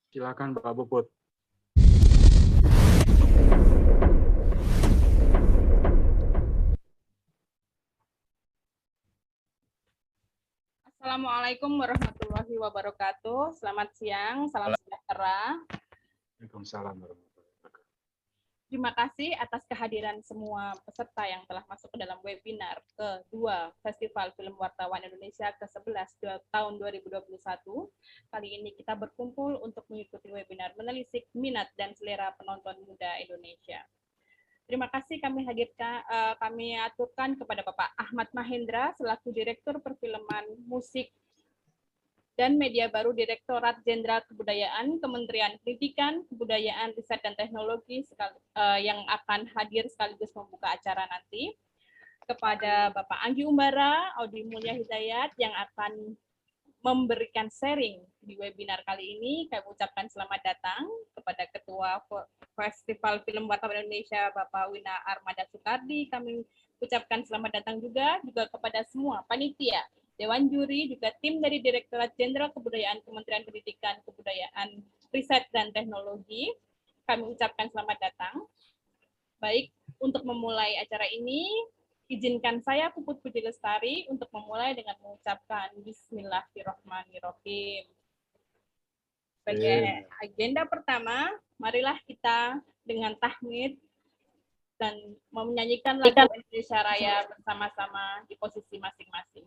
Silakan Pak Puput. Assalamualaikum warahmatullahi wabarakatuh. Selamat siang, salam sejahtera. Waalaikumsalam warahmatullahi wabarakatuh. Terima kasih atas kehadiran semua peserta yang telah masuk ke dalam webinar kedua Festival Film Wartawan Indonesia ke-11 tahun 2021. Kali ini kita berkumpul untuk mengikuti webinar menelisik minat dan selera penonton muda Indonesia. Terima kasih kami aturkan kepada Bapak Ahmad Mahendra selaku Direktur Perfilman Musik dan Media Baru Direktorat Jenderal Kebudayaan Kementerian Pendidikan, Kebudayaan, Riset dan Teknologi yang akan hadir sekaligus membuka acara nanti. Kepada Bapak Anggi Umbara, Audi Mulya Hidayat yang akan memberikan sharing di webinar kali ini. Kami ucapkan selamat datang kepada Ketua Festival Film Wartawan Indonesia, Bapak Wina Armada Soekardi. Kami ucapkan selamat datang juga kepada semua panitia, Dewan Juri, juga tim dari Direktorat Jenderal Kebudayaan Kementerian Pendidikan, Kebudayaan, Riset dan Teknologi. Kami ucapkan selamat datang. Baik, untuk memulai acara ini, izinkan saya Puput Puji Lestari untuk memulai dengan mengucapkan Bismillahirrahmanirrahim. Sebagai agenda pertama, marilah kita dengan tahmid dan menyanyikan lagu Indonesia Raya bersama-sama di posisi masing-masing.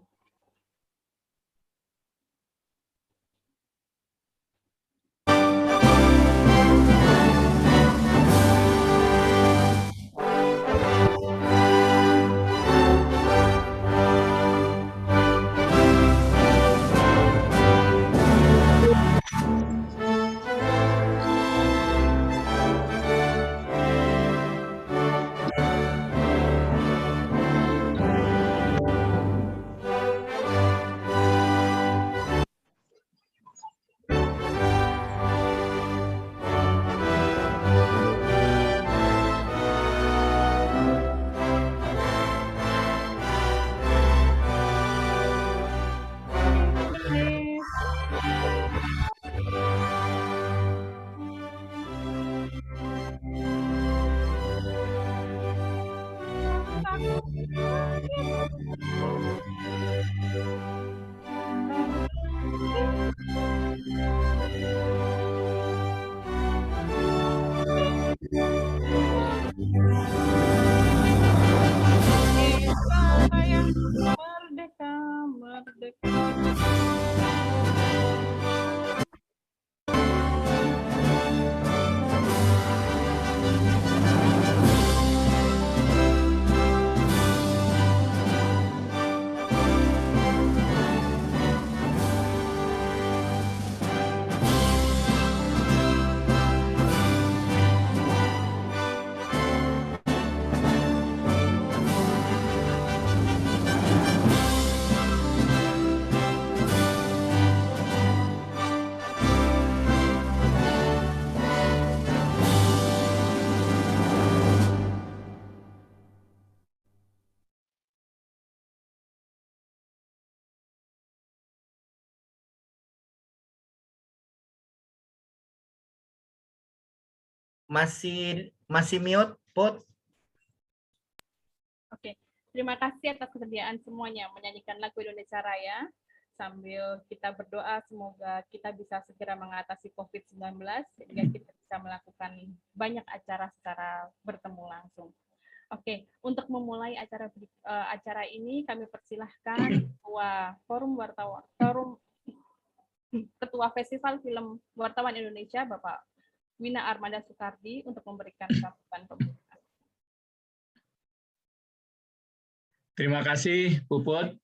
Merdeka, merdeka. Masih mute, Put. Oke, terima kasih atas kesediaan semuanya menyanyikan lagu Indonesia Raya sambil kita berdoa semoga kita bisa segera mengatasi COVID-19 sehingga kita bisa melakukan banyak acara secara bertemu langsung. Oke, untuk memulai acara ini kami persilahkan Ketua Festival Film Wartawan Indonesia Bapak Wina Armada Soekardi untuk memberikan sambutan pembukaan. Terima kasih, Puput.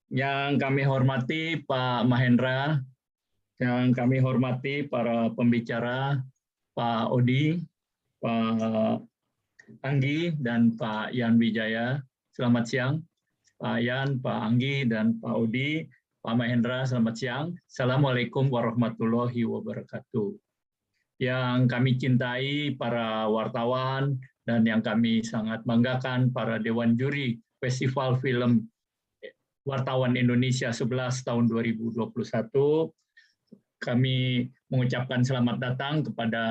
Yang kami hormati Pak Mahendra, yang kami hormati para pembicara, Pak Odi, Pak Anggi, dan Pak Yan Wijaya. Selamat siang, Pak Yan, Pak Anggi, dan Pak Odi, Pak Mahendra, selamat siang. Assalamualaikum warahmatullahi wabarakatuh. Yang kami cintai para wartawan dan yang kami sangat banggakan para Dewan Juri Festival Film Wartawan Indonesia 11 tahun 2021. kami mengucapkan selamat datang kepada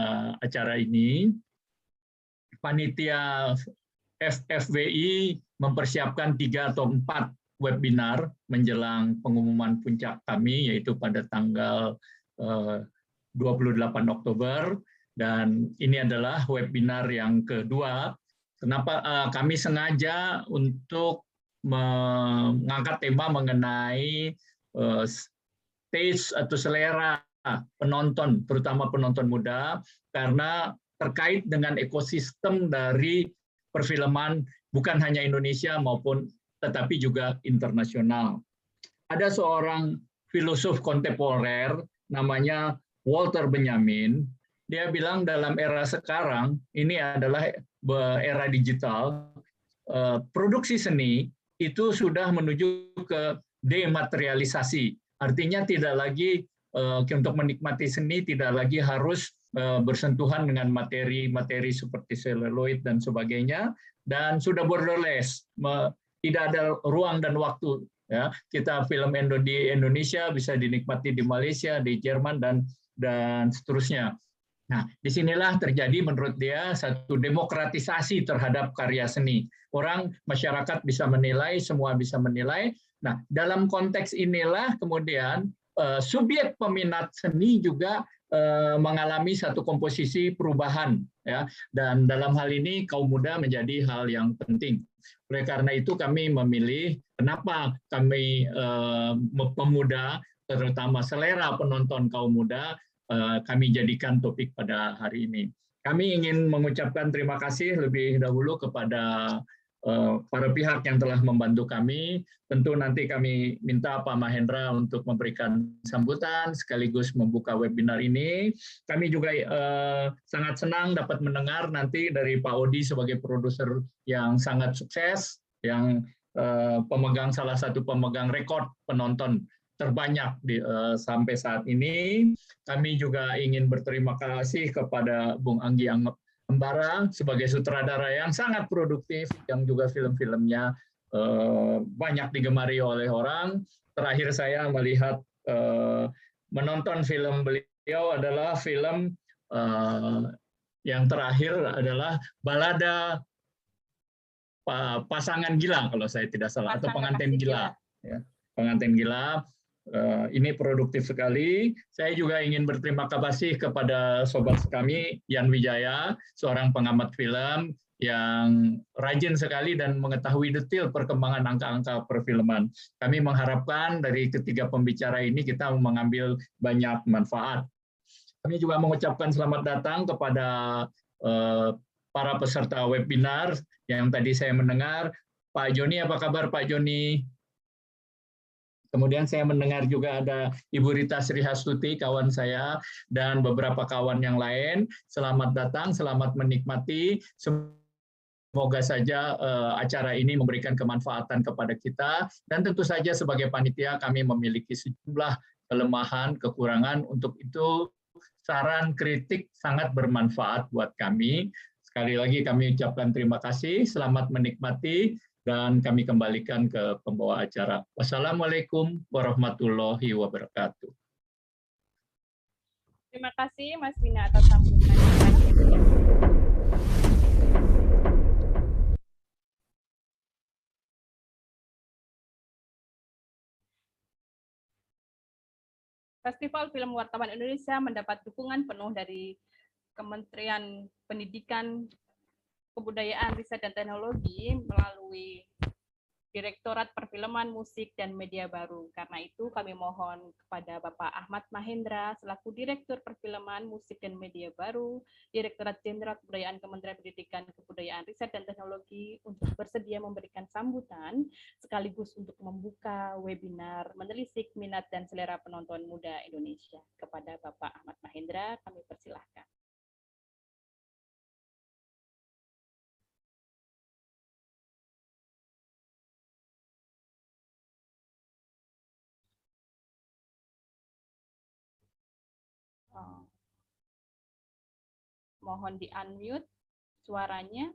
acara ini. Panitia FFWI mempersiapkan 3 atau 4 webinar menjelang pengumuman puncak kami, yaitu pada tanggal 28 Oktober, dan ini adalah webinar yang kedua. Kenapa kami sengaja untuk mengangkat tema mengenai taste atau selera penonton, terutama penonton muda, karena terkait dengan ekosistem dari perfilman bukan hanya Indonesia maupun tetapi juga internasional. Ada seorang filosof kontemporer namanya Walter Benjamin. Dia bilang dalam era sekarang, ini adalah era digital, produksi seni itu sudah menuju ke dematerialisasi. Artinya tidak lagi untuk menikmati seni tidak lagi harus bersentuhan dengan materi-materi seperti seluloid dan sebagainya, dan sudah borderless, tidak ada ruang dan waktu. Ya, kita film di Indonesia bisa dinikmati di Malaysia, di Jerman dan seterusnya. Nah, disinilah terjadi menurut dia satu demokratisasi terhadap karya seni. Orang, masyarakat bisa menilai, semua bisa menilai. Nah, dalam konteks inilah kemudian subjek peminat seni juga mengalami satu komposisi perubahan, ya. Dan dalam hal ini kaum muda menjadi hal yang penting. Oleh karena itu kami memilih, kenapa kami pemuda, terutama selera penonton kaum muda, kami jadikan topik pada hari ini. Kami ingin mengucapkan terima kasih lebih dahulu kepada para pihak yang telah membantu kami. Tentu nanti kami minta Pak Mahendra untuk memberikan sambutan sekaligus membuka webinar ini. Kami juga sangat senang dapat mendengar nanti dari Pak Odi sebagai produser yang sangat sukses, yang salah satu pemegang rekor penonton terbanyak sampai saat ini. Kami juga ingin berterima kasih kepada Bung Anggi Embara sebagai sutradara yang sangat produktif, yang juga film-filmnya banyak digemari oleh orang. Terakhir saya melihat menonton film beliau adalah film yang terakhir adalah Balada Pasangan Gila kalau saya tidak salah, atau Pengantin Gila. Ya, Pengantin Gila. Ini produktif sekali. Saya juga ingin berterima kasih kepada sobat kami, Yan Wijaya, seorang pengamat film yang rajin sekali dan mengetahui detail perkembangan angka-angka perfilman. Kami mengharapkan dari ketiga pembicara ini kita mengambil banyak manfaat. Kami juga mengucapkan selamat datang kepada para peserta webinar yang tadi saya mendengar. Pak Joni, apa kabar Pak Joni? Kemudian saya mendengar juga ada Ibu Rita Srihastuti, kawan saya, dan beberapa kawan yang lain. Selamat datang, selamat menikmati. Semoga saja acara ini memberikan kemanfaatan kepada kita. Dan tentu saja sebagai panitia kami memiliki sejumlah kelemahan, kekurangan. Untuk itu saran kritik sangat bermanfaat buat kami. Sekali lagi kami ucapkan terima kasih, selamat menikmati. Dan kami kembalikan ke pembawa acara. Wassalamualaikum warahmatullahi wabarakatuh. Terima kasih Mas Vina atas sambutannya. Festival Film Wartawan Indonesia mendapat dukungan penuh dari Kementerian Pendidikan, Kebudayaan, Riset dan Teknologi melalui Direktorat Perfilman, Musik, dan Media Baru. Karena itu kami mohon kepada Bapak Ahmad Mahendra selaku Direktur Perfilman, Musik, dan Media Baru, Direktorat Jenderal Kebudayaan Kementerian Pendidikan, Kebudayaan, Riset, dan Teknologi untuk bersedia memberikan sambutan sekaligus untuk membuka webinar menelisik minat dan selera penonton muda Indonesia. Kepada Bapak Ahmad Mahendra kami persilahkan. Mohon di-unmute suaranya.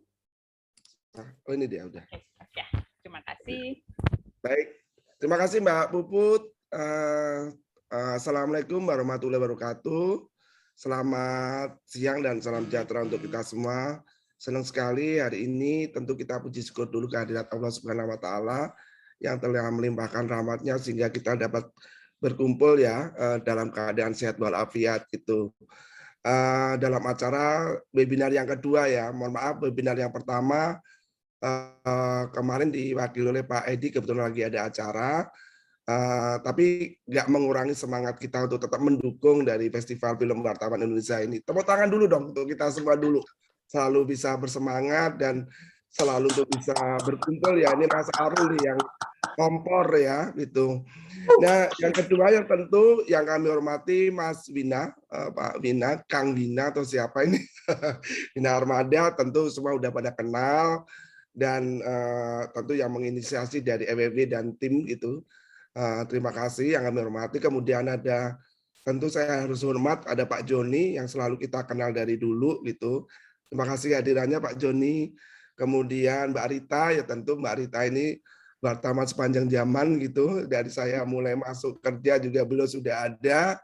Oh ini dia udah. Oke, terima kasih. Baik, terima kasih Mbak Puput. Assalamualaikum warahmatullahi wabarakatuh. Selamat siang dan salam sejahtera untuk kita semua. Senang sekali hari ini tentu kita puji syukur dulu kehadirat Allah Subhanahu wa taala yang telah melimpahkan rahmatnya sehingga kita dapat berkumpul ya dalam keadaan sehat walafiat gitu. Dalam acara webinar yang kedua ya. Mohon maaf, webinar yang pertama kemarin diwakili oleh Pak Edi, kebetulan lagi ada acara. Tapi nggak mengurangi semangat kita untuk tetap mendukung dari Festival Film Wartawan Indonesia ini. Tepuk tangan dulu dong untuk kita semua dulu. Selalu bisa bersemangat dan selalu untuk bisa berkumpul ya. Ini Mas Arul nih yang kompor ya gitu. Nah, yang kedua yang tentu yang kami hormati Mas Wina, Pak Wina, Kang Wina atau siapa ini, Wina Armada, tentu semua udah pada kenal dan tentu yang menginisiasi dari EWW dan tim itu. Terima kasih yang kami hormati. Kemudian ada tentu saya harus hormat ada Pak Joni yang selalu kita kenal dari dulu gitu. Terima kasih hadirannya Pak Joni. Kemudian Mbak Rita ya tentu Mbak Rita ini wartawan sepanjang zaman gitu. Dari saya mulai masuk kerja juga beliau sudah ada.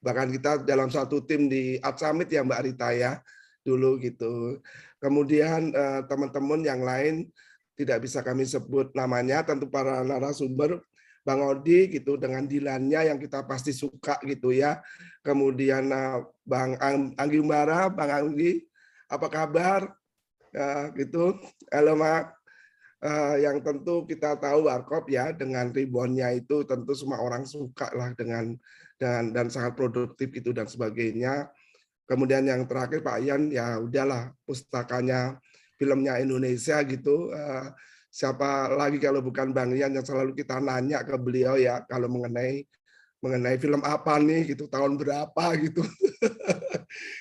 Bahkan kita dalam satu tim di Art Summit ya Mbak Rita ya dulu gitu. Kemudian teman-teman yang lain tidak bisa kami sebut namanya, tentu para narasumber. Bang Odi gitu dengan Dilannya yang kita pasti suka gitu ya. Kemudian Bang Anggi Umbara, Bang Anggi, apa kabar? Gitu. Halo Mak. Yang tentu kita tahu Warkop ya dengan ribbonnya itu tentu semua orang suka lah dengan dan sangat produktif itu dan sebagainya. Kemudian yang terakhir Pak Ian ya udahlah pustakanya filmnya Indonesia gitu. Siapa lagi kalau bukan Bang Ian yang selalu kita nanya ke beliau ya kalau mengenai film apa nih gitu tahun berapa gitu.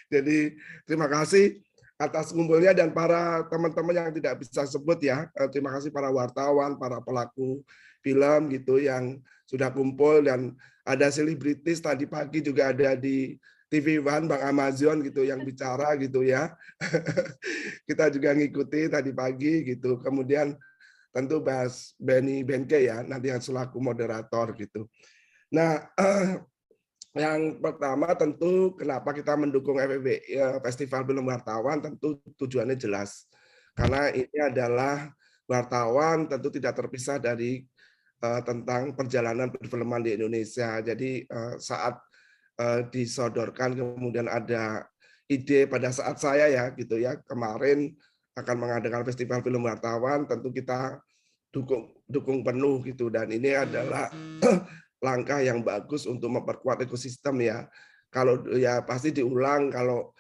Jadi terima kasih atas kumpulnya dan para teman-teman yang tidak bisa sebut ya. Terima kasih para wartawan, para pelaku film gitu yang sudah kumpul dan ada selebritis tadi pagi juga ada di TV One Bang Amazon gitu yang bicara gitu ya. Kita juga ngikuti tadi pagi gitu. Kemudian tentu bahas Benny Benke ya, nanti yang selaku moderator gitu. Nah, yang pertama tentu kenapa kita mendukung FFW, Festival Film Wartawan, tentu tujuannya jelas. Karena ini adalah wartawan tentu tidak terpisah dari tentang perjalanan perfilman di Indonesia. Jadi saat disodorkan kemudian ada ide pada saat saya ya gitu ya, kemarin akan mengadakan Festival Film Wartawan, tentu kita dukung penuh gitu dan ini adalah langkah yang bagus untuk memperkuat ekosistem ya. Kalau ya pasti diulang kalau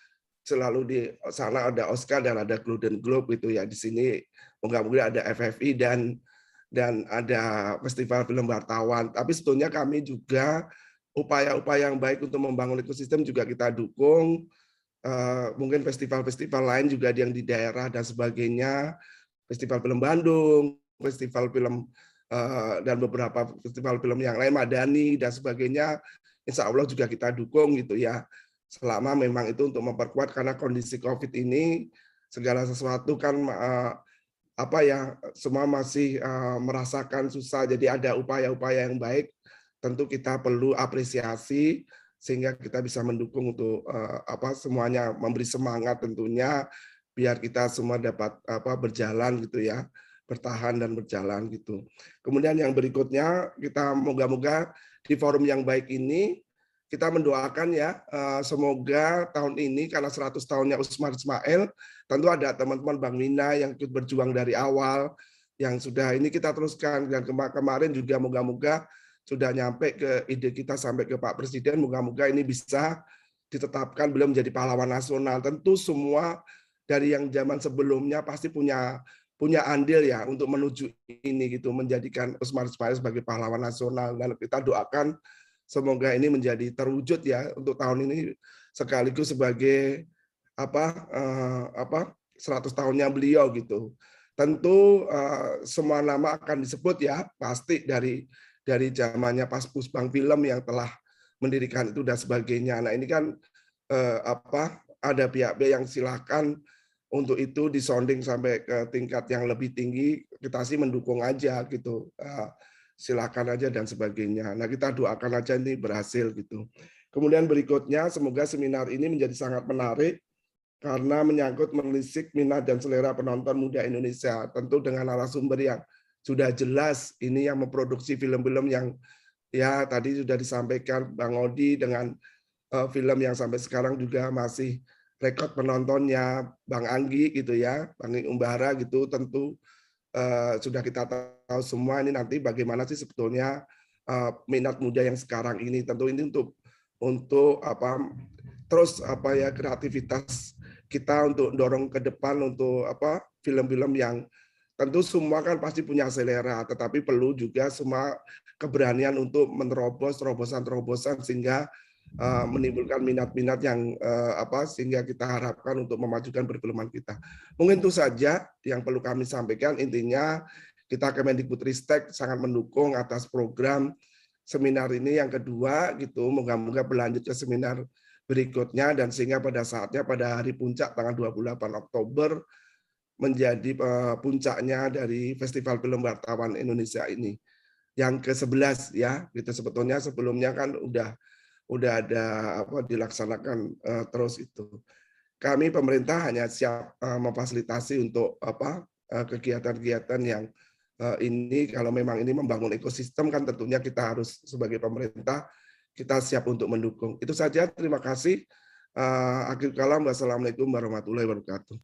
selalu di sana ada Oscar dan ada Golden Globe gitu ya. Di sini moga-moga ada FFI dan ada Festival Film Wartawan. Tapi sebetulnya kami juga upaya-upaya yang baik untuk membangun ekosistem juga kita dukung. Mungkin festival-festival lain juga yang di daerah dan sebagainya, Festival Film Bandung, Festival Film dan beberapa festival film yang lain, Madani dan sebagainya, insya Allah juga kita dukung gitu ya. Selama memang itu untuk memperkuat karena kondisi COVID ini segala sesuatu kan apa ya semua masih merasakan susah. Jadi ada upaya-upaya yang baik, tentu kita perlu apresiasi sehingga kita bisa mendukung untuk semuanya memberi semangat tentunya biar kita semua dapat berjalan gitu ya, bertahan dan berjalan gitu. Kemudian yang berikutnya kita moga-moga di forum yang baik ini kita mendoakan ya semoga tahun ini karena 100 tahunnya Usmar Ismail tentu ada teman-teman Bang Mina yang ikut berjuang dari awal yang sudah ini kita teruskan dan kemarin juga moga-moga sudah nyampe ke ide kita sampai ke Pak Presiden, moga-moga ini bisa ditetapkan beliau menjadi pahlawan nasional. Tentu semua dari yang zaman sebelumnya pasti punya andil ya untuk menuju ini gitu, menjadikan Usmar Ismail sebagai pahlawan nasional dan kita doakan semoga ini menjadi terwujud ya untuk tahun ini sekaligus sebagai 100 tahunnya beliau gitu. Tentu semua nama akan disebut ya pasti dari zamannya Pas Pusbang Film yang telah mendirikan itu dan sebagainya. Nah ini kan ada pihak-pihak yang silakan untuk itu disonding sampai ke tingkat yang lebih tinggi, kita sih mendukung aja gitu. silakan aja dan sebagainya. Nah, kita doakan aja ini berhasil gitu. Kemudian berikutnya, semoga seminar ini menjadi sangat menarik karena menyangkut menelisik minat dan selera penonton muda Indonesia, tentu dengan narasumber yang sudah jelas, ini yang memproduksi film-film yang ya tadi sudah disampaikan Bang Odi dengan film yang sampai sekarang juga masih rekod penontonnya Bang Anggi gitu ya, Bang Umbara gitu, tentu sudah kita tahu semua ini nanti bagaimana sih sebetulnya minat muda yang sekarang ini. Tentu ini untuk apa terus apa ya kreativitas kita untuk dorong ke depan untuk apa film-film yang tentu semua kan pasti punya selera, tetapi perlu juga semua keberanian untuk menerobos terobosan-terobosan sehingga menimbulkan minat-minat yang apa sehingga kita harapkan untuk memajukan perfilman kita. Mungkin itu saja yang perlu kami sampaikan. Intinya kita Kemendikbudristek sangat mendukung atas program seminar ini yang kedua gitu. Moga-moga berlanjut ke seminar berikutnya dan sehingga pada saatnya pada hari puncak tanggal 28 Oktober menjadi puncaknya dari Festival Film Wartawan Indonesia ini. Yang ke-11 ya, gitu sebetulnya sebelumnya kan udah ada apa dilaksanakan terus itu. Kami pemerintah hanya siap memfasilitasi untuk apa kegiatan-kegiatan yang ini kalau memang ini membangun ekosistem kan tentunya kita harus sebagai pemerintah kita siap untuk mendukung. Itu saja, terima kasih. Akhir kalam, wassalamualaikum warahmatullahi wabarakatuh.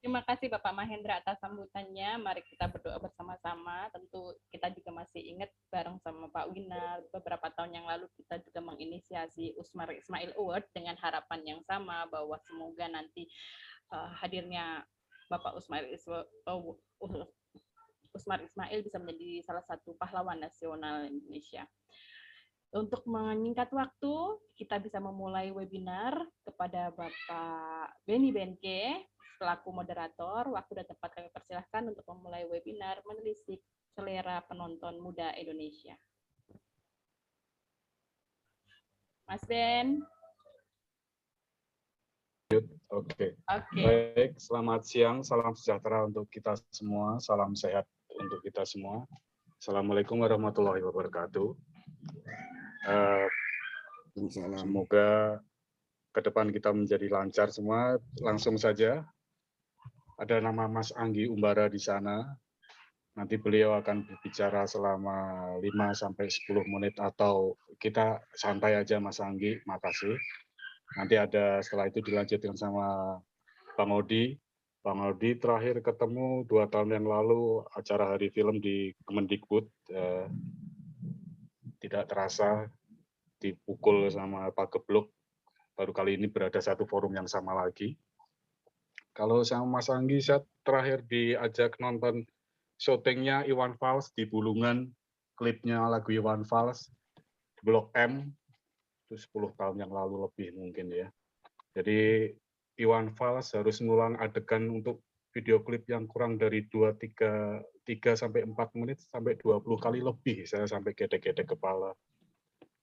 Terima kasih Bapak Mahendra atas sambutannya. Mari kita berdoa bersama-sama. Tentu kita juga masih ingat bareng sama Pak Winar, beberapa tahun yang lalu kita juga menginisiasi Usmar Ismail Award dengan harapan yang sama bahwa semoga nanti hadirnya Bapak Usmar Ismail bisa menjadi salah satu pahlawan nasional Indonesia. Untuk menyingkat waktu, kita bisa memulai webinar kepada Bapak Beni Benke, selaku moderator. Waktu dan tempat kami persilahkan untuk memulai webinar menelisik selera penonton muda Indonesia. Mas Ben. Oke. Baik, selamat siang, salam sejahtera untuk kita semua, salam sehat untuk kita semua. Assalamualaikum warahmatullahi wabarakatuh. Semoga ke depan kita menjadi lancar semua. Langsung saja. Ada nama Mas Anggi Umbara di sana. Nanti beliau akan berbicara selama 5-10 menit atau kita santai aja Mas Anggi, makasih. Nanti ada setelah itu dilanjutkan sama Bang Odi. Bang Odi terakhir ketemu 2 tahun yang lalu acara Hari Film di Kemendikbud. Tidak terasa dipukul sama Pak Geblok. Baru kali ini berada satu forum yang sama lagi. Kalau sama Mas Anggi, saya terakhir diajak nonton syutingnya Iwan Fals di Bulungan, klipnya lagu Iwan Fals, Blok M, itu 10 tahun yang lalu lebih mungkin ya. Jadi Iwan Fals harus ngulang adegan untuk video klip yang kurang dari 3-4 menit sampai 20 kali lebih. Saya sampai gedek-gedek kepala.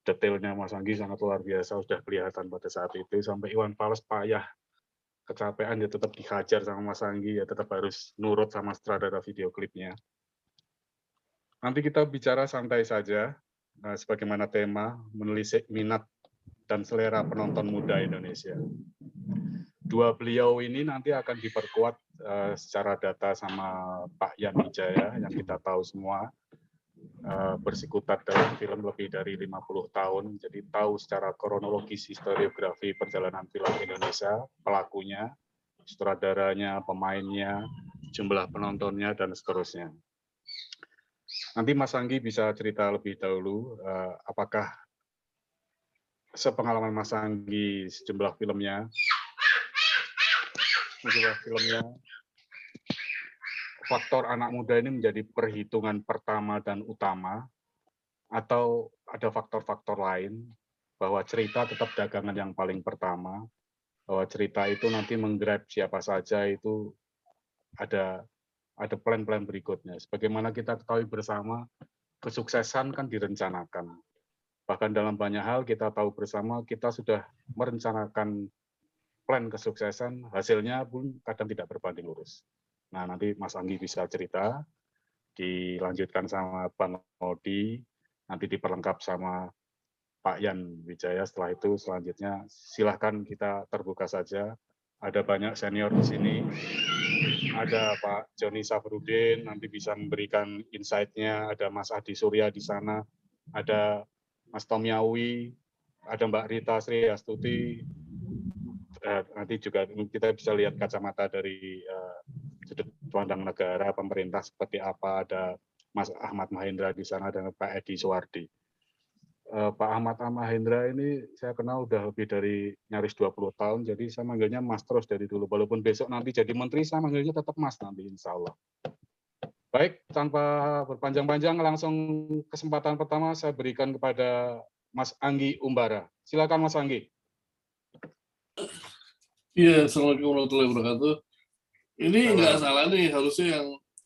Detailnya Mas Anggi sangat luar biasa, sudah kelihatan pada saat itu. Sampai Iwan Fals payah, kecapean ya tetap dihajar sama Mas Anggi, ya tetap harus nurut sama sutradara video klipnya. Nanti kita bicara santai saja, sebagaimana tema menelisik minat dan selera penonton muda Indonesia. Dua beliau ini nanti akan diperkuat secara data sama Pak Yan Wijaya yang kita tahu semua bersikutat dalam film lebih dari 50 tahun, jadi tahu secara kronologis historiografi perjalanan film Indonesia, pelakunya, sutradaranya, pemainnya, jumlah penontonnya, dan seterusnya. Nanti Mas Anggi bisa cerita lebih dahulu, apakah sepengalaman Mas Anggi sejumlah filmnya, faktor anak muda ini menjadi perhitungan pertama dan utama, atau ada faktor-faktor lain, bahwa cerita tetap dagangan yang paling pertama, bahwa cerita itu nanti menggrab siapa saja, itu ada plan-plan berikutnya. Sebagaimana kita ketahui bersama, kesuksesan kan direncanakan. Bahkan dalam banyak hal kita tahu bersama, kita sudah merencanakan plan kesuksesan, hasilnya pun kadang tidak berbanding lurus. Nah, nanti Mas Anggi bisa cerita, dilanjutkan sama Bang Odi, nanti diperlengkap sama Pak Yan Wijaya. Setelah itu selanjutnya silahkan kita terbuka saja. Ada banyak senior di sini. Ada Pak Joni Safrudin, nanti bisa memberikan insight-nya. Ada Mas Adi Surya di sana. Ada Mas Tomyawi, ada Mbak Rita Sri Astuti. Nanti juga kita bisa lihat kacamata dari sudut pandang negara, pemerintah seperti apa. Ada Mas Ahmad Mahendra di sana dan Pak Edi Suwardi. Pak Ahmad Mahendra ini saya kenal udah lebih dari nyaris 20 tahun, jadi saya manggilnya Mas terus dari dulu. Walaupun besok nanti jadi menteri, saya manggilnya tetap Mas nanti, insya Allah. Baik, tanpa berpanjang-panjang, langsung kesempatan pertama saya berikan kepada Mas Anggi Umbara. Silakan Mas Anggi. Iya, Assalamualaikum warahmatullahi wabarakatuh. Ini nggak salah nih, harusnya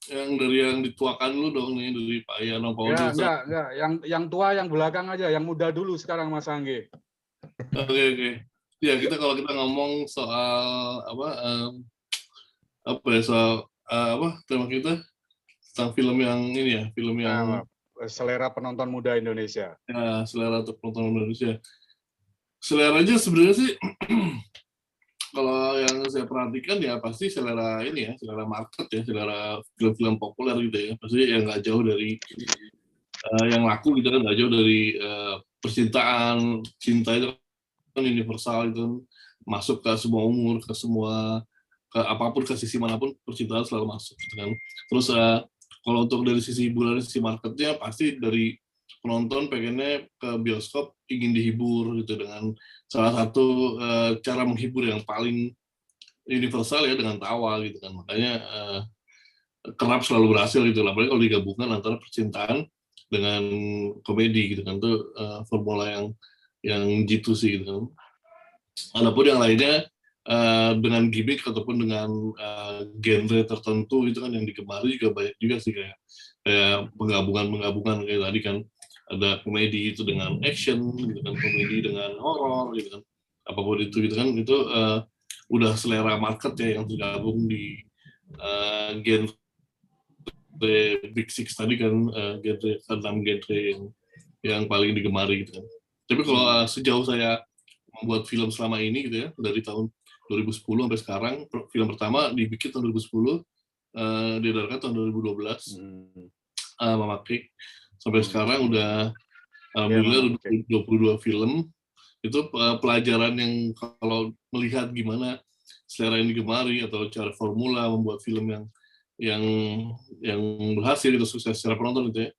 yang dari yang dituakan dulu dong nih, dari Pak Yano, Pak Odi. Enggak. Yang tua, yang belakang aja, yang muda dulu sekarang Mas Anggi. Oke. Ya, kalau kita ngomong soal tema kita tentang film yang ini ya, film yang selera penonton muda Indonesia. Ya, selera untuk penonton Indonesia. Seleranya sebenarnya sih kalau yang saya perhatikan ya pasti selera ini ya, selera market ya, selera film-film populer gitu ya. Pasti yang nggak jauh dari yang laku gitu kan, nggak jauh dari percintaan, cinta itu kan universal itu, masuk ke semua umur, ke apapun, ke sisi manapun percintaan selalu masuk gitu kan. Terus kalau untuk dari sisi hiburan, sisi marketnya pasti dari penonton pengennya ke bioskop ingin dihibur gitu dengan salah satu cara menghibur yang paling universal ya, dengan tawa gitu kan. Makanya kerap selalu berhasil gitu, apalagi kalau digabungkan antara percintaan dengan komedi gitu kan, itu formula yang jitu sih gitu kan. Walaupun yang lainnya dengan gimmick ataupun dengan genre tertentu itu kan yang digemari juga banyak juga sih, kayak penggabungan kayak tadi kan, ada komedi itu dengan action gitu kan, komedi dengan horor gitu kan, apapun itu gitu kan, itu udah selera market ya yang tergabung di genre Big Six tadi kan, genre 6 genre yang paling digemari gitu kan. Tapi kalau sejauh saya membuat film selama ini gitu ya, dari tahun 2010 sampai sekarang, film pertama dibikin tahun 2010, diedarkan tahun 2012, Mama Cake. Sampai sekarang udah alhamdulillah 22 film. Itu pelajaran yang kalau melihat gimana selera yang digemari atau cara formula membuat film yang berhasil itu sukses secara penonton itu ya.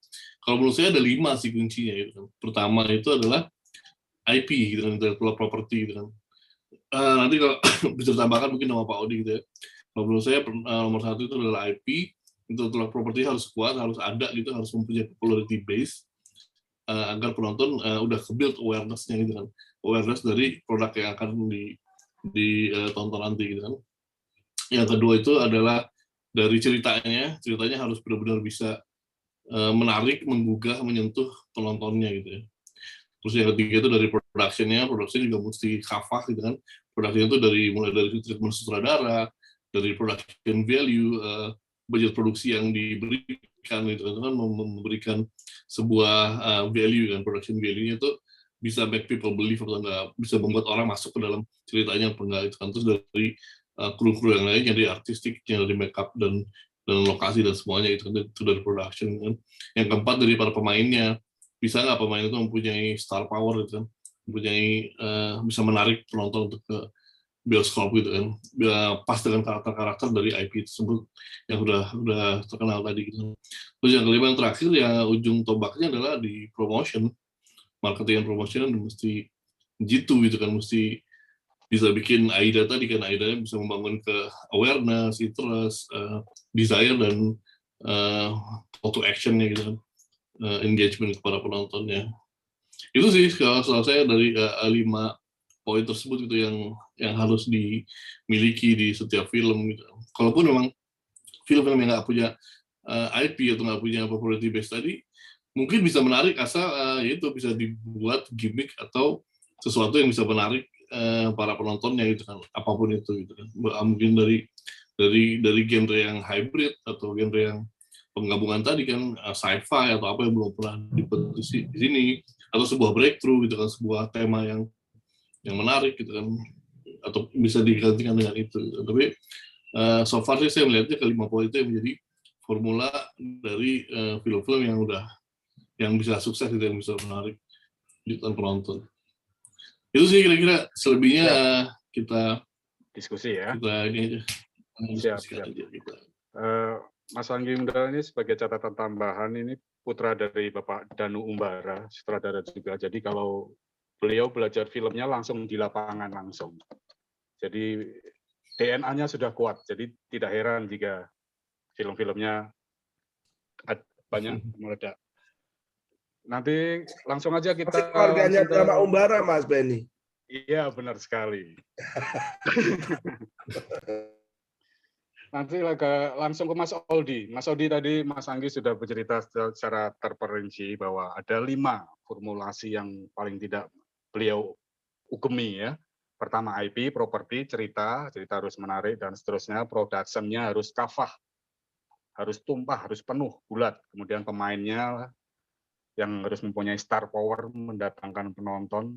Kalau menurut saya ada 5 sih kuncinya gitu. Pertama itu adalah IP gitu kan, intellectual property gitu kan. Nanti kalau bisa ditambahkan mungkin nama Pak Odi gitu ya. Kalau menurut saya nomor 1 itu adalah IP, intellectual property harus kuat, harus ada gitu, harus mempunyai popularity base agar penonton udah ke-build awareness-nya gitu kan. Awareness dari produk yang akan ditonton nanti gitu kan. Yang kedua itu adalah dari ceritanya harus benar-benar bisa menarik, menggugah, menyentuh penontonnya gitu ya. Terus yang ketiga itu dari production-nya juga mesti kafah gitu kan. Production itu mulai dari treatment sutradara, dari production value, budget produksi yang diberikan gitu kan, memberikan sebuah value kan, production value-nya itu bisa make people believe atau enggak, bisa membuat orang masuk ke dalam ceritanya apa enggak itu kan. Terus dari kru-kru yang lainnya, dari artistiknya, dari makeup dan lokasi dan semuanya itu dari production kan. Yang keempat dari para pemainnya, bisa nggak pemain itu mempunyai star power gitu kan, mempunyai bisa menarik penonton untuk ke bioskop gitu kan, pas dengan karakter-karakter dari IP tersebut yang udah terkenal tadi gitu. Terus yang kelima yang terakhir ya ujung tombaknya adalah di promotion, marketing dan promotion mesti jitu gitu kan, mesti bisa bikin AIDA tadi kan, AIDA-nya bisa membangun ke awareness, interest, desire dan call to action-nya gitu kan, engagement kepada penontonnya. Itu sih kalau saya dari 5 poin tersebut gitu yang harus dimiliki di setiap film gitu. Kalaupun memang film-film yang nggak punya IP atau nggak punya popularity base tadi, mungkin bisa menarik asal itu bisa dibuat gimmick atau sesuatu yang bisa menarik para penontonnya gitu kan, apapun itu gitu kan. Mungkin dari genre yang hybrid atau genre yang penggabungan tadi kan, sci-fi atau apa yang belum pernah dipetisi di sini, atau sebuah breakthrough gitu kan, sebuah tema yang menarik gitu kan, atau bisa digantikan dengan itu gitu. Tapi so far sih saya melihatnya kelima poin itu yang menjadi formula dari film-film yang bisa sukses gitu, yang bisa menarik jutaan penonton. Itu sih kira-kira, selebihnya kita Diskusi ya. kita ini aja. Siap. Mas Anggi Undal ini sebagai catatan tambahan, ini putra dari Bapak Danu Umbara, sutradara juga. Jadi kalau beliau belajar filmnya langsung di lapangan langsung. Jadi DNA-nya sudah kuat. Jadi tidak heran jika film-filmnya banyak meledak. Nanti langsung aja kita. Keluarganya Drama Umbara, Mas Benny. Iya, benar sekali. Nanti langsung ke Mas Oldi. Mas Oldi tadi Mas Anggi sudah bercerita secara terperinci bahwa ada 5 formulasi yang paling tidak beliau ugemi ya. Pertama IP, properti, cerita harus menarik dan seterusnya. Production-nya harus kafah, harus tumpah, harus penuh, bulat. Kemudian pemainnya yang harus mempunyai star power, mendatangkan penonton.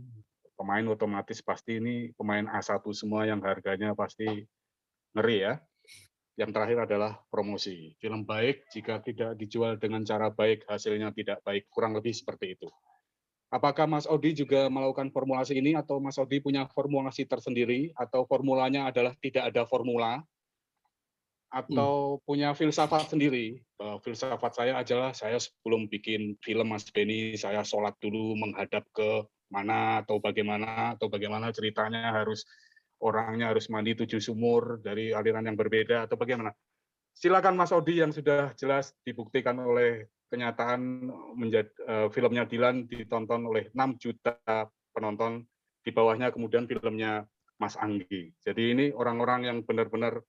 Pemain otomatis pasti ini pemain A1 semua yang harganya pasti ngeri ya. Yang terakhir adalah promosi. Film baik jika tidak dijual dengan cara baik, hasilnya tidak baik. Kurang lebih seperti itu. Apakah Mas Odi juga melakukan formulasi ini, atau Mas Odi punya formulasi tersendiri, atau formulanya adalah tidak ada formula, atau punya filsafat sendiri? Filsafat saya adalah, saya sebelum bikin film Mas Benny, saya sholat dulu menghadap ke mana, atau bagaimana ceritanya, orangnya harus mandi 7 sumur dari aliran yang berbeda, atau bagaimana? Silakan Mas Odi yang sudah jelas dibuktikan oleh kenyataan, filmnya Dilan ditonton oleh 6 juta penonton, di bawahnya kemudian filmnya Mas Anggi. Jadi ini orang-orang yang benar-benar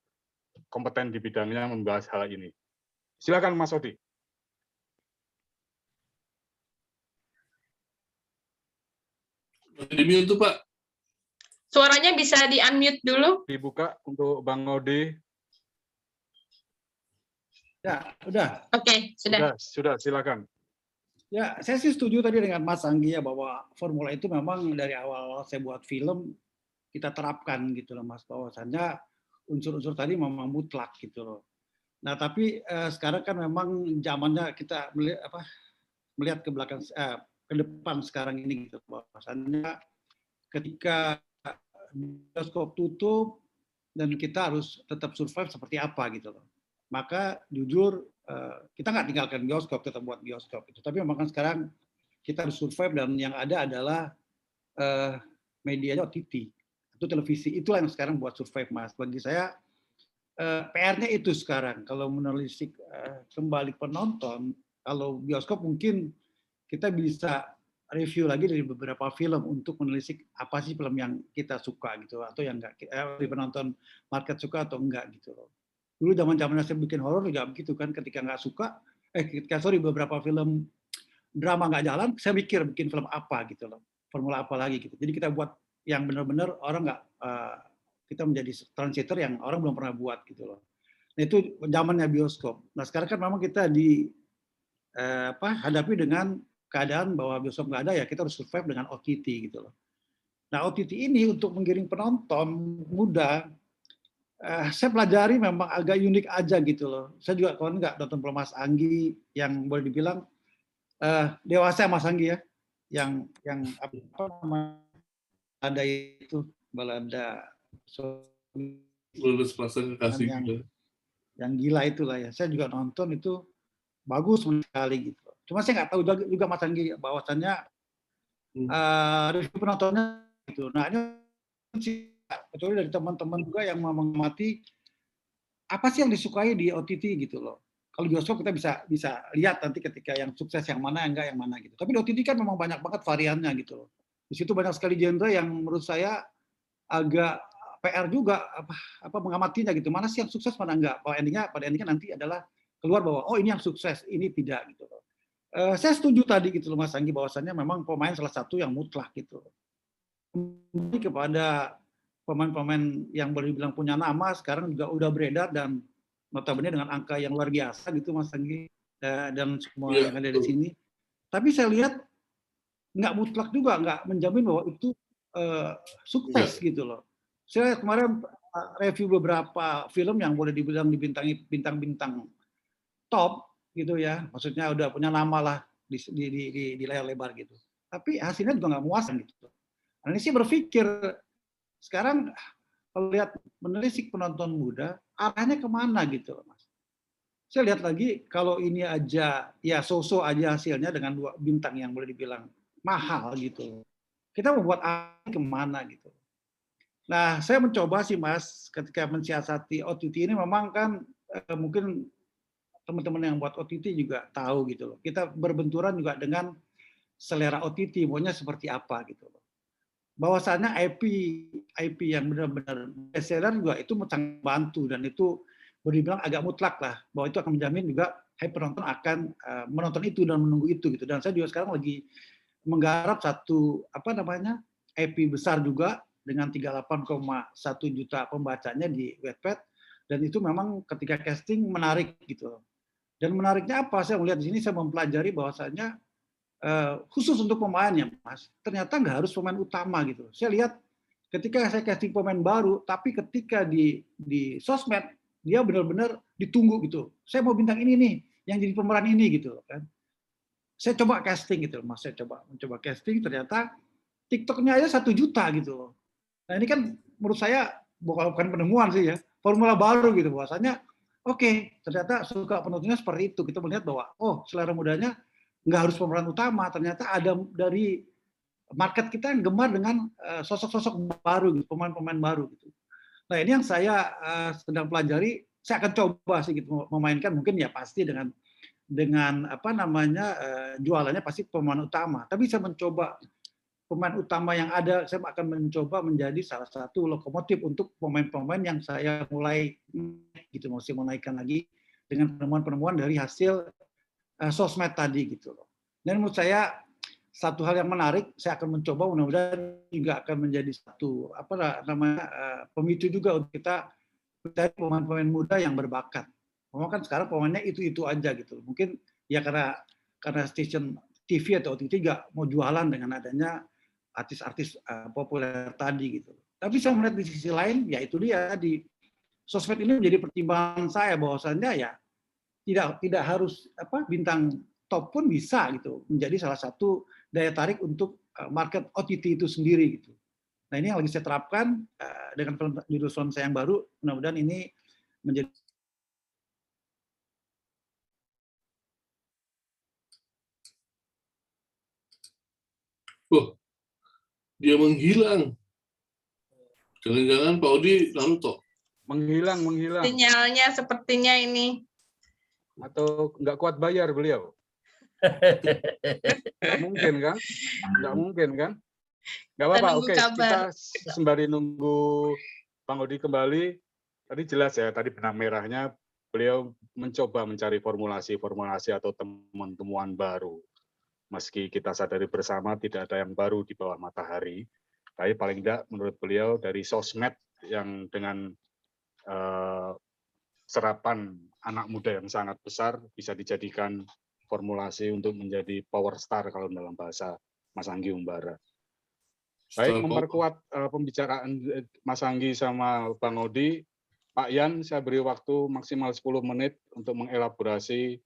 kompeten di bidangnya membahas hal ini. Silakan Mas Odi. Di mute tuh Pak. Suaranya bisa di-unmute dulu. Dibuka untuk Bang Odi. Ya, udah. Oke, sudah. Sudah, silakan. Ya, saya sih setuju tadi dengan Mas Anggi ya, bahwa formula itu memang dari awal saya buat film kita terapkan gitu loh Mas, bahwasannya unsur-unsur tadi memang mutlak gitu loh. Nah, tapi sekarang kan memang zamannya kita melihat ke belakang, ke depan sekarang ini gitu, bahwasannya ketika bioskop tutup dan kita harus tetap survive seperti apa gitu loh. Maka jujur kita nggak tinggalkan bioskop, tetap buat bioskop itu. Tapi memang kan sekarang kita harus survive dan yang ada adalah medianya OTT atau televisi. Itulah yang sekarang buat survive Mas. Bagi saya PR-nya itu sekarang. Kalau menelisik kembali penonton, kalau bioskop mungkin kita bisa review lagi dari beberapa film untuk menelisik apa sih film yang kita suka gitu, atau yang enggak penonton market suka atau enggak gitu loh. Dulu zaman-zaman saya bikin horor juga begitu kan, ketika nggak suka, beberapa film drama nggak jalan, saya mikir bikin film apa gitu loh, formula apa lagi gitu. Jadi kita buat yang benar-benar orang nggak, kita menjadi translator yang orang belum pernah buat gitu loh. Nah itu zamannya bioskop. Nah sekarang kan memang kita hadapi dengan keadaan bahwa bioskop nggak ada, ya kita harus survive dengan OTT gitu loh. Nah OTT ini untuk menggiring penonton muda, saya pelajari memang agak unik aja gitu loh. Saya juga kawan nggak nonton film Mas Anggi yang boleh dibilang dewasa Mas Anggi ya, yang apa namanya, ada itu balada Lulus pasang kekasih yang gila itulah ya. Saya juga nonton itu bagus sekali gitu. Cuma saya nggak tahu juga Mas Anggi bahwasannya review penontonnya gitu. Nah ini kecuali dari teman-teman juga yang mengamati apa sih yang disukai di OTT gitu loh. Kalau bioskop kita bisa lihat nanti ketika yang sukses yang mana, yang enggak yang mana gitu. Tapi di OTT kan memang banyak banget variannya gitu loh. Di situ banyak sekali genre yang menurut saya agak PR juga apa mengamatinya gitu. Mana sih yang sukses, mana enggak. Pada endingnya nanti adalah keluar bahwa oh ini yang sukses, ini tidak gitu loh. Saya setuju tadi gitu loh Mas Anggi, bahwasannya memang pemain salah satu yang mutlak gitu. Kembali kepada pemain-pemain yang boleh dibilang punya nama sekarang juga udah beredar dan notabene dengan angka yang luar biasa gitu Mas Anggi dan semua Iya, yang ada di sini. Tapi saya lihat nggak mutlak juga, nggak menjamin bahwa itu sukses gitu loh. Saya kemarin review beberapa film yang boleh dibilang dibintangi bintang-bintang top gitu ya, maksudnya udah punya nama lah di layar lebar gitu. Tapi hasilnya juga nggak muasan gitu. Nah, ini sih berpikir sekarang kalau lihat menelisik penonton muda, arahnya kemana gitu loh Mas. Saya lihat lagi kalau ini aja ya so-so aja hasilnya dengan 2 bintang yang boleh dibilang mahal gitu. Kita membuat arah kemana gitu. Nah, saya mencoba sih Mas, ketika mensiasati OTT ini memang kan mungkin teman-teman yang buat OTT juga tahu gitu loh. Kita berbenturan juga dengan selera OTT, maunya seperti apa gitu loh. Bahwasannya IP yang benar-benar bestseller juga itu sangat bantu dan itu boleh dibilang agak mutlak lah bahwa itu akan menjamin juga penonton akan menonton itu dan menunggu itu gitu. Dan saya juga sekarang lagi menggarap satu IP besar juga dengan 38,1 juta pembacanya di Wattpad dan itu memang ketika casting menarik gitu. Dan menariknya apa? Saya melihat di sini saya mempelajari bahwasanya khusus untuk pemainnya, Mas, ternyata nggak harus pemain utama gitu. Saya lihat ketika saya casting pemain baru, tapi ketika di sosmed dia benar-benar ditunggu gitu. Saya mau bintang ini nih, yang jadi pemeran ini gitu kan. Saya coba casting gitu, Mas. Saya mencoba casting, ternyata TikTok-nya aja 1 juta gitu. Nah ini kan menurut saya bukan penemuan sih ya, formula baru gitu bahwasanya. Oke, ternyata suka penontonnya seperti itu. Kita melihat bahwa, oh selera mudanya nggak harus pemeran utama. Ternyata ada dari market kita yang gemar dengan sosok-sosok baru, gitu, pemain-pemain baru. Gitu. Nah ini yang saya sedang pelajari. Saya akan coba sih gitu, memainkan mungkin ya pasti dengan jualannya pasti pemain utama. Tapi saya mencoba pemain utama yang ada, saya akan mencoba menjadi salah satu lokomotif untuk pemain-pemain yang saya mulai gitu, masih menaikkan lagi dengan penemuan-penemuan dari hasil sosmed tadi gitu loh. Dan menurut saya satu hal yang menarik, saya akan mencoba mudah-mudahan juga akan menjadi satu pemicu juga untuk kita mencari pemain-pemain muda yang berbakat. Memang kan sekarang pemainnya itu aja gitu. Mungkin ya karena stasiun TV atau OTT nggak mau jualan dengan adanya artis-artis populer tadi gitu. Tapi saya melihat di sisi lain, ya itu dia di sosmed ini menjadi pertimbangan saya bahwasannya ya tidak harus bintang top pun bisa gitu menjadi salah satu daya tarik untuk market OTT itu sendiri gitu. Nah ini yang lagi saya terapkan dengan judul film saya yang baru. Mudah-mudahan ini menjadi dia menghilang. Jangan-jangan Pak Odi Naruto. Menghilang. Sinyalnya sepertinya ini. Atau nggak kuat bayar beliau? Nggak mungkin kan? Nggak apa-apa, oke. Kita sembari nunggu Bang Odi kembali, tadi jelas ya, tadi benang merahnya beliau mencoba mencari formulasi atau temuan-temuan baru. Meski kita sadari bersama tidak ada yang baru di bawah matahari, tapi paling tidak menurut beliau dari sosmed yang dengan serapan anak muda yang sangat besar bisa dijadikan formulasi untuk menjadi power star kalau dalam bahasa Mas Anggi Umbara. Baik, memperkuat pembicaraan Mas Anggi sama Bang Odi, Pak Yan, saya beri waktu maksimal 10 menit untuk mengelaborasi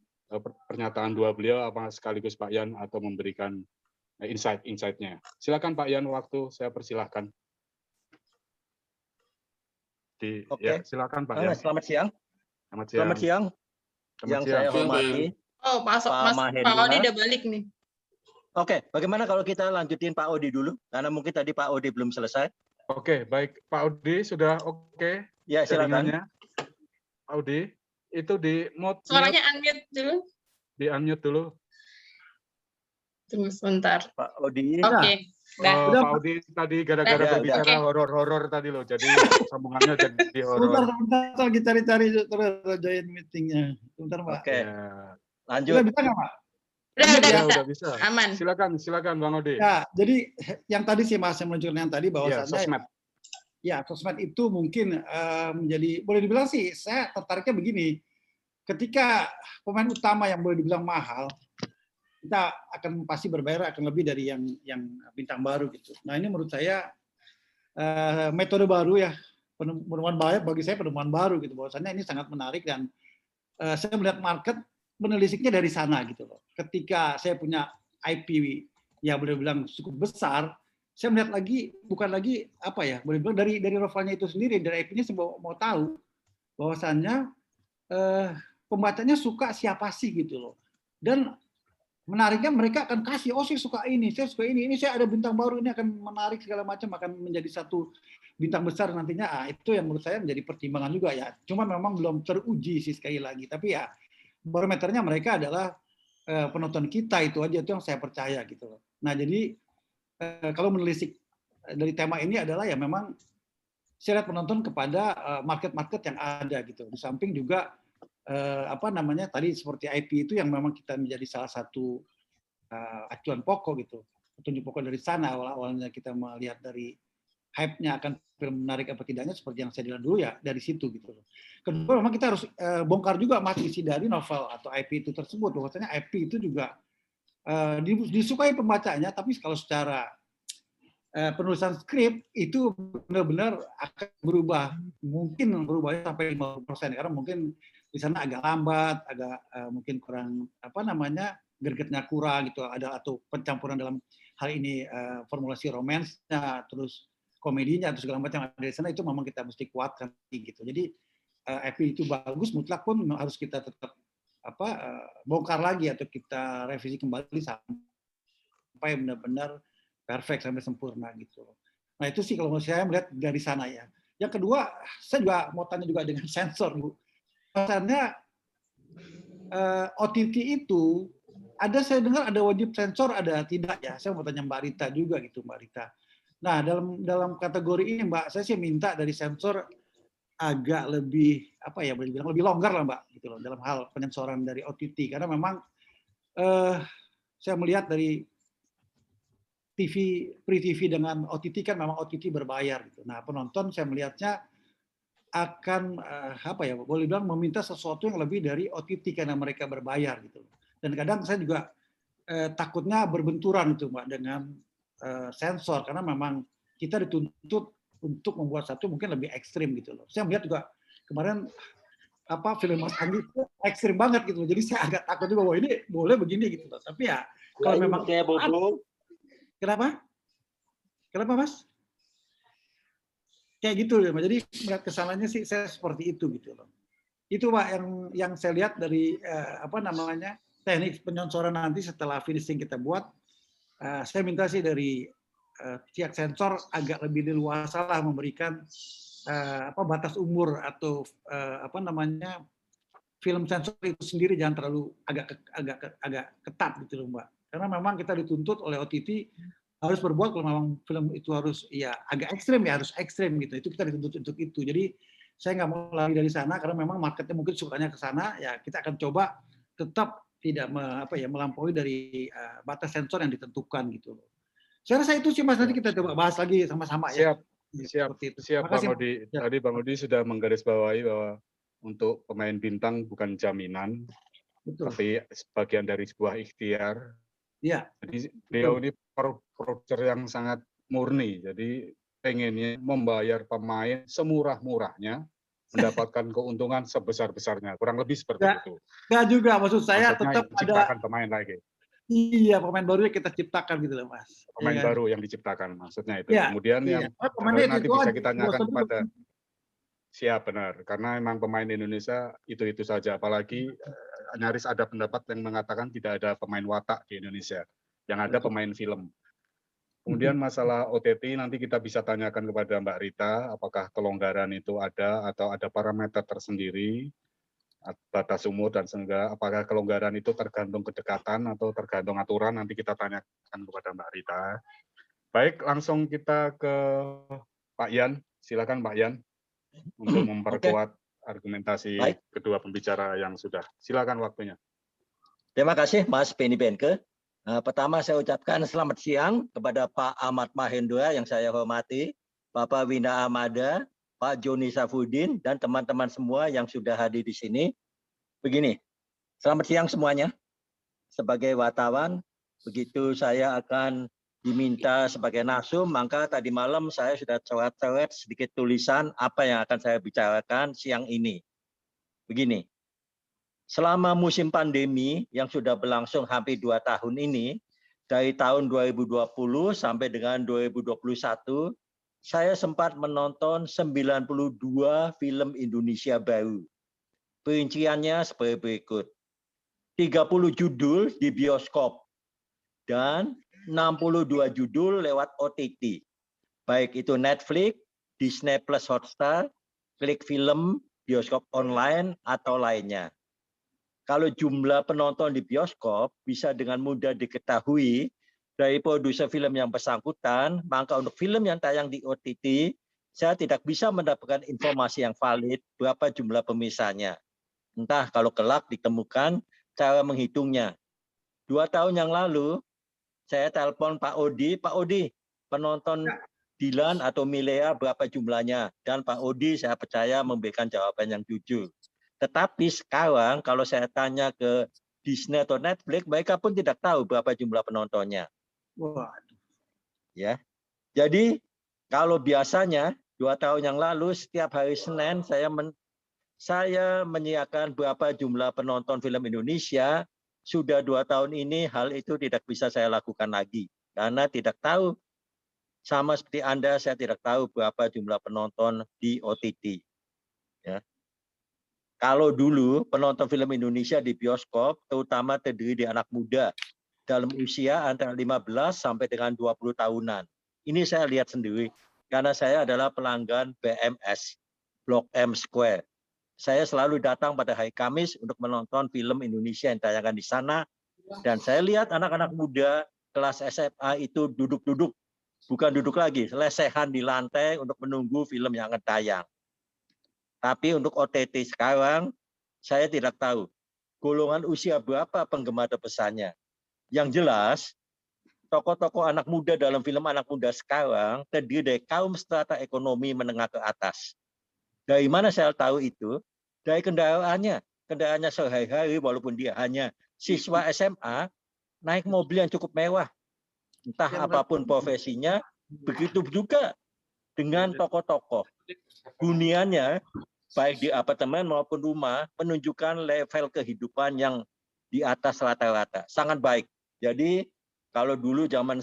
pernyataan dua beliau, apa sekaligus Pak Yan atau memberikan insight-nya. Silakan Pak Yan, waktu saya persilahkan. Oke. Ya, silakan Pak Yan. Selamat siang. Yang saya hormati. Oh, Mas Pak Odi udah balik nih. Oke, bagaimana kalau kita lanjutin Pak Odi dulu? Karena mungkin tadi Pak Odi belum selesai. Oke, baik. Pak Odi sudah oke? Ya, silakan. Pak Odi, itu di mute. Suaranya unmute dulu. Di unmute dulu. Tunggu sebentar. Pak Odi. Oke. Pak Odi tadi gara-gara berbicara horor-horor tadi loh, jadi sambungannya jadi horor. Sebentar, lagi cari-cari terus join meetingnya. Sebentar Pak. Oke. Lanjut. Bisa nggak Pak? Udah bisa. Aman. Silakan Bang Odi. Ya, jadi yang tadi sih Mas yang menunjukkan yang tadi bahwasannya sosmed. Ya, sosmed itu mungkin menjadi, boleh dibilang sih, saya tertariknya begini, ketika pemain utama yang boleh dibilang mahal, kita akan pasti berbayar akan lebih dari yang bintang baru gitu. Nah ini menurut saya metode baru ya, penemuan baru bagi saya penemuan baru gitu, bahwasannya ini sangat menarik dan saya melihat market menelisiknya dari sana gitu loh. Ketika saya punya IP ya boleh bilang cukup besar, saya melihat lagi bukan lagi apa ya, boleh bilang dari rivalnya itu sendiri, dari IP-nya saya mau tahu bahwasannya pembacanya suka siapa sih gitu loh. Dan menariknya mereka akan kasih, oh saya suka ini saya ada bintang baru, ini akan menarik segala macam, akan menjadi satu bintang besar nantinya. Itu yang menurut saya menjadi pertimbangan juga ya. Cuma memang belum teruji sih sekali lagi. Tapi ya barometernya mereka adalah penonton kita, itu aja, itu yang saya percaya gitu loh. Nah jadi kalau menelisik dari tema ini adalah ya memang saya lihat penonton kepada market-market yang ada gitu. Di samping juga tadi seperti IP itu yang memang kita menjadi salah satu acuan pokok gitu, petunjuk pokok dari sana. Awalnya kita melihat dari hype-nya akan film menarik apa tidaknya, seperti yang saya bilang dulu ya, dari situ gitu. Kedua memang kita harus bongkar juga isi dari novel atau IP itu tersebut, bahwasanya IP itu juga disukai pembacanya, tapi kalau secara penulisan skrip itu benar-benar akan berubah, mungkin berubahnya sampai 50%, karena mungkin di sana agak lambat, agak mungkin kurang gregetnya kurang gitu, ada atau pencampuran dalam hal ini formulasi romansnya, terus komedinya atau segala macam ada di sana, itu memang kita mesti kuatkan gitu. Jadi IP itu bagus mutlak pun harus kita tetap bongkar lagi atau kita revisi kembali sampai benar-benar perfect, sampai sempurna gitu. Nah itu sih kalau menurut saya melihat dari sana ya. Yang kedua, saya juga mau tanya juga dengan sensor, Bu. Misalnya OTT itu saya dengar ada wajib sensor, ada tidak ya. Saya mau tanya Mbak Rita juga gitu, Mbak Rita. Nah dalam kategori ini Mbak, saya sih minta dari sensor agak lebih boleh dibilang lebih longgar lah Mbak gitu loh, dalam hal penyensoran dari OTT, karena memang saya melihat dari free TV dengan OTT kan memang OTT berbayar gitu. Nah penonton saya melihatnya akan boleh bilang meminta sesuatu yang lebih dari OTT karena mereka berbayar gitu. Dan kadang saya juga takutnya berbenturan itu Mbak dengan sensor, karena memang kita dituntut untuk membuat satu mungkin lebih ekstrim gitu loh. Saya melihat juga kemarin film Mas Andi itu ekstrim banget gitu loh. Jadi saya agak takut juga bahwa ini boleh begini gitu loh. Tapi ya kalau memang Kenapa Mas? Kayak gitu ya, jadi melihat kesananya sih saya seperti itu gitu loh. Itu Pak yang saya lihat dari teknik penyensoran nanti setelah finishing kita buat. Saya minta sih dari pihak sensor agak lebih leluasa lah memberikan batas umur atau film sensor itu sendiri jangan terlalu agak ketat gitu loh Mbak. Karena memang kita dituntut oleh OTT harus berbuat, kalau memang film itu harus ya agak ekstrim ya harus ekstrim gitu. Itu kita dituntut untuk itu. Jadi saya nggak mau lari dari sana karena memang marketnya mungkin sukanya ke sana. Ya kita akan coba tetap tidak melampaui dari batas sensor yang ditentukan gitu. Saya rasa itu sih Mas, nanti kita coba bahas lagi sama-sama ya. Siap Bang Odi. Tadi Bang Odi sudah menggarisbawahi bahwa untuk pemain bintang bukan jaminan, tapi sebagian dari sebuah ikhtiar. Iya. Jadi beliau ini produser yang sangat murni, jadi pengennya membayar pemain semurah-murahnya, mendapatkan keuntungan sebesar-besarnya, kurang lebih seperti itu. Enggak juga, maksud saya maksudnya tetap diciptakan pemain lagi. Iya, pemain baru yang kita ciptakan gitu loh Mas. Pemain baru yang diciptakan, maksudnya itu. Ya, kemudian yang nanti bisa kita tanyakan kepada siap benar, karena memang pemain Indonesia itu saja, apalagi nyaris ada pendapat yang mengatakan tidak ada pemain watak di Indonesia, yang ada pemain film. Kemudian masalah OTT nanti kita bisa tanyakan kepada Mbak Rita, apakah kelonggaran itu ada atau ada parameter tersendiri, batas umur dan sehingga apakah kelonggaran itu tergantung kedekatan atau tergantung aturan, nanti kita tanyakan kepada Mbak Rita. Baik, langsung kita ke Pak Yan. Silakan Pak Yan untuk memperkuat argumentasi kedua pembicara yang sudah. Silakan waktunya. Terima kasih Mas Benny Benke. Pertama saya ucapkan selamat siang kepada Pak Ahmad Mahendra yang saya hormati, Bapak Wina Amada, Pak Joni Safudin, dan teman-teman semua yang sudah hadir di sini. Begini, selamat siang semuanya. Sebagai wartawan, begitu saya akan diminta sebagai narsum, maka tadi malam saya sudah coret-coret sedikit tulisan apa yang akan saya bicarakan siang ini. Begini, selama musim pandemi yang sudah berlangsung hampir 2 tahun ini, dari tahun 2020 sampai dengan 2021, saya sempat menonton 92 film Indonesia baru. Perinciannya seperti berikut. 30 judul di bioskop dan 62 judul lewat OTT. Baik itu Netflix, Disney Plus Hotstar, Klik Film, bioskop online, atau lainnya. Kalau jumlah penonton di bioskop bisa dengan mudah diketahui dari produser film yang bersangkutan, maka untuk film yang tayang di OTT, saya tidak bisa mendapatkan informasi yang valid berapa jumlah pemirsanya. Entah kalau kelak ditemukan cara menghitungnya. 2 tahun yang lalu, saya telepon Pak Odi, penonton Dilan atau Milea berapa jumlahnya? Dan Pak Odi saya percaya memberikan jawaban yang jujur. Tetapi sekarang kalau saya tanya ke Disney atau Netflix, mereka pun tidak tahu berapa jumlah penontonnya. Waduh. Ya, jadi kalau biasanya 2 tahun yang lalu setiap hari Senin saya menyiapkan berapa jumlah penonton film Indonesia. Sudah 2 tahun ini hal itu tidak bisa saya lakukan lagi karena tidak tahu. Sama seperti Anda, saya tidak tahu berapa jumlah penonton di OTT. Ya. Kalau dulu penonton film Indonesia di bioskop terutama terdiri di anak muda dalam usia antara 15 sampai dengan 20 tahunan. Ini saya lihat sendiri karena saya adalah pelanggan BMS, Blok M Square. Saya selalu datang pada hari Kamis untuk menonton film Indonesia yang tayangkan di sana. Dan saya lihat anak-anak muda kelas SMA itu duduk-duduk, bukan duduk lagi, lesehan di lantai untuk menunggu film yang akan tayang. Tapi untuk OTT sekarang, saya tidak tahu golongan usia berapa penggemar terbesarnya. Yang jelas, tokoh-tokoh anak muda dalam film anak muda sekarang terdiri dari kaum strata ekonomi menengah ke atas. Dari mana saya tahu itu? Dari kendaraannya sehari-hari walaupun dia hanya siswa SMA, naik mobil yang cukup mewah. Entah apapun profesinya, begitu juga dengan tokoh-tokoh. Huniannya, baik di apartemen maupun rumah, menunjukkan level kehidupan yang di atas rata-rata. Sangat baik. Jadi, kalau dulu zaman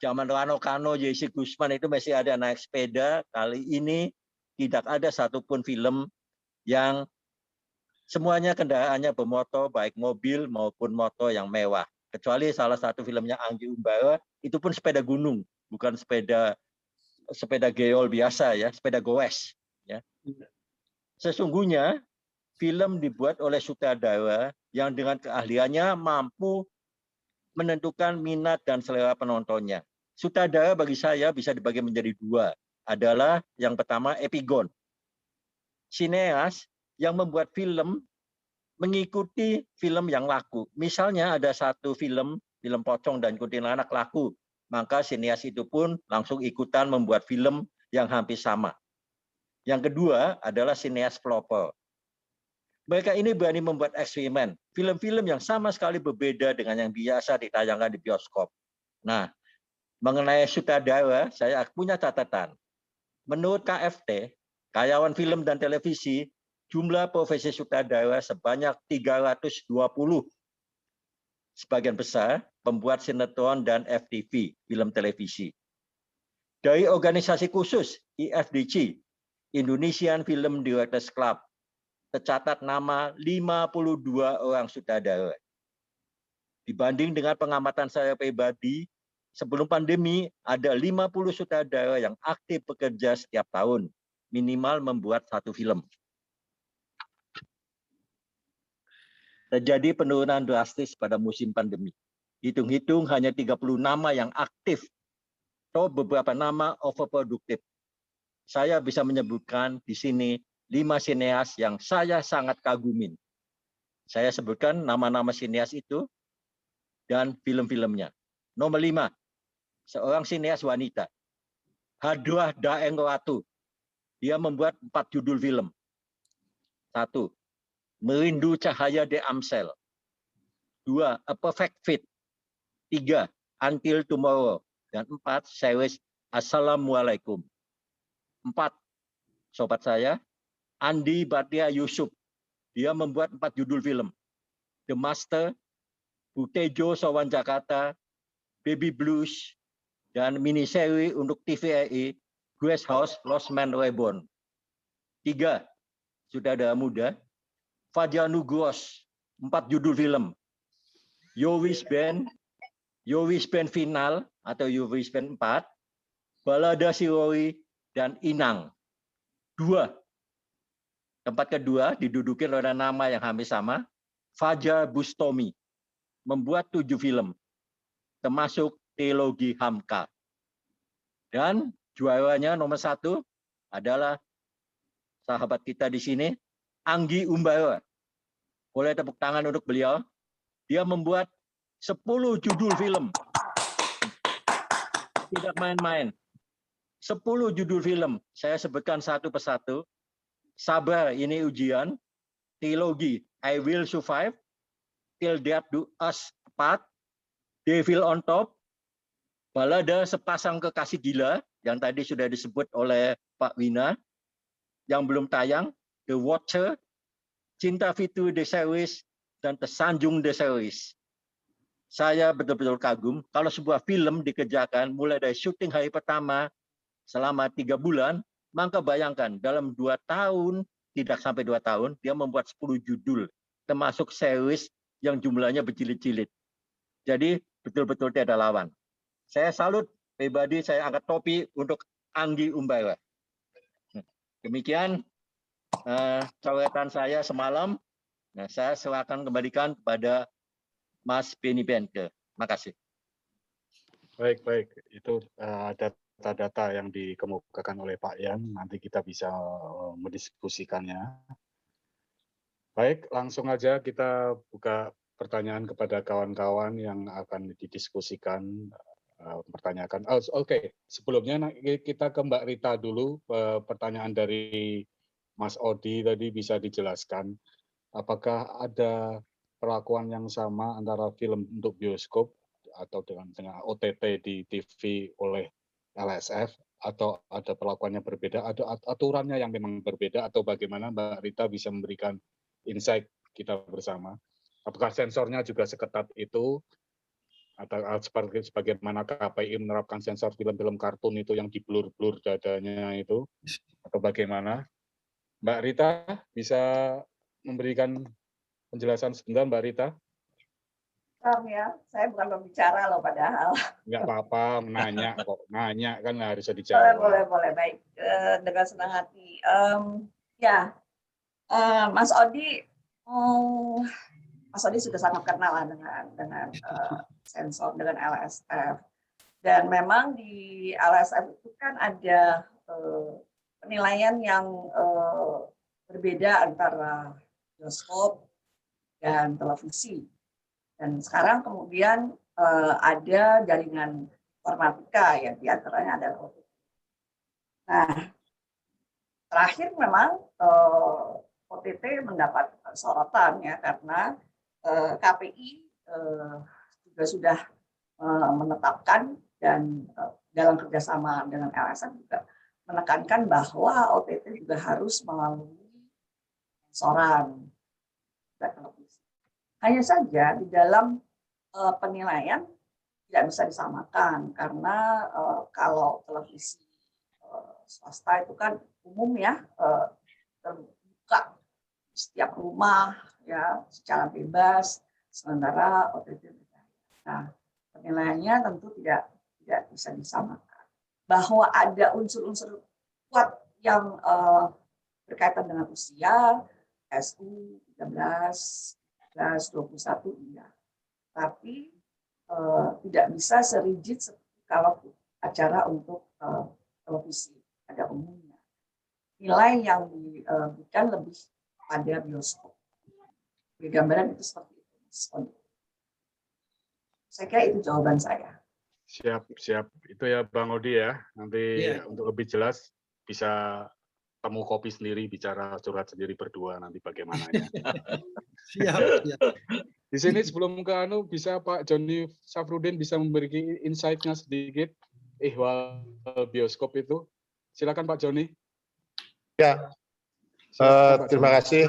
Rano Karno, Jesse Gusman itu masih ada naik sepeda, kali ini tidak ada satupun film yang semuanya kendaraannya bermotor, baik mobil maupun motor yang mewah. Kecuali salah satu filmnya Anggi Umbara, itu pun sepeda gunung, bukan sepeda geol biasa ya, sepeda goes. Ya. Sesungguhnya film dibuat oleh sutradara yang dengan keahliannya mampu menentukan minat dan selera penontonnya. Sutradara bagi saya bisa dibagi menjadi 2. Adalah yang pertama epigon. Sineas yang membuat film mengikuti film yang laku. Misalnya ada satu film Pocong dan Kuntilanak laku, maka sineas itu pun langsung ikutan membuat film yang hampir sama. Yang kedua adalah sineas pelopor. Mereka ini berani membuat eksperimen, film-film yang sama sekali berbeda dengan yang biasa ditayangkan di bioskop. Nah, mengenai sutradara, saya punya catatan. Menurut KFT, Karyawan Film dan Televisi, jumlah profesi sutradara sebanyak 320. Sebagian besar pembuat sinetron dan FTV, film televisi. Dari organisasi khusus IFDC, Indonesian Film Directors Club, tercatat nama 52 orang sutradara. Dibanding dengan pengamatan saya pribadi, sebelum pandemi ada 50 sutradara yang aktif bekerja setiap tahun, minimal membuat 1 film. Terjadi penurunan drastis pada musim pandemi. Hitung-hitung hanya 30 nama yang aktif, atau beberapa nama overproduktif. Saya bisa menyebutkan di sini 5 sineas yang saya sangat kagumin. Saya sebutkan nama-nama sineas itu dan film-filmnya. Nomor 5, seorang sineas wanita, Hadwah Daeng Ratu. Dia membuat 4 judul film. 1. Merindu Cahaya de Amsel. 2. A Perfect Fit. 3. Until Tomorrow. Dan 4. Series Assalamualaikum. 4. Sobat saya, Andi Batia Yusuf. Dia membuat 4 judul film. The Master, Butejo Sawan Jakarta, Baby Blues, dan miniseri untuk TVRI, Grace House, Lost Man Reborn. 3. Saudara muda, Fajar Nugros, 4 judul film. Your Wish Band Final atau Your Wish Band 4, Balada Sirori, dan Inang. 2. Tempat kedua diduduki oleh nama yang hampir sama, Fajar Bustomi, membuat 7 film, termasuk Trilogi Hamka. Dan juaranya nomor 1 adalah sahabat kita di sini, Anggi Umbara. Boleh tepuk tangan untuk beliau. Dia membuat 10 judul film. Tidak main-main. 10 judul film. Saya sebutkan satu persatu. Sabar, ini ujian. Trilogi, I Will Survive. Till Death Do Us Part. Devil on Top. Balada Sepasang Kekasih Gila, yang tadi sudah disebut oleh Pak Wina. Yang belum tayang, The Watcher, Cinta Fitu The Series, dan Tersanjung The Series. Saya betul-betul kagum kalau sebuah film dikerjakan mulai dari syuting hari pertama selama 3 bulan, maka bayangkan dalam 2 tahun, tidak sampai 2 tahun, dia membuat 10 judul, termasuk series yang jumlahnya berjilid-jilid. Jadi betul-betul tiada lawan. Saya salut, pribadi saya angkat topi untuk Anggi Umbara. Demikian coretan saya semalam. Nah, saya silakan kembalikan kepada Mas Beni Benke. Terima kasih. Baik. Itu data-data yang dikemukakan oleh Pak Yan. Nanti kita bisa mendiskusikannya. Baik, langsung aja kita buka pertanyaan kepada kawan-kawan yang akan didiskusikan. Pertanyakan. Oke. Sebelumnya kita ke Mbak Rita dulu. Pertanyaan dari Mas Odi tadi bisa dijelaskan. Apakah ada perlakuan yang sama antara film untuk bioskop atau dengan OTT di TV oleh LSF, atau ada perlakuannya berbeda, ada aturannya yang memang berbeda, atau bagaimana Mbak Rita bisa memberikan insight kita bersama? Apakah sensornya juga seketat itu, atau sebagaimana KPI menerapkan sensor film-film kartun itu yang diblur-blur dadanya itu, atau bagaimana? Mbak Rita bisa memberikan penjelasan sebentar, Mbak Rita? Ya, saya bukan pembicara loh padahal. Nggak apa-apa, nanya kok. Nanya kan harus dijawab. Boleh. Baik, dengan senang hati. Mas Odi sudah sangat kenal dengan sensor, dengan LSF. Dan memang di LSF itu kan ada penilaian yang berbeda antara bioskop dan televisi. Dan sekarang kemudian ada jaringan informatika yang diantaranya adalah OTT. Nah, terakhir memang OTT mendapat sorotan ya karena KPI juga sudah menetapkan dan dalam kerjasama dengan LSM juga menekankan bahwa OTT juga harus melalui sensoran televisi. Hanya saja di dalam penilaian tidak bisa disamakan karena kalau televisi swasta itu kan umum ya, terbuka setiap rumah ya secara bebas, sementara OTT tidak. Nah, penilaiannya tentu tidak bisa disamakan. Bahwa ada unsur-unsur kuat yang berkaitan dengan usia, SU 13, 21 iya. Tapi tidak bisa serigid seperti kalau acara untuk televisi pada umumnya. Nilai yang diberikan lebih pada bioskop. Beri gambaran itu seperti itu. Saya kira itu jawaban saya. Siap. Itu ya Bang Odi ya. Nanti untuk lebih jelas bisa temu kopi sendiri, bicara curhat sendiri berdua nanti bagaimana ya. Siap. Di sini sebelum ke Anu, bisa Pak Joni Safrudin bisa memberi insight-nya sedikit ihwal bioskop itu. Silakan Pak Joni. Ya, terima kasih.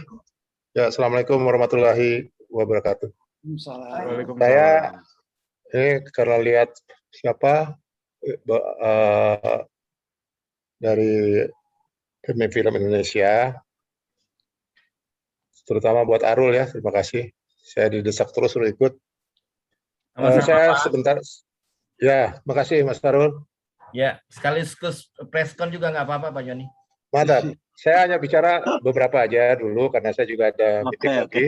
Ya, Assalamualaikum warahmatullahi wabarakatuh. Waalaikumsalam. Saya ini karena lihat siapa dari film Indonesia, terutama buat Arul ya, terima kasih. Saya didesak terus suruh ikut. Saya sebentar, ya, makasih Mas Arul. Ya, sekaligus preskon juga nggak apa-apa Pak Joni. Mantap. Saya hanya bicara beberapa aja dulu karena saya juga ada meeting lagi.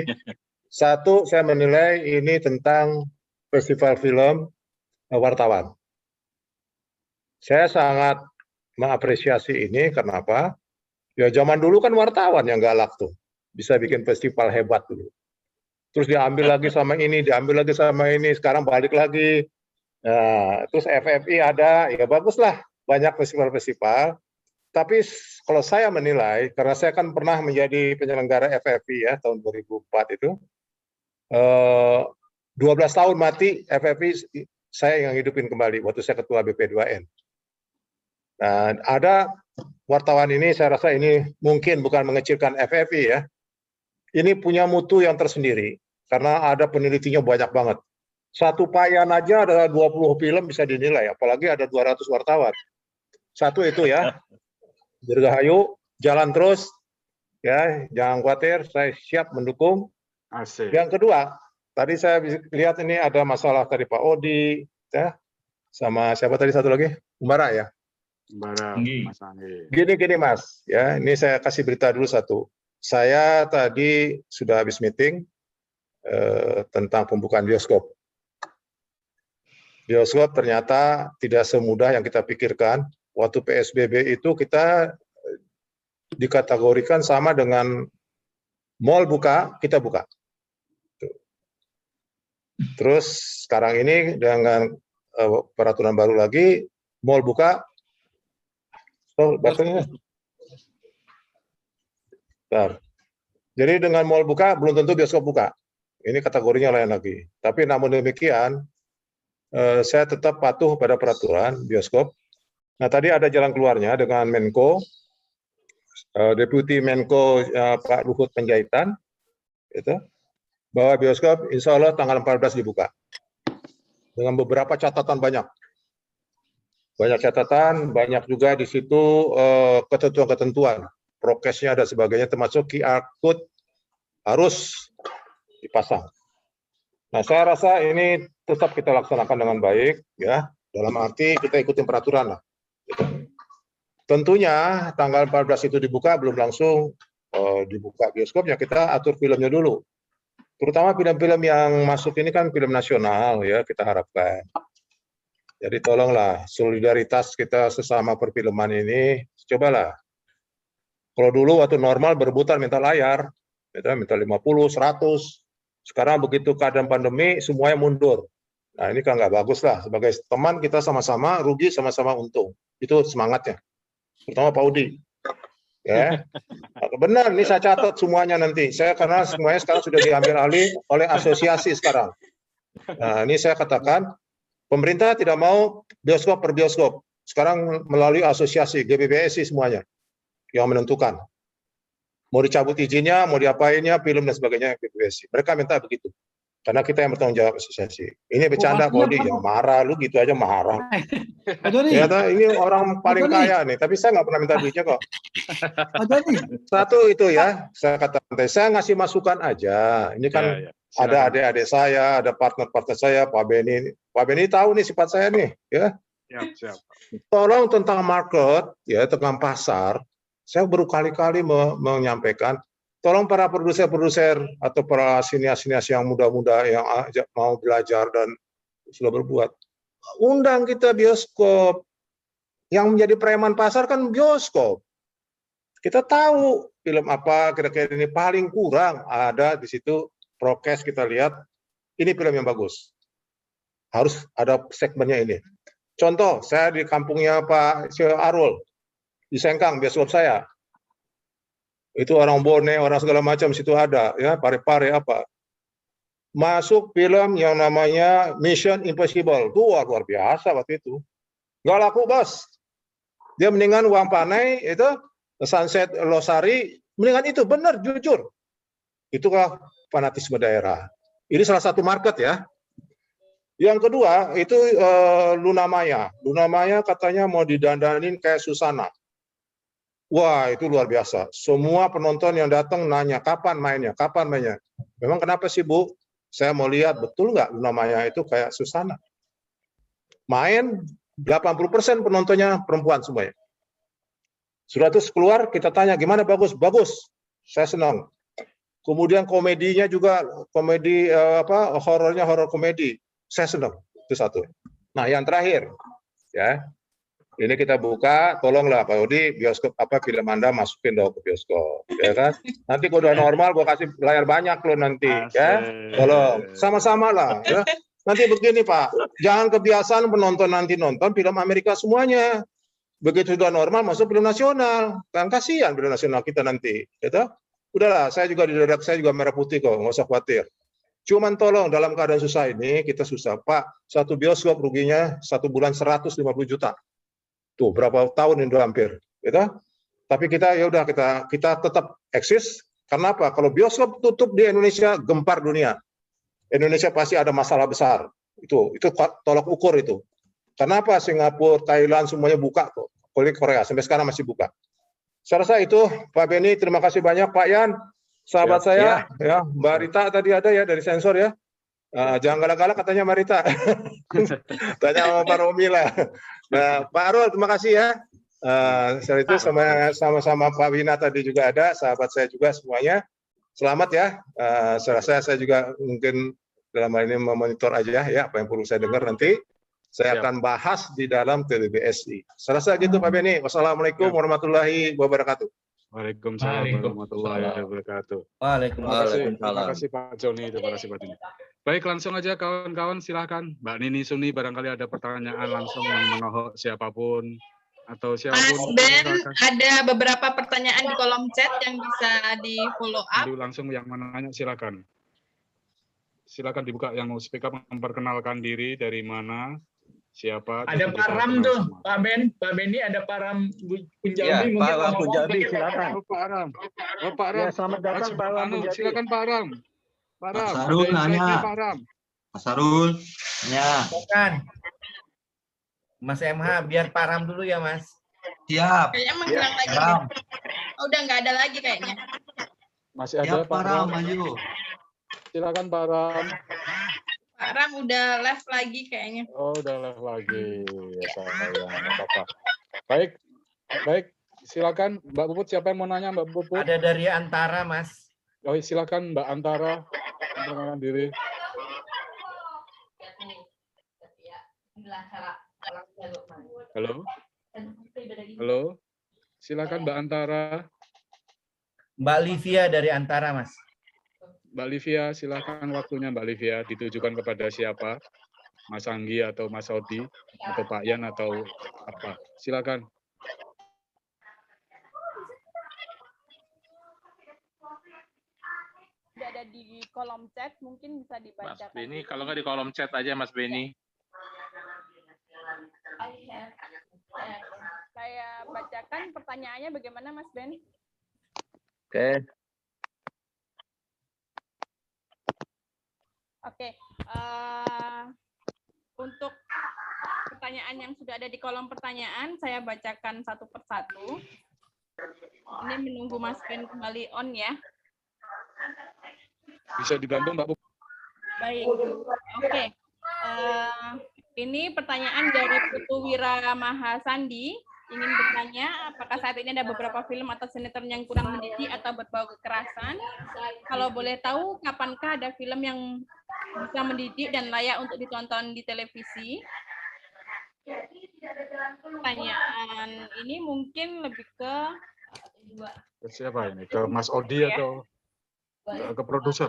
Satu, saya menilai ini tentang festival film wartawan. Saya sangat mengapresiasi ini, kenapa? Ya zaman dulu kan wartawan yang galak tuh. Bisa bikin festival hebat dulu. Terus diambil lagi sama ini, diambil lagi sama ini, sekarang balik lagi. Nah, terus FFI ada, ya baguslah, banyak festival-festival. Tapi kalau saya menilai, karena saya kan pernah menjadi penyelenggara FFI ya, tahun 2004 itu, 12 tahun mati FFI, saya yang hidupin kembali, waktu saya ketua BP2N. Nah, ada wartawan ini, saya rasa ini mungkin bukan mengecilkan FFI ya, ini punya mutu yang tersendiri, karena ada penelitinya banyak banget. Satu payan aja ada 20 film bisa dinilai, apalagi ada 200 wartawan. Satu itu ya, Dirgahayu, jalan terus, ya jangan khawatir, saya siap mendukung. Asik. Yang kedua, tadi saya lihat ini ada masalah tadi Pak Odi, ya, sama siapa tadi satu lagi, Umbara ya. Umbara, Mas Anggi. Gini Mas, ya ini saya kasih berita dulu satu. Saya tadi sudah habis meeting tentang pembukaan bioskop. Bioskop ternyata tidak semudah yang kita pikirkan. Waktu PSBB itu kita dikategorikan sama dengan mall buka, kita buka. Terus sekarang ini dengan peraturan baru lagi, mall buka, jadi dengan mall buka, belum tentu bioskop buka. Ini kategorinya lain lagi. Tapi namun demikian, saya tetap patuh pada peraturan bioskop. Nah tadi ada jalan keluarnya dengan Menko, Deputi Menko Pak Luhut Panjaitan, itu, bahwa bioskop insya Allah tanggal 14 dibuka. Dengan beberapa catatan banyak. Banyak catatan, banyak juga di situ ketentuan-ketentuan, prokesnya dan sebagainya, termasuk QR Code harus dipasang. Nah, saya rasa ini tetap kita laksanakan dengan baik, ya. Dalam arti kita ikutin peraturan lah. Tentunya tanggal 14 itu dibuka, belum langsung dibuka bioskopnya, kita atur filmnya dulu. Terutama film-film yang masuk ini kan film nasional, ya kita harapkan. Jadi tolonglah solidaritas kita sesama perfilman ini, cobalah. Kalau dulu waktu normal berebutan minta layar, minta 50, 100. Sekarang begitu keadaan pandemi, semuanya mundur. Nah ini kan nggak bagus lah. Sebagai teman kita sama-sama rugi, sama-sama untung. Itu semangatnya. Terutama Pak Udi. Ya, benar. Ini saya catat semuanya nanti. Saya karena semuanya sekarang sudah diambil alih oleh asosiasi sekarang. Nah ini saya katakan, pemerintah tidak mau bioskop per bioskop. Sekarang melalui asosiasi GBBSI semuanya yang menentukan. Mau dicabut izinnya, mau diapainnya, film dan sebagainya GBBSI. Mereka minta begitu. Karena kita yang bertanggung jawab asosiasi. Ini bercanda Bodi, ya marah lu gitu aja marah. Ternyata ini orang paling kaya nih, tapi saya nggak pernah minta duitnya kok. Satu itu ya, saya katakan, saya ngasih masukan aja. Ini kan ada adik-adik saya, ada partner-partner saya, Pak Beni. Pak Beni tahu nih sifat saya nih, ya. Siap. Tolong tentang market, ya tentang pasar. Saya baru kali-kali menyampaikan, tolong para produser-produser atau para sinias-sinias yang muda-muda yang mau belajar dan sudah berbuat, undang kita bioskop. Yang menjadi preman pasar kan bioskop. Kita tahu film apa kira-kira ini paling kurang ada di situ prokes kita lihat, ini film yang bagus. Harus ada segmennya ini. Contoh, saya di kampungnya Pak Arul, di Sengkang, bioskop saya. Itu orang Bone, orang segala macam situ ada, ya Pare-Pare apa. Masuk film yang namanya Mission Impossible. Tuh luar biasa waktu itu. Nggak laku, Bos. Dia mendingan uang panai itu Sunset Losari, mendingan itu benar jujur. Itulah fanatisme daerah. Ini salah satu market ya. Yang kedua itu Luna Maya. Luna Maya katanya mau didandanin kayak Susana. Wah, itu luar biasa. Semua penonton yang datang nanya, kapan mainnya, kapan mainnya. Memang kenapa sih, Bu? Saya mau lihat, betul nggak Luna Maya itu kayak Susana? Main, 80% penontonnya perempuan semuanya. Sudah terus keluar, kita tanya, gimana bagus? Bagus, saya senang. Kemudian komedinya juga, komedi, horornya horor komedi. Saya senang, itu satu. Nah, yang terakhir, ya. Ini kita buka, tolonglah Pak Odi, bioskop film Anda masukin dong ke bioskop, ya kan? Nanti kalau udah normal, gua kasih layar banyak loh nanti, ya. Tolong, sama-sama lah, ya. Nanti begini Pak, jangan kebiasaan penonton nanti nonton film Amerika semuanya. Begitu sudah normal, masuk film nasional, kan kasihan film nasional kita nanti, gitu. Udahlah, saya juga di dadak saya juga merah putih kok, nggak usah khawatir. Cuman tolong dalam keadaan susah ini, kita susah Pak, satu bioskop ruginya 1 bulan 150 juta. Tuh berapa tahun itu hampir, gitu. Tapi kita ya udah kita tetap eksis. Karena apa? Kalau bioskop tutup di Indonesia, gempar dunia. Indonesia pasti ada masalah besar. Itu tolak ukur itu. Kenapa Singapura, Thailand semuanya buka kok. Korea sampai sekarang masih buka. Saya rasa itu Pak Beni, terima kasih banyak Pak Yan, sahabat saya, ya Mbak Rita tadi ada ya dari sensor ya. Jangan galak-galak katanya Mbak Rita. Tanya sama Pak Romi lah. Nah, Pak Arul, terima kasih ya. Setelah itu sama-sama Pak Wina tadi juga ada, sahabat saya juga semuanya. Selamat ya. Saya juga mungkin dalam hal ini memonitor aja ya apa yang perlu saya dengar nanti. Saya akan bahas di dalam TLBSI. Saya rasa gitu Pak Beni. Wassalamualaikum warahmatullahi wabarakatuh. Waalaikumsalam warahmatullahi wabarakatuh. Waalaikumsalam. Terima kasih Pak Joni, terima kasih Pak Joni. Baik, langsung aja kawan-kawan, silahkan. Mbak Nini Suni, barangkali ada pertanyaan langsung yang menohok siapapun atau siapapun. Mas Ben, ada beberapa pertanyaan di kolom chat yang bisa di follow up. Langsung yang menanya silakan. Silakan dibuka yang mau speak up, memperkenalkan diri dari mana, siapa. Ada Pak Ram tuh, Pak Ben. Pak Beni ada Pak Ram Punjabi. Ya, Pak Ram Punjabi, silakan. Oh, Pak Ram. Oh, Pak Ram. Ya, selamat datang Pak Ram Punjabi. Silakan Pak Ram. Pak Ram, Mas Sarul nanya. Pak Ram. Mas Sarul. Ya. Bukan. Mas MH, biar Pak Ram dulu ya, Mas. Siap. Kayaknya menghilang lagi. Oh, udah nggak ada lagi kayaknya. Masih ada Pak Ram. Maju. Silakan Pak Ram. Pak Ram udah live lagi kayaknya. Oh, udah live lagi. Ya, sayang, apa-apa. Baik. Silakan Mbak Puput, siapa yang mau nanya Mbak Puput? Ada dari Antara, Mas. Oh, silakan Mbak Antara. Perkenalkan diri. Halo. Halo. Silakan Mbak Antara. Mbak Livia dari Antara, Mas. Mbak Livia, silakan waktunya Mbak Livia ditujukan kepada siapa? Mas Anggi atau Mas Odi atau Pak Yan atau apa? Silakan. Sudah ada di kolom chat, mungkin bisa dibacakan. Mas Beni, kalau nggak di kolom chat aja Mas Beni. Saya bacakan pertanyaannya bagaimana Mas Ben? Oke. Oke. Untuk pertanyaan yang sudah ada di kolom pertanyaan, saya bacakan satu persatu. Ini menunggu Mas Ben kembali on ya. Bisa dibantu Mbak Puput? Baik. Oke. Ini pertanyaan dari Putu Wira Mahasandi. Ingin bertanya, apakah saat ini ada beberapa film atau sinetron yang kurang mendidik atau berbau kekerasan? Kalau boleh tahu, kapankah ada film yang bisa mendidik dan layak untuk ditonton di televisi? Pertanyaan ini mungkin lebih ke siapa ini? Ke Mas Odi atau? Ke produser.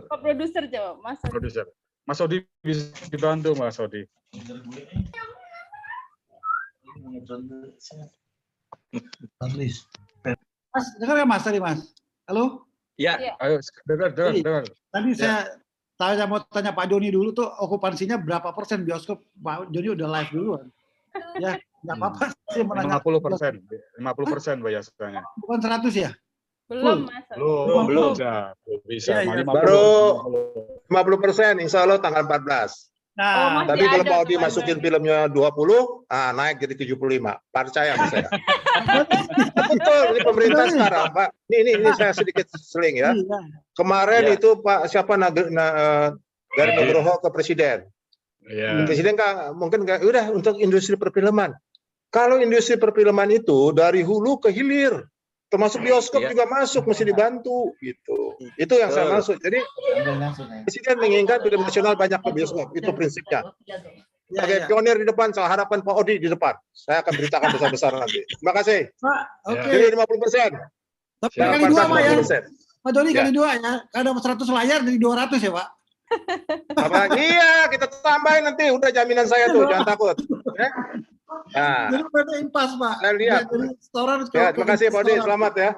Ke produser jawab, Mas. Produser. Mas Odi bisa dibantu, Mas Odi. Mas, dengar ya Mas tadi Mas? Halo? Ya. Ayo, dengar. Tadi Ya. saya mau tanya Pak Joni dulu tuh okupansinya berapa persen bioskop? Pak Joni udah live duluan. Ya, nggak apa-apa sih menanya. 50%, 50% biasanya. Bukan 100 ya? Belum, Mas. Belum. Bisa. Iya. Baru 50%, insya Allah tanggal 14. Nah, tapi kalau Pak Odi masukin filmnya 20, naik jadi 75. Percaya sama saya. Betul, ini pemerintah sekarang, Pak. Ini saya sedikit seling ya. Kemarin itu Pak siapa Gari Nugroho ke Presiden. Presiden mungkin udah untuk industri perfilman. Kalau industri perfilman itu dari hulu ke hilir, termasuk bioskop juga masuk, mesti dibantu gitu. Itu yang saya maksud. Jadi Presiden menginginkan film nasional banyak ke bioskop, itu prinsipnya. Sebagai pionir di depan, saya harapan Pak Odi di depan. Saya akan beritakan besar-besar nanti. Terima kasih. Pak, oke. Pilih 50%. Tapi kali 2 Pak ya. 50%. Pak Joni kali 2 ya. Ada 100 layar jadi 200 ya Pak. Iya, kita tambahin nanti. Udah jaminan saya tuh, jangan takut. Nah, jadi pada impas Pak. Saya lihat. Ya, terima kasih Pak Odi, selamat ya.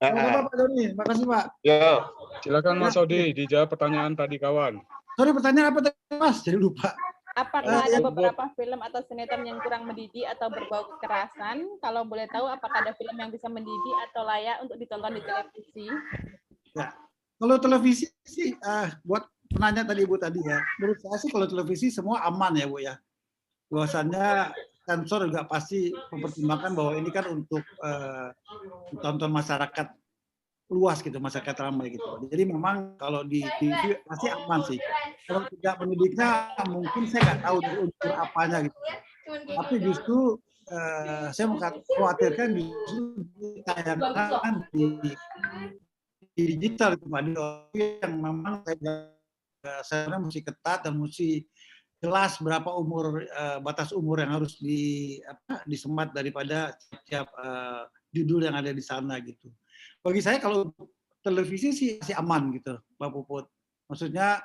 Sama Pak Joni, makasih Pak. Ya, silakan Mas Odi dijawab pertanyaan tadi kawan. Sorry, pertanyaan apa tadi Mas? Jadi lupa. Apakah ada beberapa film atau sinetron yang kurang mendidik atau berbau kekerasan? Kalau boleh tahu, apakah ada film yang bisa mendidik atau layak untuk ditonton di televisi? Ya, kalau televisi sih, buat penanya tadi Ibu tadi ya, menurut saya sih kalau televisi semua aman ya Bu ya. Bahwasannya sensor juga pasti mempertimbangkan bahwa ini kan untuk ditonton masyarakat luas gitu, masyarakat ramai gitu. Jadi memang kalau di TV pasti aman sih. Kalau tidak mendidiknya mungkin saya nggak tahu dari unsur apanya gitu. Tapi justru saya mengkhawatirkan justru ditayangkan di digital itu Pak, yang memang saya mesti ketat dan mesti jelas berapa batas umur yang harus disemat daripada setiap judul yang ada di sana gitu. Bagi saya kalau televisi sih masih aman gitu, Mbak Puput. Maksudnya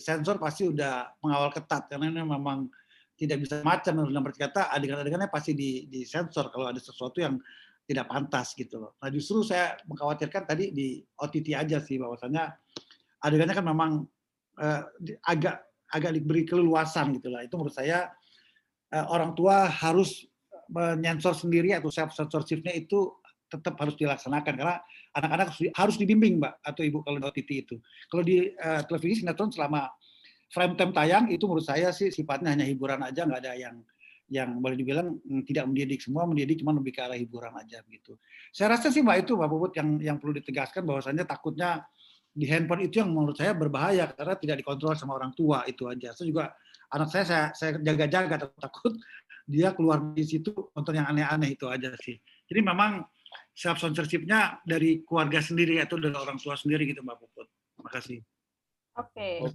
sensor pasti udah mengawal ketat karena ini memang tidak bisa macam dalam arti kata adegan-adegannya pasti disensor kalau ada sesuatu yang tidak pantas gitu loh. Nah justru saya mengkhawatirkan tadi di OTT aja sih bahwasanya adegannya kan memang agak diberi keleluasan gitu lah. Itu menurut saya orang tua harus menyensor sendiri atau self censorship-nya itu tetap harus dilaksanakan karena anak-anak harus dibimbing Mbak atau Ibu kalau di OTT itu. Kalau di televisi sinetron selama frame time tayang itu menurut saya sih sifatnya hanya hiburan aja, nggak ada yang boleh dibilang tidak mendidik, semua mendidik cuma lebih ke arah hiburan aja gitu. Saya rasa sih Mbak itu Mbak Puput yang perlu ditegaskan bahwasannya takutnya di handphone itu yang menurut saya berbahaya karena tidak dikontrol sama orang tua itu aja. Saya juga anak saya jaga-jaga takut dia keluar di situ nonton yang aneh-aneh itu aja sih. Jadi memang self censorship-nya dari keluarga sendiri atau dari orang tua sendiri gitu Mbak Puput. Terima kasih. Oke.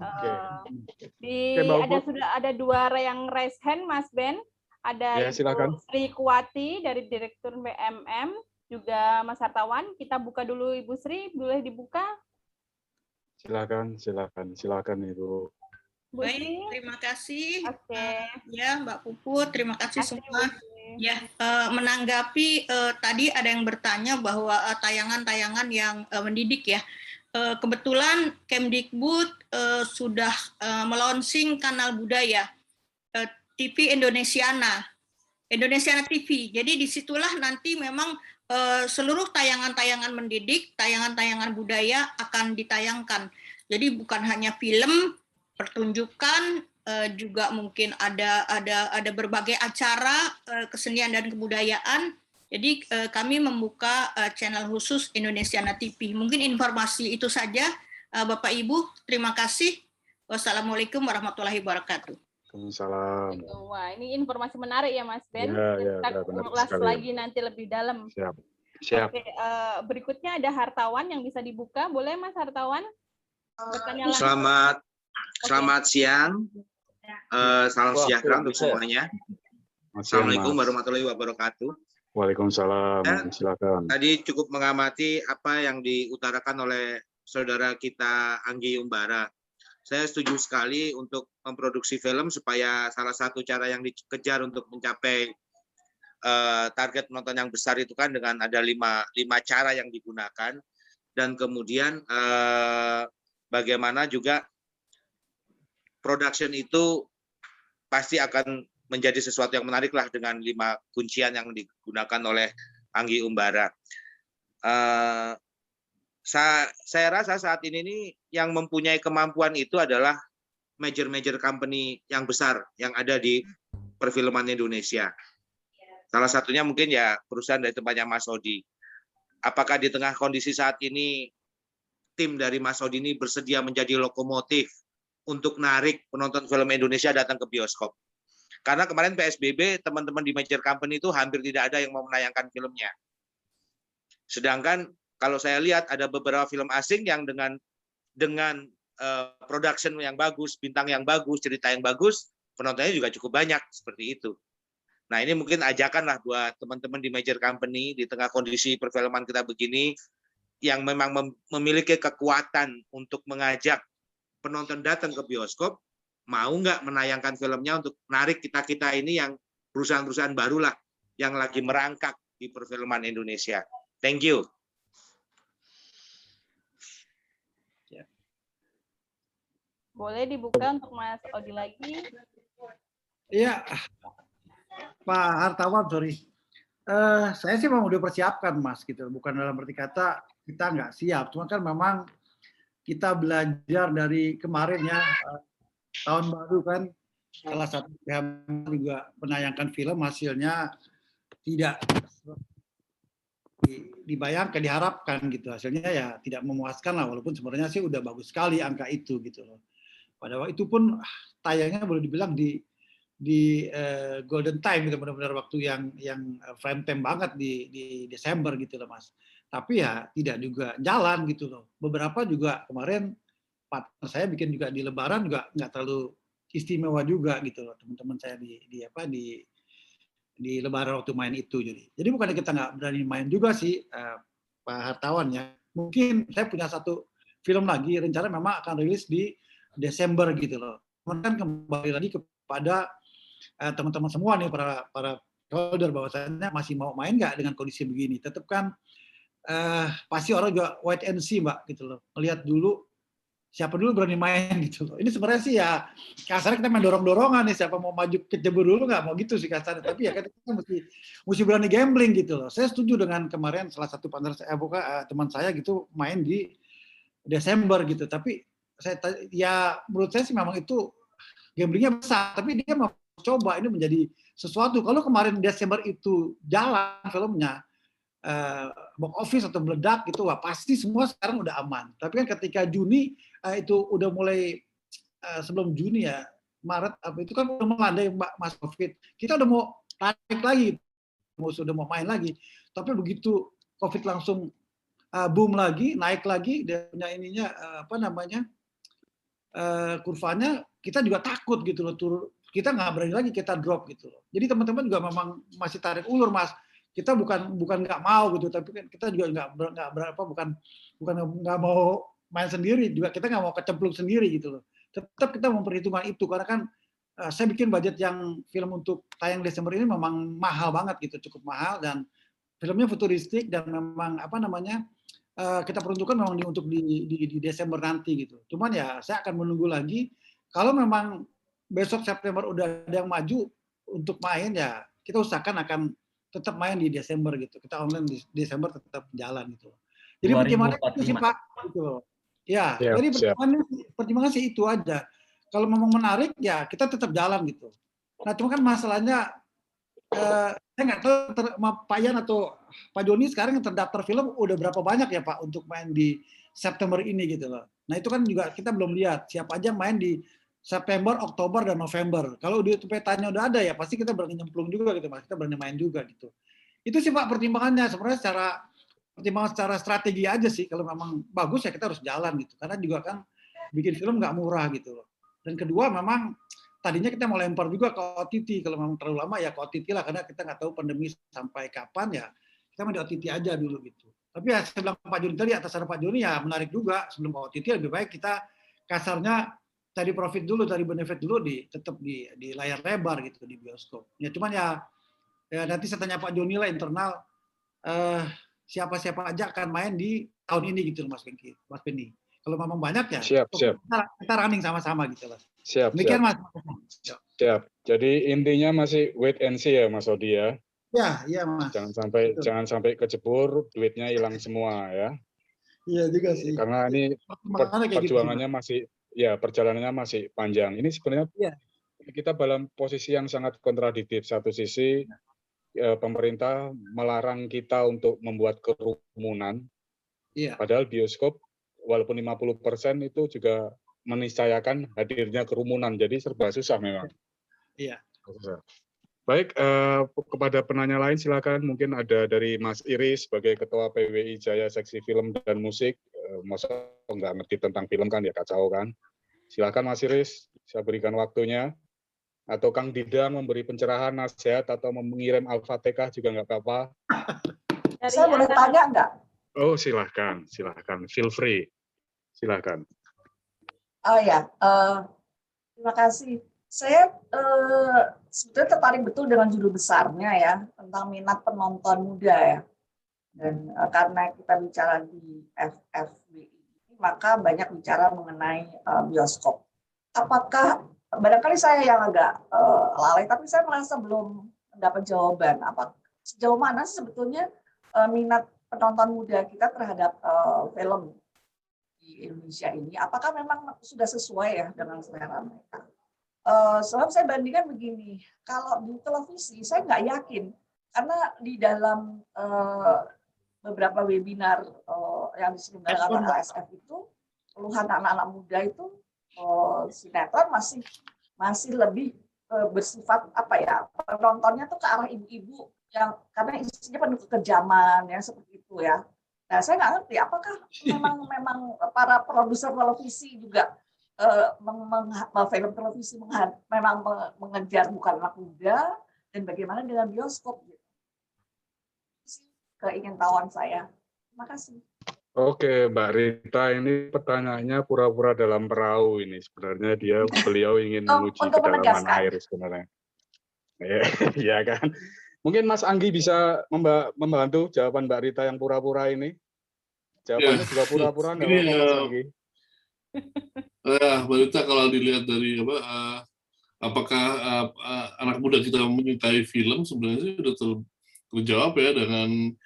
Mbak Sudah ada 2 yang raise hand Mas Ben. Ada Ya, silakan. Ibu Sri Kuwati dari Direktur BMM, juga Mas Hartawan. Kita buka dulu Ibu Sri, boleh dibuka? Silakan Ibu. Baik, terima kasih. Oke. Ya, Mbak Puput, terima kasih semua. Ya, menanggapi tadi ada yang bertanya bahwa tayangan-tayangan yang mendidik ya. Kebetulan Kemdikbud sudah melonsing kanal budaya TV Indonesiana TV. Jadi disitulah nanti memang seluruh tayangan-tayangan mendidik, tayangan-tayangan budaya akan ditayangkan. Jadi bukan hanya film, pertunjukan, juga mungkin ada berbagai acara kesenian dan kebudayaan. Jadi kami membuka channel khusus Indonesiana TV. Mungkin informasi itu saja, Bapak Ibu. Terima kasih. Wassalamualaikum warahmatullahi wabarakatuh. Waalaikumsalam. Wah, ini informasi menarik ya Mas Ben. Ya, Kita ulas lagi nanti lebih dalam. Siap. Oke, berikutnya ada Hartawan yang bisa dibuka. Boleh Mas Hartawan? Bertanya langsung. Selamat siang. Salam sejahtera untuk semuanya. Assalamualaikum warahmatullahi wabarakatuh. Waalaikumsalam. Silakan. Tadi cukup mengamati apa yang diutarakan oleh saudara kita Anggi Umbara. Saya setuju sekali untuk memproduksi film supaya salah satu cara yang dikejar untuk mencapai target penonton yang besar itu kan dengan ada lima cara yang digunakan, dan kemudian bagaimana juga production itu pasti akan menjadi sesuatu yang menarik lah dengan 5 kuncian yang digunakan oleh Anggi Umbara. Saya rasa saat ini nih yang mempunyai kemampuan itu adalah major company yang besar yang ada di perfilman Indonesia. Salah satunya mungkin ya perusahaan dari tempatnya Mas Odi. Apakah di tengah kondisi saat ini tim dari Mas Odi ini bersedia menjadi lokomotif untuk narik penonton film Indonesia datang ke bioskop? Karena kemarin PSBB teman-teman di major company itu hampir tidak ada yang mau menayangkan filmnya. Sedangkan kalau saya lihat ada beberapa film asing yang dengan production yang bagus, bintang yang bagus, cerita yang bagus, penontonnya juga cukup banyak seperti itu. Nah, ini mungkin ajakan lah buat teman-teman di major company di tengah kondisi perfilman kita begini yang memang memiliki kekuatan untuk mengajak penonton datang ke bioskop, mau nggak menayangkan filmnya untuk narik kita-kita ini yang perusahaan-perusahaan baru lah yang lagi merangkak di perfilman Indonesia. Thank you. Boleh dibuka untuk Mas Odi lagi? Iya, Pak Hartawan, sorry. Saya sih memang udah persiapkan, Mas, gitu. Bukan dalam arti kata kita nggak siap. Cuma kan memang kita belajar dari kemarin ya, tahun baru kan, salah satu pihak juga menayangkan film, hasilnya tidak dibayangkan, diharapkan gitu. Hasilnya ya tidak memuaskan lah, walaupun sebenarnya sih udah bagus sekali angka itu gitu loh. Pada waktu itu pun tayangnya boleh dibilang di golden time gitu, benar-benar waktu yang prime time banget di Desember gitu loh, Mas. Tapi ya tidak juga jalan gitu loh. Beberapa juga kemarin partner saya bikin juga di Lebaran juga nggak terlalu istimewa juga gitu loh, teman-teman saya di Lebaran waktu main itu. Jadi bukannya kita nggak berani main juga sih, Pak Hartawan ya. Mungkin saya punya satu film lagi rencana memang akan rilis di Desember gitu loh. Kemudian kembali lagi kepada teman-teman semua nih para holder bahwasannya masih mau main nggak dengan kondisi begini. Tetap kan pasti orang juga wait and see, Mbak gitu loh. Melihat dulu siapa dulu berani main gitu loh. Ini sebenarnya sih ya kasarnya kita main dorong-dorongan nih, siapa mau maju kejebur dulu nggak mau gitu sih kasarnya. Tapi ya kita mesti berani gambling gitu loh. Saya setuju dengan kemarin salah satu partner saya, teman saya gitu main di Desember gitu. Tapi ya menurut saya sih memang itu gamblingnya besar, tapi dia mau coba ini menjadi sesuatu. Kalau kemarin Desember itu jalan filmnya, box office atau meledak gitu, wah pasti semua sekarang udah aman. Tapi kan ketika Juni itu udah mulai sebelum Juni ya, Maret apa itu kan udah melandai Mas Covid. Kita udah mau tarik lagi, sudah mau main lagi. Tapi begitu Covid langsung boom lagi, naik lagi, dia punya ininya kurvanya, kita juga takut gitu loh, kita nggak berani lagi kita drop gitu loh. Jadi teman-teman juga memang masih tarik ulur, Mas. Kita bukan nggak mau gitu, tapi kan kita juga nggak mau main sendiri, juga kita nggak mau kecemplung sendiri gitu loh. Tetap kita memperhitungkan itu karena kan saya bikin budget yang film untuk tayang Desember ini memang mahal banget gitu, cukup mahal, dan filmnya futuristik dan memang kita peruntukkan memang untuk di Desember nanti gitu. Cuman ya saya akan menunggu lagi. Kalau memang besok September udah ada yang maju untuk main ya kita usahakan akan tetap main di Desember gitu. Kita online di Desember tetap jalan gitu. Jadi bagaimana itu sih Pak gitu. Ya, jadi pertimbangan sih itu aja. Kalau memang menarik ya kita tetap jalan gitu. Nah cuma kan masalahnya saya nggak tahu Pak Yan atau Pak Joni sekarang yang terdaftar film udah berapa banyak ya Pak untuk main di September ini gitu loh. Nah itu kan juga kita belum lihat siapa aja main di September, Oktober, dan November. Kalau di petanya udah ada ya pasti kita berani nyemplung juga gitu Mas. Kita berani main juga gitu. Itu sih Pak pertimbangannya. Sebenarnya pertimbangan secara strategi aja sih. Kalau memang bagus ya kita harus jalan gitu. Karena juga kan bikin film nggak murah gitu loh. Dan kedua memang tadinya kita mau lempar juga ke OTT, kalau memang terlalu lama ya ke OTT lah, karena kita nggak tahu pandemi sampai kapan ya, kita mau di OTT aja dulu gitu. Tapi ya saya bilang Pak Joni tadi, atas saran Pak Joni ya menarik juga, sebelum ke OTT lebih baik kita kasarnya cari profit dulu, cari benefit dulu tetap di layar lebar gitu, di bioskop. Ya cuman ya nanti saya tanya Pak Joni lah internal, siapa-siapa aja akan main di tahun ini gitu Mas Benny. Kalau memang banyak ya kita running sama-sama gitu lah. Demikian Mas. Siap. Jadi intinya masih wait and see ya Mas Odi ya. Iya Mas. Jangan sampai kejebur, duitnya hilang semua ya. Iya juga sih. Karena ini perjuangannya perjalanannya masih panjang. Ini sebenarnya kita dalam posisi yang sangat kontradiktif. Satu sisi pemerintah melarang kita untuk membuat kerumunan. Padahal bioskop walaupun 50% itu juga meniscayakan hadirnya kerumunan. Jadi serba susah memang. Iya. Baik, kepada penanya lain silakan, mungkin ada dari Mas Iris sebagai Ketua PWI Jaya Seksi Film dan Musik. Masa nggak ngerti tentang film kan ya kacau kan. Silakan Mas Iris, saya berikan waktunya. Atau Kang Didang memberi pencerahan, nasihat atau mengirim Al-Fatihah juga nggak apa-apa. Saya boleh tanya nggak? Oh silakan, feel free, silakan. Oh ya, terima kasih. Saya sebetulnya tertarik betul dengan judul besarnya ya, tentang minat penonton muda ya. Dan karena kita bicara di FFWI, maka banyak bicara mengenai bioskop. Apakah, barangkali saya yang agak lalai, tapi saya merasa belum mendapat jawaban. Sejauh mana sebetulnya minat penonton muda kita terhadap film di Indonesia ini? Apakah memang sudah sesuai ya dengan selera mereka? Sebab saya bandingkan begini, kalau di televisi saya nggak yakin, karena di dalam beberapa webinar yang diselenggarakan LSF itu, keluhan anak-anak muda itu sinetron masih lebih bersifat penontonnya tuh ke arah ibu-ibu yang karena isinya penuh kekejaman ya seperti itu ya. Nah saya nggak ngerti apakah memang para produser televisi juga film televisi memang mengejar bukan anak muda, dan bagaimana dengan bioskop gitu. Keingintahuan saya. Terima kasih. Oke, Mbak Rita, ini pertanyaannya pura-pura dalam perahu ini. Sebenarnya beliau ingin menguji kedalaman air sebenarnya. Ya kan. Mungkin Mas Anggi bisa membantu jawaban Mbak Rita yang pura-pura ini. Jawabannya juga pura-pura, nggak apa-apa Mas Anggi. Mbak Rita, kalau dilihat dari apakah anak muda kita menyukai film, sebenarnya sudah terjawab ya dengan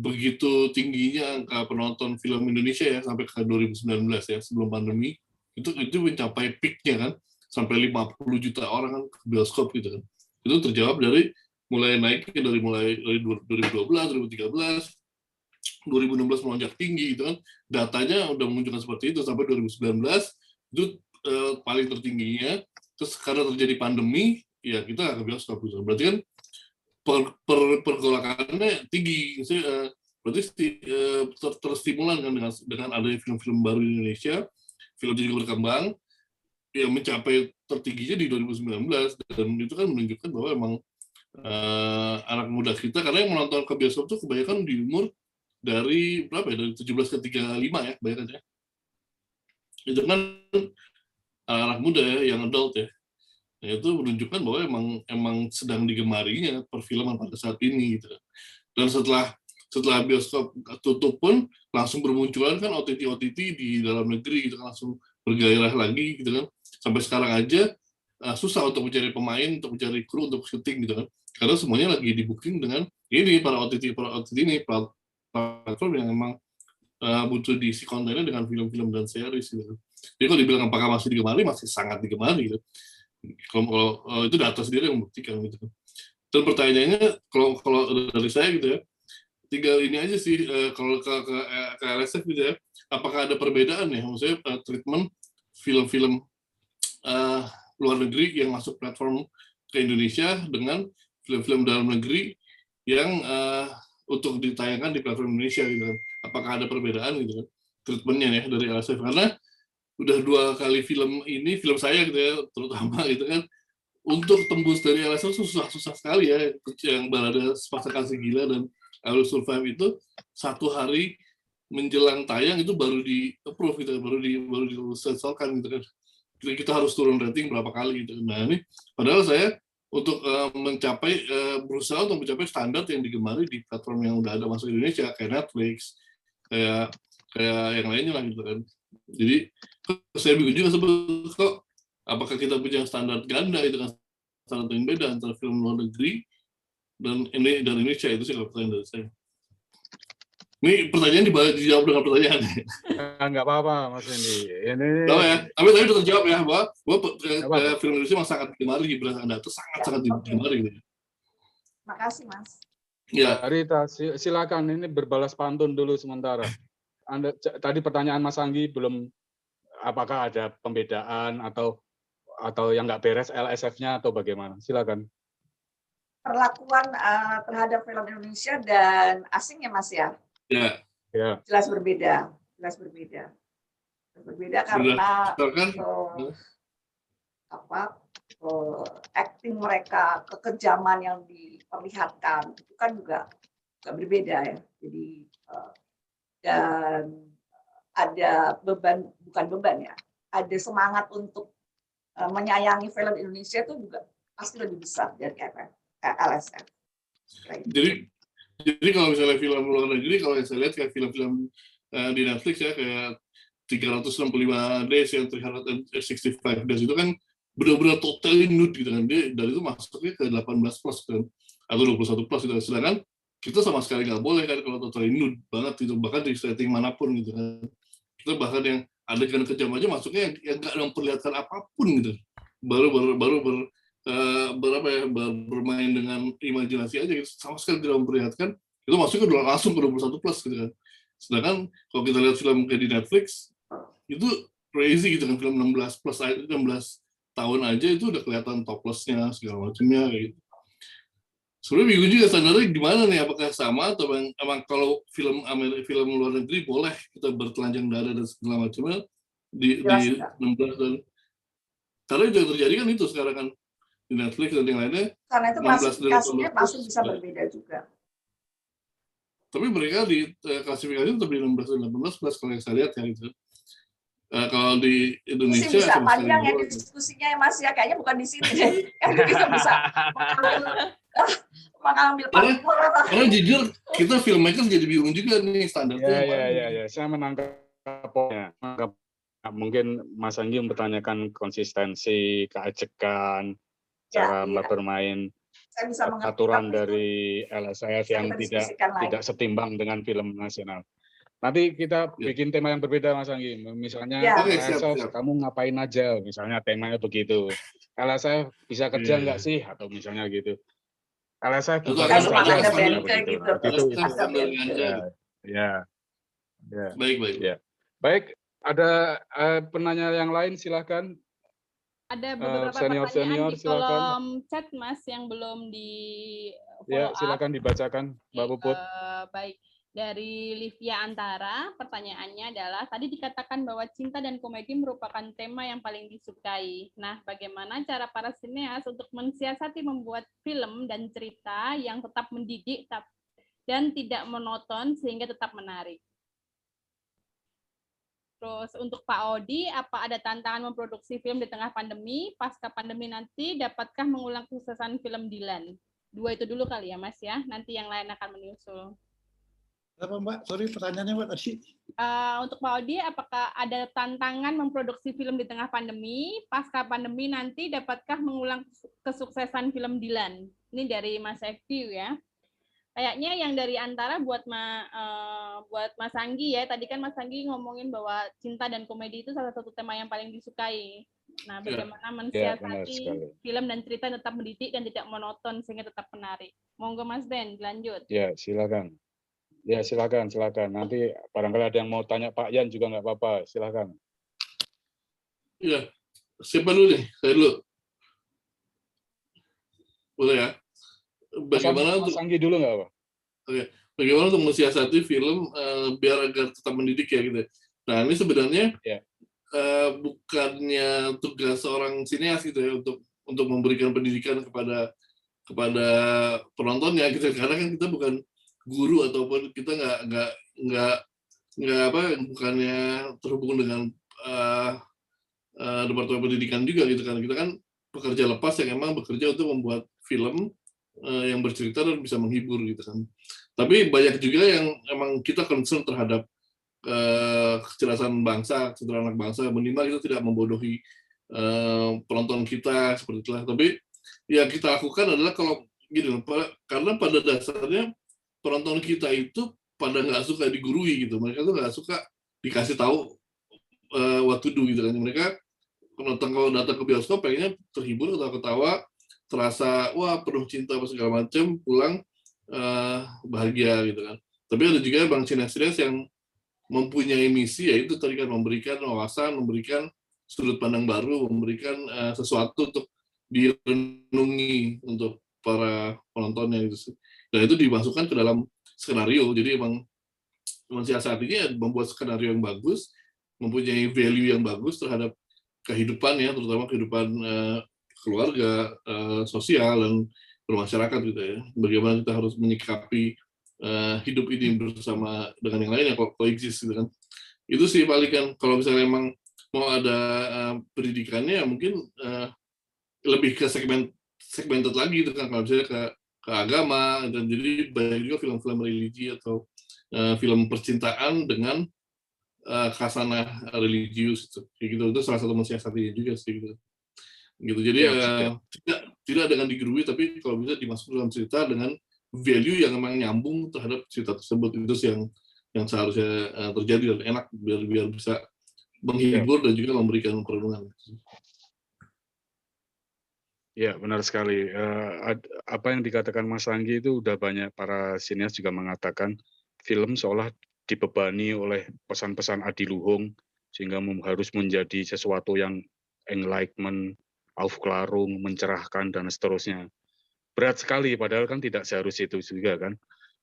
begitu tingginya angka penonton film Indonesia ya sampai ke 2019 ya sebelum pandemi itu mencapai peaknya kan sampai 50 juta orang kan ke bioskop gitu kan. Itu terjawab dari mulai naiknya dari 2012, 2013, 2016 melonjak tinggi gitu kan. Datanya udah menunjukkan seperti itu sampai 2019 itu paling tertingginya. Terus karena terjadi pandemi ya kita nggak ke bioskop gitu. Berarti kan pergolakannya tinggi, berarti terstimulan kan dengan adanya film-film baru di Indonesia, film juga berkembang, ya mencapai tertingginya di 2019 dan itu kan menunjukkan bahwa emang anak muda kita karena yang menonton ke bioskop itu kebanyakan di umur dari berapa ya, dari 17 ke 35 ya, kebanyakan ya. Itu kan anak muda ya, yang adult ya. Ya, itu menunjukkan bahwa emang sedang digemarinya perfilman pada saat ini gitu. Dan setelah bioskop tutup pun langsung bermunculan kan OTT di dalam negeri gitu kan, langsung bergairah lagi gitu kan. Sampai sekarang aja susah untuk mencari pemain, untuk mencari kru untuk syuting gitu kan. Karena semuanya lagi di booking dengan ini para OTT ini platform yang emang butuh diisi kontennya dengan film-film dan series gitu. Jadi kalau dibilang apakah masih digemari, masih sangat digemari gitu. Kalau itu data sendiri yang membuktikan gitu. Dan pertanyaannya kalau dari saya gitu ya, tinggal ini aja sih kalau ke LSF gitu ya, apakah ada perbedaan ya, maksudnya treatment film-film luar negeri yang masuk platform ke Indonesia dengan film-film dalam negeri yang untuk ditayangkan di platform Indonesia gitu kan. Apakah ada perbedaan gitu kan treatmentnya ya dari LSF, karena udah 2 kali film saya gitu ya terutama gitu kan untuk tembus dari LSF susah sekali ya, yang Balada Sepasang Kasih Gila dan I Will Survive itu 1 hari menjelang tayang itu baru di approve gitu, baru disesuaikan gitu kan. Kita harus turun rating berapa kali gitu. Nah ini padahal saya untuk berusaha untuk mencapai standar yang digemari di platform yang udah ada masuk Indonesia kayak Netflix, kayak yang lainnya lah gitu kan. Jadi saya bingung juga sebetulnya kok apakah kita punya standar ganda itu kan, standar yang beda antara film luar negeri dan Indonesia. Itu sih kalau pertanyaan dari saya. Ini pertanyaan dijawab dengan pertanyaan. Nggak apa-apa, Mas Hendy. Ini. Tahu ya, tapi udah terjawab ya, bahwa film Indonesia memang sangat digemari di beras Anda itu sangat digemari gitu. Makasih, Mas. Ya. Rita, silakan ini berbalas pantun dulu sementara. Anda tadi pertanyaan Mas Anggi belum, apakah ada pembedaan atau yang nggak beres LSF-nya atau bagaimana? Silakan. Perlakuan terhadap film Indonesia dan asing ya, Mas ya? Ya. Jelas berbeda karena acting mereka, kekejaman yang diperlihatkan itu kan juga berbeda ya. Jadi dan ada bukan beban ya, ada semangat untuk menyayangi film Indonesia itu juga pasti lebih besar dari LSF. Jadi kalau misalnya film luar negeri, kalau yang saya lihat kayak film-film di Netflix ya, kayak 365 Days yang 365 Days itu kan benar-benar totally nude gitu kan. Dia dari itu masuknya ke 18 plus kan, atau 21 plus gitu. Sedangkan kita sama sekali nggak boleh kan kalau totally nude banget gitu, bahkan di setting manapun gitu kan. Kita bahkan yang adegan kejam aja masuknya yang nggak memperlihatkan apapun gitu. Baru bermain dengan imajinasi aja gitu. Sama sekali tidak memperlihatkan, itu masuknya langsung ke 21 plus gitu kan. Sedangkan kalau kita lihat film kayak di Netflix itu crazy gitu kan, film 16 plus 16 tahun aja itu udah kelihatan topless-nya segala macamnya gitu. Sebenarnya bingung juga standarnya gimana nih, apakah sama atau emang kalau film luar negeri boleh kita bertelanjang dada dan segala macamnya di 16 dan karena yang terjadi kan itu sekarang kan di Netflix dan yang lainnya. Karena itu klasifikasinya pasti bisa berbeda juga. Tapi mereka di klasifikasi tetap di 16 dan 18 plus kalau yang saya lihat ya gitu. Kalau di Indonesia bisa panjang ya diskusinya ya Mas ya, kayaknya bukan di sini deh. Kita bisa mengambil karena jujur kita filmmaker jadi bingung juga nih standarnya. Ya. Saya menangkap poinnya. Mungkin Mas Anggi mempertanyakan konsistensi, keajekan, cara bermain aturan dari LSF yang tidak setimbang dengan film nasional. Nanti kita bikin tema yang berbeda, Mas Anggi. Misalnya LSF, kamu ngapain aja? Misalnya temanya begitu. LSF bisa kerja nggak sih? Atau misalnya gitu. LSF bukan kerja begitu. Ya. Baik. Baik. Ada penanya yang lain, silakan. Ada beberapa pertanyaan di kolom chat, Mas, yang belum di follow up. Silakan dibacakan, Mbak Puput. Baik, dari Livia Antara, pertanyaannya adalah, tadi dikatakan bahwa cinta dan komedi merupakan tema yang paling disukai. Nah, bagaimana cara para sineas untuk mensiasati membuat film dan cerita yang tetap mendidik dan tidak monoton sehingga tetap menarik? Terus untuk Pak Odi, apa ada tantangan memproduksi film di tengah pandemi? Pasca pandemi nanti, dapatkah mengulang kesuksesan film Dilan? 2 itu dulu kali ya, Mas ya. Nanti yang lain akan menyusul. Apa Mbak? Sorry, pertanyaannya Mbak tadi. Untuk Pak Odi, apakah ada tantangan memproduksi film di tengah pandemi? Pasca pandemi nanti, dapatkah mengulang kesuksesan film Dilan? Ini dari Mas Eviu ya. Kayaknya yang dari Antara buat Mas Anggi ya. Tadi kan Mas Anggi ngomongin bahwa cinta dan komedi itu salah satu tema yang paling disukai. Nah, bagaimana mensiasati film dan cerita tetap mendidik dan tidak monoton sehingga tetap menarik. Monggo Mas Den, lanjut. Ya, silakan. Nanti barangkali ada yang mau tanya Pak Yan juga nggak apa-apa. Silakan. Iya. Siapa dulu nih? Saya dulu. Boleh ya? Bagaimana Mas Anggi dulu nggak apa? Oke. Bagaimana untuk mensiasati film biar agar tetap mendidik ya gitu. Nah ini sebenarnya bukannya tugas seorang sineas gitu ya untuk memberikan pendidikan kepada penontonnya gitu. Karena kan kita bukan guru ataupun kita bukannya terhubung dengan departemen pendidikan juga gitu kan. Kita kan pekerja lepas yang emang bekerja untuk membuat film yang bercerita dan bisa menghibur gitu kan. Tapi banyak juga yang emang kita concern terhadap kecerdasan bangsa, kecerdasan anak bangsa, minimal kita tidak membodohi penonton kita seperti itulah. Tapi yang kita lakukan adalah kalau gini, karena pada dasarnya penonton kita itu pada nggak suka digurui gitu. Mereka tuh nggak suka dikasih tahu what to do gitu kan. Mereka penonton kalau datang ke bioskop pengennya terhibur, ketawa-ketawa, terasa wah penuh cinta apa segala macam, pulang bahagia gitu kan. Tapi ada juga bang sinetron yang mempunyai misi, yaitu tadi kan memberikan wawasan, memberikan sudut pandang baru, memberikan sesuatu untuk direnungi untuk para penontonnya gitu. Dan itu dimasukkan ke dalam skenario. Jadi emang mensiasatinya membuat skenario yang bagus, mempunyai value yang bagus terhadap kehidupan ya, terutama kehidupan keluarga, sosial dan bermasyarakat gitu ya. Bagaimana kita harus menyikapi hidup ini bersama dengan yang lain yang coexist gitu kan. Itu sih paling kan, kalau misalnya memang mau ada pendidikannya ya mungkin lebih ke segmented lagi gitu kan, kalau misalnya ke agama, dan jadi banyak juga film-film religi atau film percintaan dengan khasanah religius gitu. Itu salah satu mensiasatinya juga sih gitu. Jadi tidak dengan digurui, tapi kalau bisa dimasukkan dalam cerita dengan value yang memang nyambung terhadap cerita tersebut. Itu sih yang seharusnya terjadi dan enak biar bisa menghibur dan juga memberikan perenungan. Ya, benar sekali. Apa yang dikatakan Mas Anggi itu udah banyak para sinias juga mengatakan film seolah dibebani oleh pesan-pesan adiluhung sehingga harus menjadi sesuatu yang enlightenment, Aufklärung, mencerahkan dan seterusnya. Berat sekali, padahal kan tidak seharusnya itu juga kan.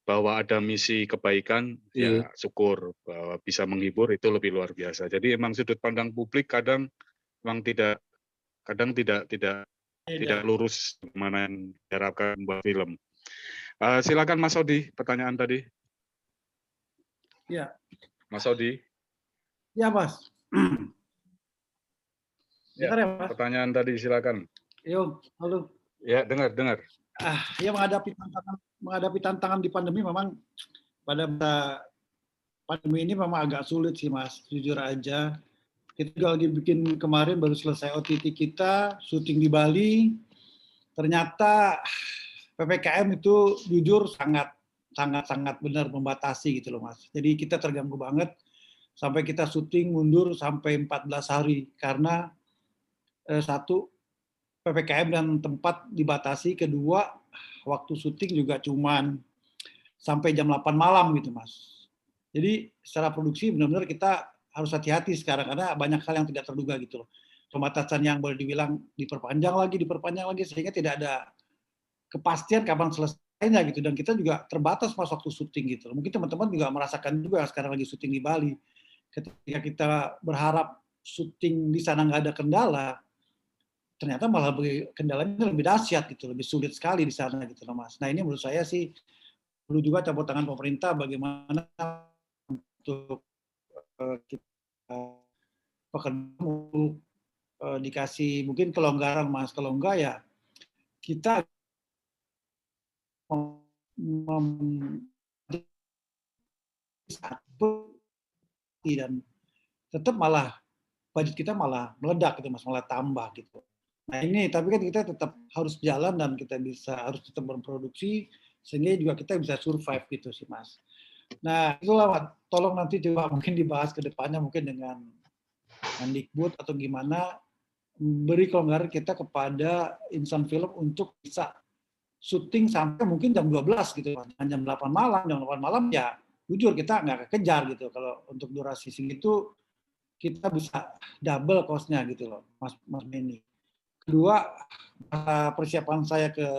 Bahwa ada misi kebaikan, ya syukur. Bahwa bisa menghibur itu lebih luar biasa. Jadi emang sudut pandang publik kadang memang tidak lurus mana yang diharapkan membuat film. Silakan Mas Odi, pertanyaan tadi. Ya. Mas Odi. Ya, Mas. Ya, pertanyaan tadi silakan. Yo, halo. Ya, dengar. Ya menghadapi tantangan di pandemi memang pada pandemi ini memang agak sulit sih Mas, jujur aja. Kita juga lagi bikin kemarin baru selesai OTT kita, syuting di Bali. Ternyata PPKM itu jujur sangat benar membatasi gitu loh Mas. Jadi kita terganggu banget sampai kita syuting mundur sampai 14 hari karena satu, PPKM dan tempat dibatasi. Kedua, waktu syuting juga cuman sampai jam 8 malam gitu, Mas. Jadi secara produksi benar-benar kita harus hati-hati sekarang karena banyak hal yang tidak terduga gitu loh. Pembatasan yang boleh dibilang diperpanjang lagi sehingga tidak ada kepastian kapan selesainya gitu. Dan kita juga terbatas Mas waktu syuting gitu loh. Mungkin teman-teman juga merasakan juga sekarang lagi syuting di Bali. Ketika kita berharap syuting di sana nggak ada kendala, ternyata malah kendalanya lebih dahsyat gitu, lebih sulit sekali di sana gitu loh Mas. Nah ini menurut saya sih perlu juga campur tangan pemerintah bagaimana untuk kita pekerja dikasih mungkin kelonggaran Mas, kalau enggak ya kita dan tetap malah budget kita malah meledak gitu Mas, malah tambah gitu. Nah ini, tapi kan kita tetap harus jalan dan kita harus tetap berproduksi sehingga juga kita bisa survive gitu sih Mas. Nah itulah, tolong nanti coba mungkin dibahas ke depannya mungkin dengan Mendikbud atau gimana beri kelonggaran kita kepada insan film untuk bisa syuting sampai mungkin jam 12 gitu, jam 8 malam ya jujur kita nggak kekejar gitu. Kalau untuk durasi segitu kita bisa double cost-nya gitu loh Mas Benny. Kedua, persiapan saya ke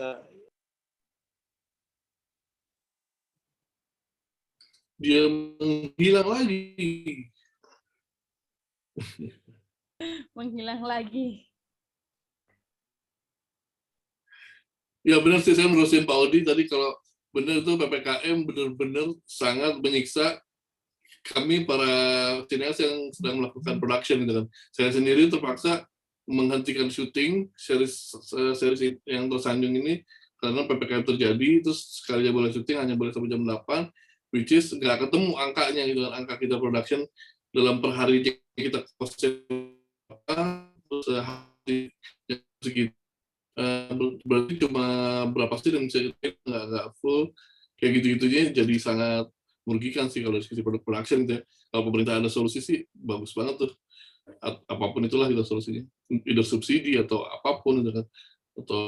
dia menghilang lagi. Menghilang lagi. Ya benar sih, saya menerusin Pak Odi tadi kalau benar itu PPKM benar-benar sangat menyiksa kami para sinias yang sedang melakukan production gitu kan. Saya sendiri terpaksa menghentikan syuting series yang tersanjung ini karena PPKM terjadi, terus sekali aja boleh syuting hanya boleh sampai jam 8, which is nggak ketemu angkanya gitu kan, angka kita production dalam per hari kita kosnya terus hari segitu. Berarti cuma berapa sih yang bisa kita nggak full kayak gitu-gitunya, jadi sangat merugikan sih kalau dari sisi produk production gitu ya. Kalau pemerintah ada solusi sih bagus banget tuh, apapun itulah kita solusinya, either subsidi atau apapun gitu kan, atau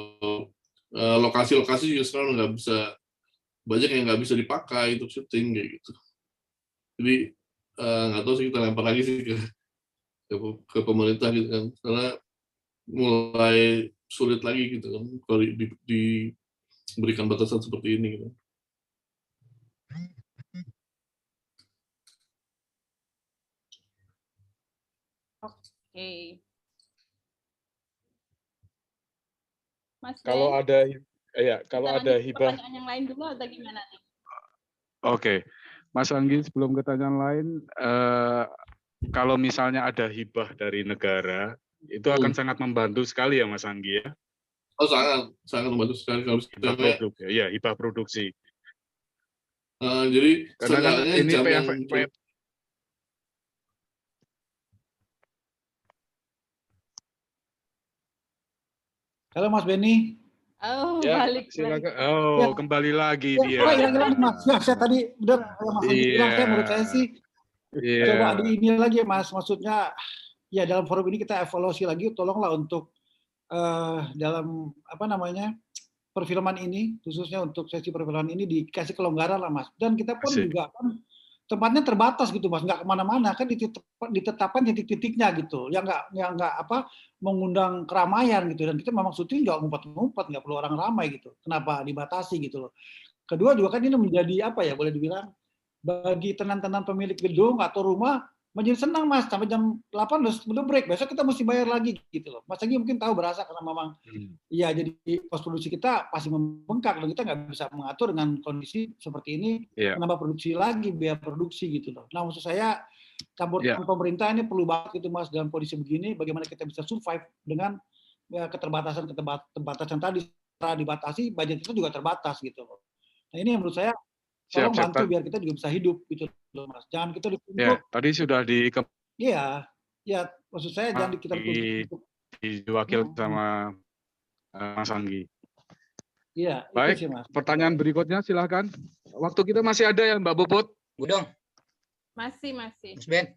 lokasi-lokasi juga sekarang nggak bisa, banyak yang nggak bisa dipakai untuk syuting kayak gitu. Jadi nggak tahu sih, kita lempar lagi sih ke pemerintah gitu kan, karena mulai sulit lagi gitu kan kalau diberikan batasan seperti ini gitu. Oke. Mas Kalau Ben, ada kalau kita ada lanjut ke hibah. pertanyaan yang lain dulu atau gimana nih? Oke, Mas Anggi, sebelum ke pertanyaan lain, kalau misalnya ada hibah dari negara, itu akan sangat membantu sekali ya Mas Anggi ya? Oh sangat membantu sekali kalau hibah produk ya, hibah produksi. Jadi karena kan ini jam yang Halo Mas Benny. Oh, ya, balik silakan. lagi. Oh, Ya. kembali lagi Ya, dia. hilang Mas. Ya, saya tadi udah Mas Anggi bilang, saya menurut saya sih coba di ini lagi Mas, maksudnya ya dalam forum ini kita evaluasi lagi, tolonglah untuk dalam apa namanya perfilman ini, khususnya untuk sesi perfilman ini dikasih kelonggaran lah Mas. Dan kita pun juga kan tempatnya terbatas gitu Mas, nggak kemana-mana kan, ditetapkan titik-titiknya gitu, yang nggak apa mengundang keramaian gitu, dan kita memang syuting nggak ngumpet-ngumpet, nggak perlu orang ramai gitu. Kenapa dibatasi gitu loh? Kedua juga kan ini menjadi apa ya, boleh dibilang bagi tenan-tenan pemilik gedung atau rumah menjadi senang Mas, sampai jam 8 udah break, besok kita mesti bayar lagi gitu loh. Mas Anggi mungkin tahu berasa karena memang ya jadi pos produksi kita pasti membengkak dan kita nggak bisa mengatur dengan kondisi seperti ini, menambah produksi lagi, biaya produksi gitu loh. Nah maksud saya campur tangan pemerintah ini perlu banget gitu Mas, dalam kondisi begini bagaimana kita bisa survive dengan ya, keterbatasan tadi, setelah dibatasi budget itu juga terbatas gitu loh. Nah ini yang menurut saya tolong bantu biar kita juga bisa hidup gitu loh Mas. Jangan kita dituntut. Ya, tadi sudah Iya, ya maksud saya jangan kita diwakil sama Mas Anggi. Iya, baik. Itu sih, Mas. Pertanyaan berikutnya silahkan. Waktu kita masih ada ya Mbak Puput? Budong. Masih. Mas Ben.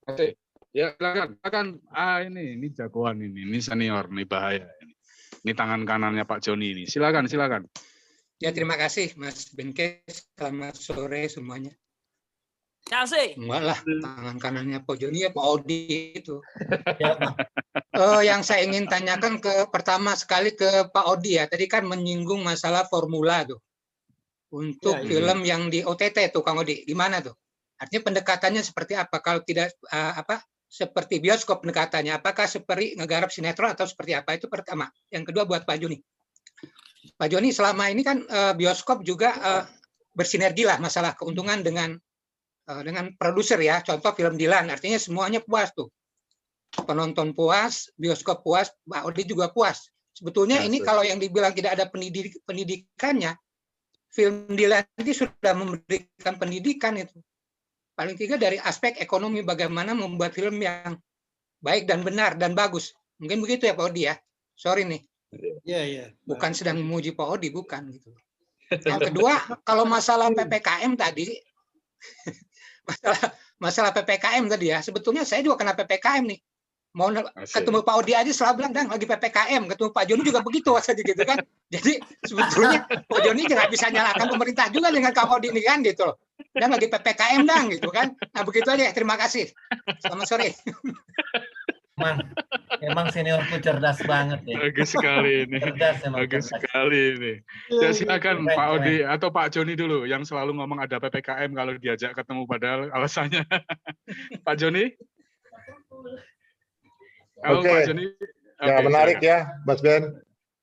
Masih. Ya silakan. Ini jagoan ini senior, ini bahaya ini. Ini tangan kanannya Pak Joni ini. Silakan. Ya terima kasih Mas Benke, selamat sore semuanya. Kasih. Enggak lah, tangan kanannya Pak Joni ya Pak Odi itu. Yang saya ingin tanyakan pertama sekali ke Pak Odi ya, tadi kan menyinggung masalah formula tuh. Untuk film yang di OTT tuh Kang Odi, gimana tuh? Artinya pendekatannya seperti apa? Kalau tidak seperti bioskop pendekatannya, apakah seperti ngegarap sinetron atau seperti apa? Itu pertama. Yang kedua buat Pak Joni. Pak Joni, selama ini kan bioskop juga bersinergi lah masalah keuntungan dengan produser ya. Contoh film Dilan, artinya semuanya puas tuh. Penonton puas, bioskop puas, Pak Odi juga puas. Sebetulnya ini kalau yang dibilang tidak ada pendidikannya, film Dilan ini sudah memberikan pendidikan itu. Paling tidak dari aspek ekonomi bagaimana membuat film yang baik dan benar dan bagus. Mungkin begitu ya Pak Odi ya. Sorry nih. Iya. Bukan sedang memuji Pak Odi, bukan gitu. Yang kedua, kalau masalah PPKM tadi, masalah PPKM tadi ya, sebetulnya saya juga kena PPKM nih. Mau ketemu Pak Odi aja selalu bilang, "Dang, lagi PPKM." Ketemu Pak Joni juga begitu saja gitu kan. Jadi sebetulnya Pak Joni nggak bisa nyalakan pemerintah juga dengan Kang Odi ini kan gitu loh. Dan lagi PPKM dang gitu kan. Nah begitu aja. Terima kasih. Selamat sore. Emang seniorku cerdas banget ya. Bagus sekali ini. Bagus sekali ini. Ya silakan Pak Odi atau Pak Joni dulu yang selalu ngomong ada PPKM kalau diajak ketemu padahal alasannya. Pak Joni? Oke. Pak Joni. Ya menarik ya, Mas Ben.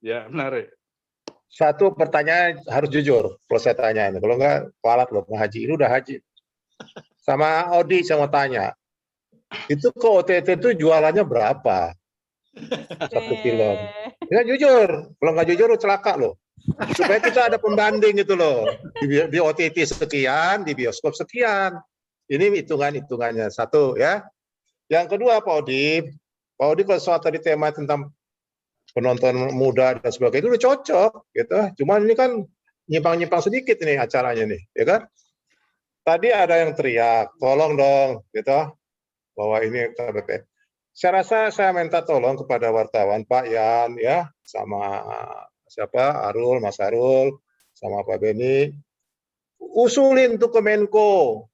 Ya menarik. Satu pertanyaan harus jujur kalau saya tanya ini. Kalau enggak kualat loh, Pak Haji. Ini udah Haji. Sama Odi saya mau tanya. Itu ke OTT itu jualannya berapa? Satu film. Ya jujur. Kalau nggak jujur celaka loh. Supaya kita ada pembanding itu loh. Di OTT sekian, di bioskop sekian. Ini hitungannya. Satu ya. Yang kedua Pak Odi kalau soal tadi tema tentang penonton muda dan sebagainya itu udah cocok gitu. Cuman ini kan nyimpang-nyimpang sedikit nih acaranya nih, ya kan? Tadi ada yang teriak, tolong dong gitu bahwa ini KBP. Saya rasa saya minta tolong kepada wartawan Pak Yan ya, sama siapa? Mas Arul, sama Pak Beni. Usulin tuh ke Menko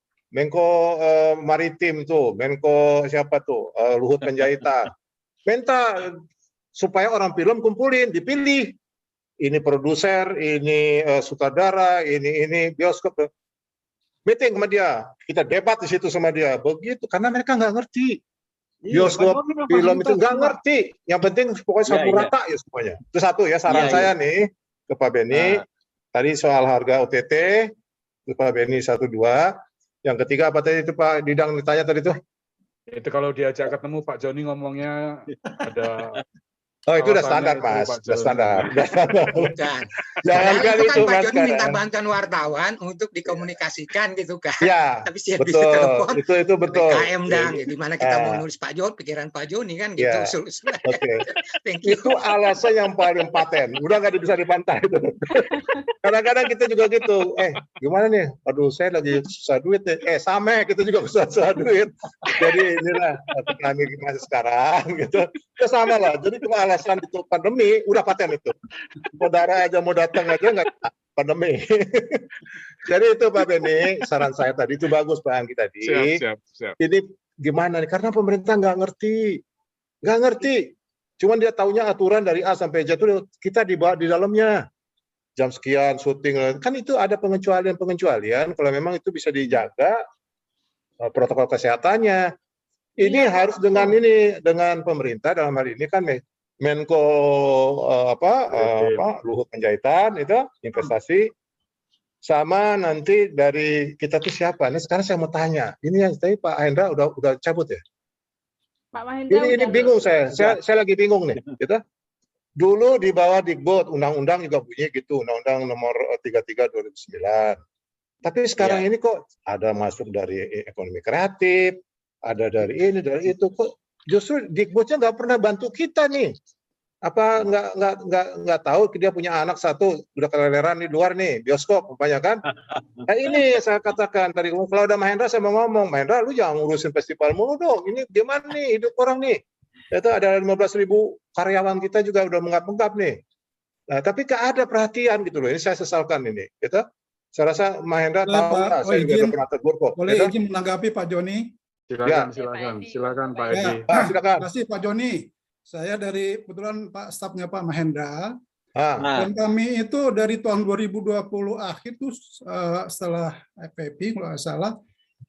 Maritim tuh, Menko siapa tuh? Luhut Panjaitan. Minta supaya orang film kumpulin, dipilih. Ini produser, ini sutradara, ini bioskop. Meeting sama dia, kita debat di situ sama dia. Begitu, karena mereka nggak ngerti. Bioskop, film itu nggak ngerti. Yang penting pokoknya sapu rata ya semuanya. Itu satu ya saran saya nih ke Pak Beni. Tadi soal harga OTT, ke Pak Beni 1, 2. Yang ketiga apa tadi itu Pak Didang ditanya tadi tuh? Itu kalau diajak ketemu Pak Joni ngomongnya ada. Oh itu udah standar Mas, udah standar. Bukan. Jangankan itu itu kan Pak Mas. Joni minta bantuan wartawan untuk dikomunikasikan gitu kan. Ya, tapi saya betul. bisa telepon. Itu betul. PKM dan di mana kita mau nulis Pak Joni, pikiran Pak Joni kan gitu. Oke. Itu alasan yang paling paten. Udah nggak bisa dibantah itu. Kadang-kadang kita juga gitu. Gimana nih? Aduh, saya lagi susah duit nih. Sama kita juga susah duit. Jadi inilah kami masih sekarang gitu. Ya sama lah. Jadi cuma alasan itu pandemi, udah paten itu. Saudara aja mau datang aja nggak pandemi. Jadi itu Pak Beni, saran saya tadi itu bagus Pak Anggi tadi. Siap. Ini gimana nih? Karena pemerintah nggak ngerti. Cuman dia taunya aturan dari A sampai Z itu kita dibawa di dalamnya. Jam sekian syuting, kan itu ada pengecualian kalau memang itu bisa dijaga protokol kesehatannya. Ini harus dengan pemerintah dalam hal ini kan Menko Luhut Panjaitan itu investasi sama nanti dari kita tuh siapa? Ini sekarang saya mau tanya. Ini yang tadi Pak Hendra udah cabut ya? Pak Mahendra ini bingung saya lagi bingung nih, gitu. Dulu di bawah Dikbud, undang-undang juga bunyi gitu, undang-undang nomor 33 2009. Tapi sekarang ini kok ada masuk dari ekonomi kreatif, ada dari ini, dari itu, kok justru Dikbudnya nggak pernah bantu kita nih. Apa nggak tahu dia punya anak satu udah keleleran di luar nih bioskop umpamanya kan? Nah ini saya katakan tadi kalau udah Mahendra saya mau ngomong, Mahendra lu jangan ngurusin festival mulu dong. Ini gimana nih hidup orang nih? Itu ada 15.000 karyawan kita juga udah menggap-menggap nih. Nah, tapi nggak ada perhatian gitu loh. Ini saya sesalkan ini. Gitu. Saya rasa Mahendra tahu lah. Saya juga pernah tegur kok. Boleh izin menanggapi Pak Joni? Silakan Pak Edi. Terima kasih Pak Joni. Saya dari kebetulan Pak stafnya Pak Mahendra. Dan kami itu dari tahun 2020 akhir itu setelah FPP kalau nggak salah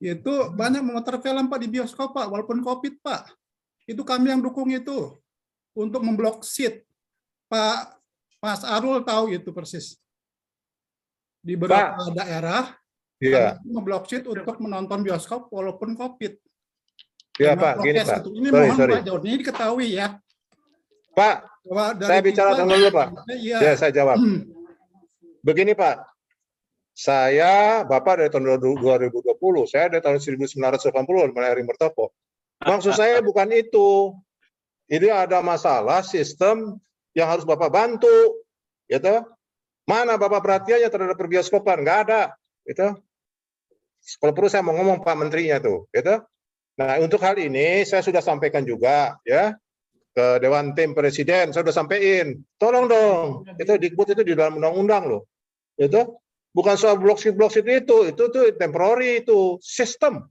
itu banyak memutar film Pak di bioskop Pak, walaupun COVID Pak. Itu kami yang dukung itu untuk memblok seat. Pak Mas Arul tahu itu persis. Di beberapa daerah memblok seat untuk menonton bioskop walaupun COVID. Ya Pak, gini Pak. Ini mohon Pak Joni diketahui ya. Pak, saya bicara dulu Pak. Ya, saya jawab. Begini Pak, Bapak dari tahun 2020, saya dari tahun 1980 mulai hari bertoko. Maksud saya bukan itu. Ini ada masalah sistem yang harus Bapak bantu, gitu. Mana Bapak perhatiannya terhadap perbioskopan? Nggak ada, gitu. Kalau perlu saya mau ngomong Pak Menterinya tuh, gitu. Nah untuk hal ini saya sudah sampaikan juga, ya, ke Dewan Tim Presiden. Saya sudah sampaikan, tolong dong, itu Dikbud itu di dalam undang-undang loh, gitu. Bukan soal blok sheet itu tuh temporary itu sistem.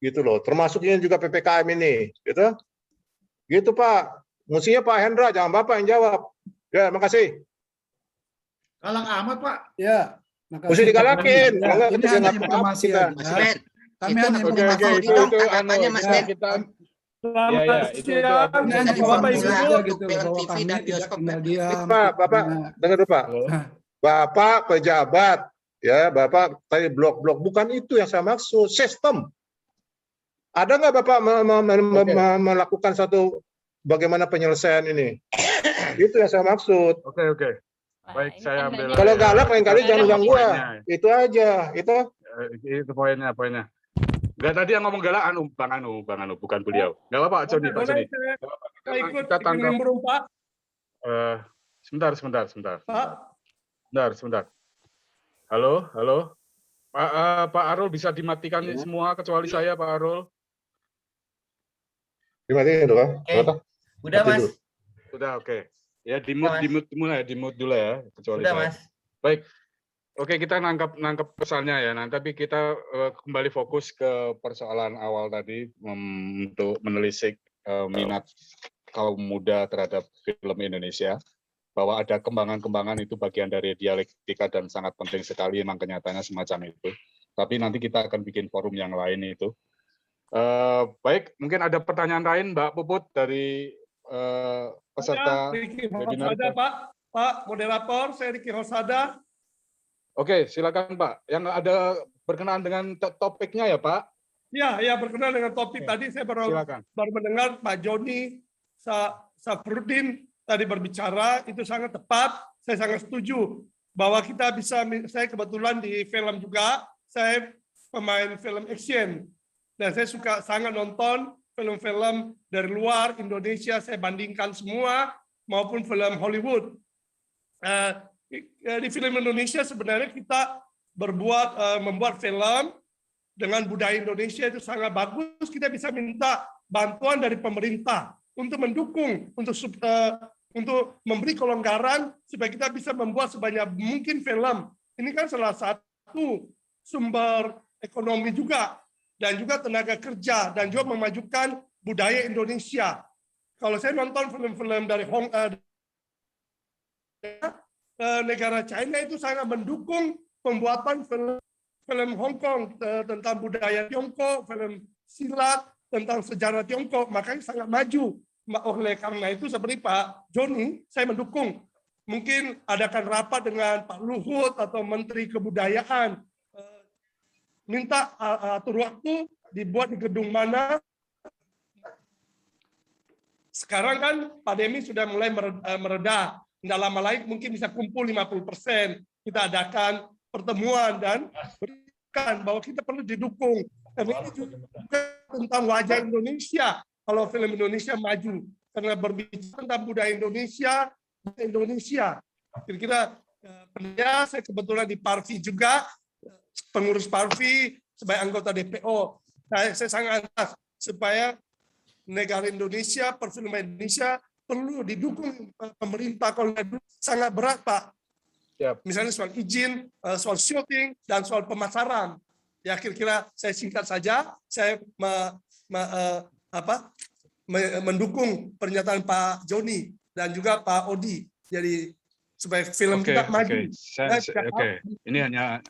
Gitu loh, termasuknya juga PPKM ini, gitu Pak. Mestinya Pak Hendra, jangan Bapak yang jawab. Ya, makasih. Galang amat Pak. Ya, mesti digalakin. Ya, ini hanya informasi aja. Kami hanya informasi. Tanggapannya Mas Ben. Selamat siang, Bapak Ibu. film TV dan bioskop. Bapak, dengar dulu Pak. Bapak pejabat, ya Bapak tadi blok-blok, bukan itu yang saya maksud, sistem. Ada nggak Bapak melakukan satu bagaimana penyelesaian ini? Itu yang saya maksud. Oke. Baik, saya ambil. Kalau galak lain kali jangan ganggu gua. Itu aja, itu poinnya. Enggak, tadi yang ngomong galak Bang Anu, bukan beliau. Enggak apa-apa, Joni, Pak Joni. Kita tangkap. Sebentar. Sebentar. Halo. Pak Arul bisa dimatikan semua kecuali saya, Pak Arul. dimatiin dulu, Pak. Udah, Mas. Udah, oke. Ya, di mute dulu ya, kecuali udah, saya. Mas. Baik. Oke, kita nangkep pesannya ya. Nah, tapi kita kembali fokus ke persoalan awal tadi untuk menelisik minat kaum muda terhadap film Indonesia. Bahwa ada kembangan-kembangan itu bagian dari dialektika dan sangat penting sekali, memang kenyataannya semacam itu. Tapi nanti kita akan bikin forum yang lain itu. Baik, mungkin ada pertanyaan lain, Mbak Puput dari peserta webinar. Pak moderator, saya Riki Rosada. Oke, silakan Pak. Yang ada berkenaan dengan topiknya ya Pak? Ya, berkenaan dengan topik tadi saya baru mendengar Pak Joni Safruddin tadi berbicara, itu sangat tepat. Saya sangat setuju bahwa kita bisa, saya kebetulan di film juga, saya pemain film action. Dan saya sangat nonton film-film dari luar Indonesia, saya bandingkan semua, maupun film Hollywood. Di film Indonesia sebenarnya kita membuat film dengan budaya Indonesia itu sangat bagus. Kita bisa minta bantuan dari pemerintah untuk mendukung, untuk memberi kelonggaran supaya kita bisa membuat sebanyak mungkin film. Ini kan salah satu sumber ekonomi juga, dan juga tenaga kerja, dan juga memajukan budaya Indonesia. Kalau saya nonton film-film dari negara China itu sangat mendukung pembuatan film Hong Kong tentang budaya Tiongkok, film silat tentang sejarah Tiongkok, makanya sangat maju. Oleh karena itu seperti Pak Joni, saya mendukung. Mungkin adakan rapat dengan Pak Luhut atau Menteri Kebudayaan, minta atur waktu dibuat di gedung mana. Sekarang kan pandemi sudah mulai mereda. Tidak lama lagi mungkin bisa kumpul 50%. Kita adakan pertemuan dan berikan bahwa kita perlu didukung. Karena ini juga tentang wajah Indonesia. Kalau film Indonesia maju, karena berbicara tentang budaya Indonesia. Kira-kira saya kebetulan di Parvi juga, pengurus Parvi sebagai anggota DPO. Saya sangat antas supaya negara Indonesia, perfilman Indonesia perlu didukung pemerintah. Kalau sangat berat, Pak. Misalnya soal izin, soal syuting, dan soal pemasaran. Ya, kira-kira saya singkat saja. Saya mendukung pernyataan Pak Joni dan juga Pak Odi. Jadi supaya film kita maju. Ini hanya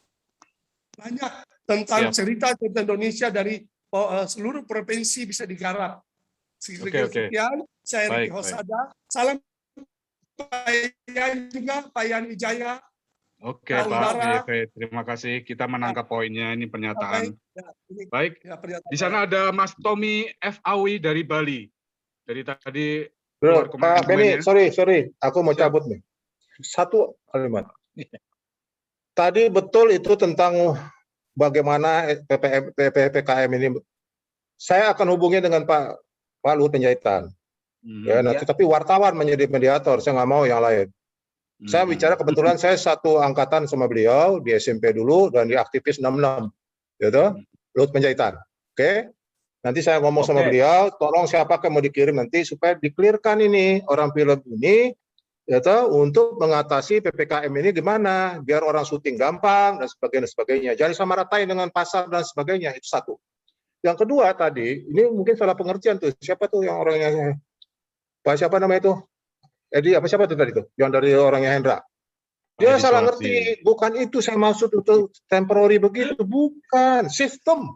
banyak tentang cerita tentang Indonesia dari seluruh provinsi bisa digarap. Sekian, saya Riki Hosada. Salam Pak Yan juga, Pak Yan Wijaya. Oke, Pak. Terima kasih. Kita menangkap poinnya, ini pernyataan. Baik. Di sana ada Mas Tommy F. Awi dari Bali. Dari tadi. Bro, Pak Benny, sorry. Aku mau cabut nih. Satu kalimat. Tadi betul itu tentang bagaimana PPKM ini. Saya akan hubungi dengan Pak Luhut Panjaitan. Ya, nanti, tapi wartawan menjadi mediator, saya nggak mau yang lain. Saya bicara kebetulan saya satu angkatan sama beliau di SMP dulu dan di aktivis 66, gitu. Luhut Panjaitan. Oke. Nanti saya ngomong sama beliau, tolong siapa yang mau dikirim nanti supaya dikelirkan ini orang film ini, gitu, untuk mengatasi PPKM ini gimana, biar orang syuting gampang dan sebagainya. Jangan sama ratain dengan pasar dan sebagainya, itu satu. Yang kedua tadi, ini mungkin salah pengertian tuh. Siapa tuh yang orangnya? Pak siapa namanya itu? Edi apa siapa tuh tadi tuh? Yang dari orangnya Hendra. Dia salah ngerti. Bukan itu saya maksud itu temporary begitu. Bukan. Sistem.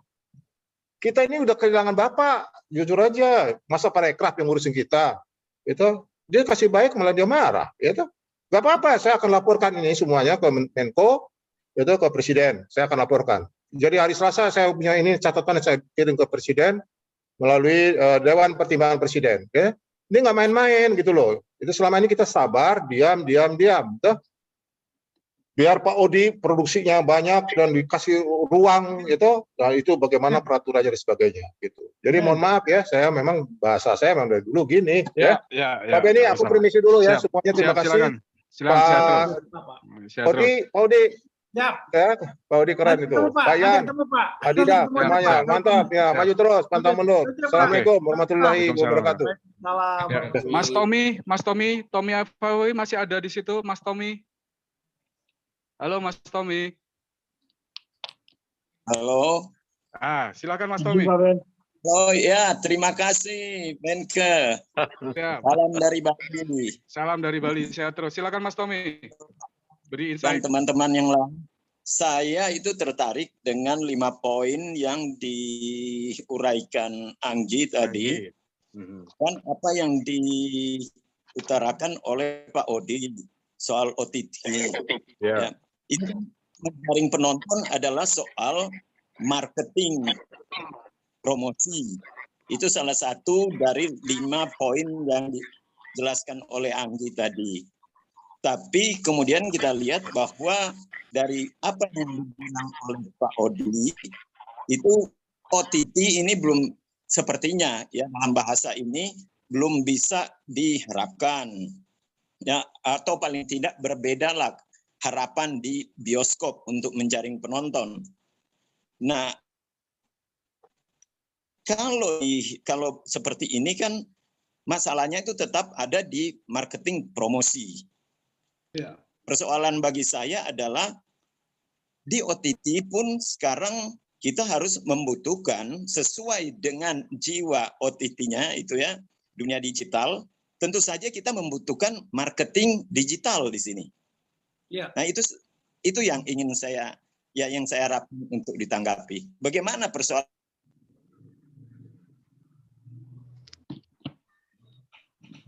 Kita ini udah kehilangan bapak, jujur aja. Masa parekraf yang ngurusin kita, itu dia kasih baik malah dia marah, itu nggak apa-apa. Saya akan laporkan ini semuanya ke Menko, itu ke Presiden. Saya akan laporkan. Jadi hari Selasa saya punya ini catatan yang saya kirim ke Presiden melalui Dewan Pertimbangan Presiden. Okay? Ini nggak main-main gitu loh. Itu selama ini kita sabar, diam. Tuh. Biar Pak Odi produksinya banyak dan dikasih ruang gitu, nah itu bagaimana peraturannya dan sebagainya gitu. Jadi mohon maaf ya, saya memang bahasa saya memang dari dulu gini ya. Pak Beni, aku permisi dulu ya semuanya. Terima kasih. Silakan. Pak Odi. Ya, Pak Odi keren itu. Pak Yan, Adida, semuanya mantap ya. Maju terus, pantang mundur. Assalamualaikum warahmatullahi wabarakatuh. Mas Tommy Afawi masih ada di situ, Mas Tommy. Halo Mas Tommy. Halo. Silakan Mas Tommy. Oh ya, terima kasih Menke. Ya. Salam dari Bali. Salam dari Bali. Sehat terus. Silakan Mas Tommy. Beri insight. Dan teman-teman yang lain. Saya itu tertarik dengan 5 poin yang diuraikan Anggi tadi. Dan apa yang diutarakan oleh Pak Odi soal OTT. Ya. Itu menjaring penonton adalah soal marketing promosi. Itu salah satu dari 5 poin yang dijelaskan oleh Anggi tadi. Tapi kemudian kita lihat bahwa dari apa yang dibilang oleh Pak Odi, itu OTT ini belum sepertinya ya dalam bahasa ini belum bisa diharapkan. Ya, atau paling tidak berbedalah harapan di bioskop untuk menjaring penonton. Nah, kalau seperti ini kan masalahnya itu tetap ada di marketing promosi. Ya. Persoalan bagi saya adalah di OTT pun sekarang kita harus membutuhkan sesuai dengan jiwa OTT-nya itu ya, dunia digital. Tentu saja kita membutuhkan marketing digital di sini. Ya. Nah itu yang ingin saya harapkan untuk ditanggapi. Bagaimana persoalan?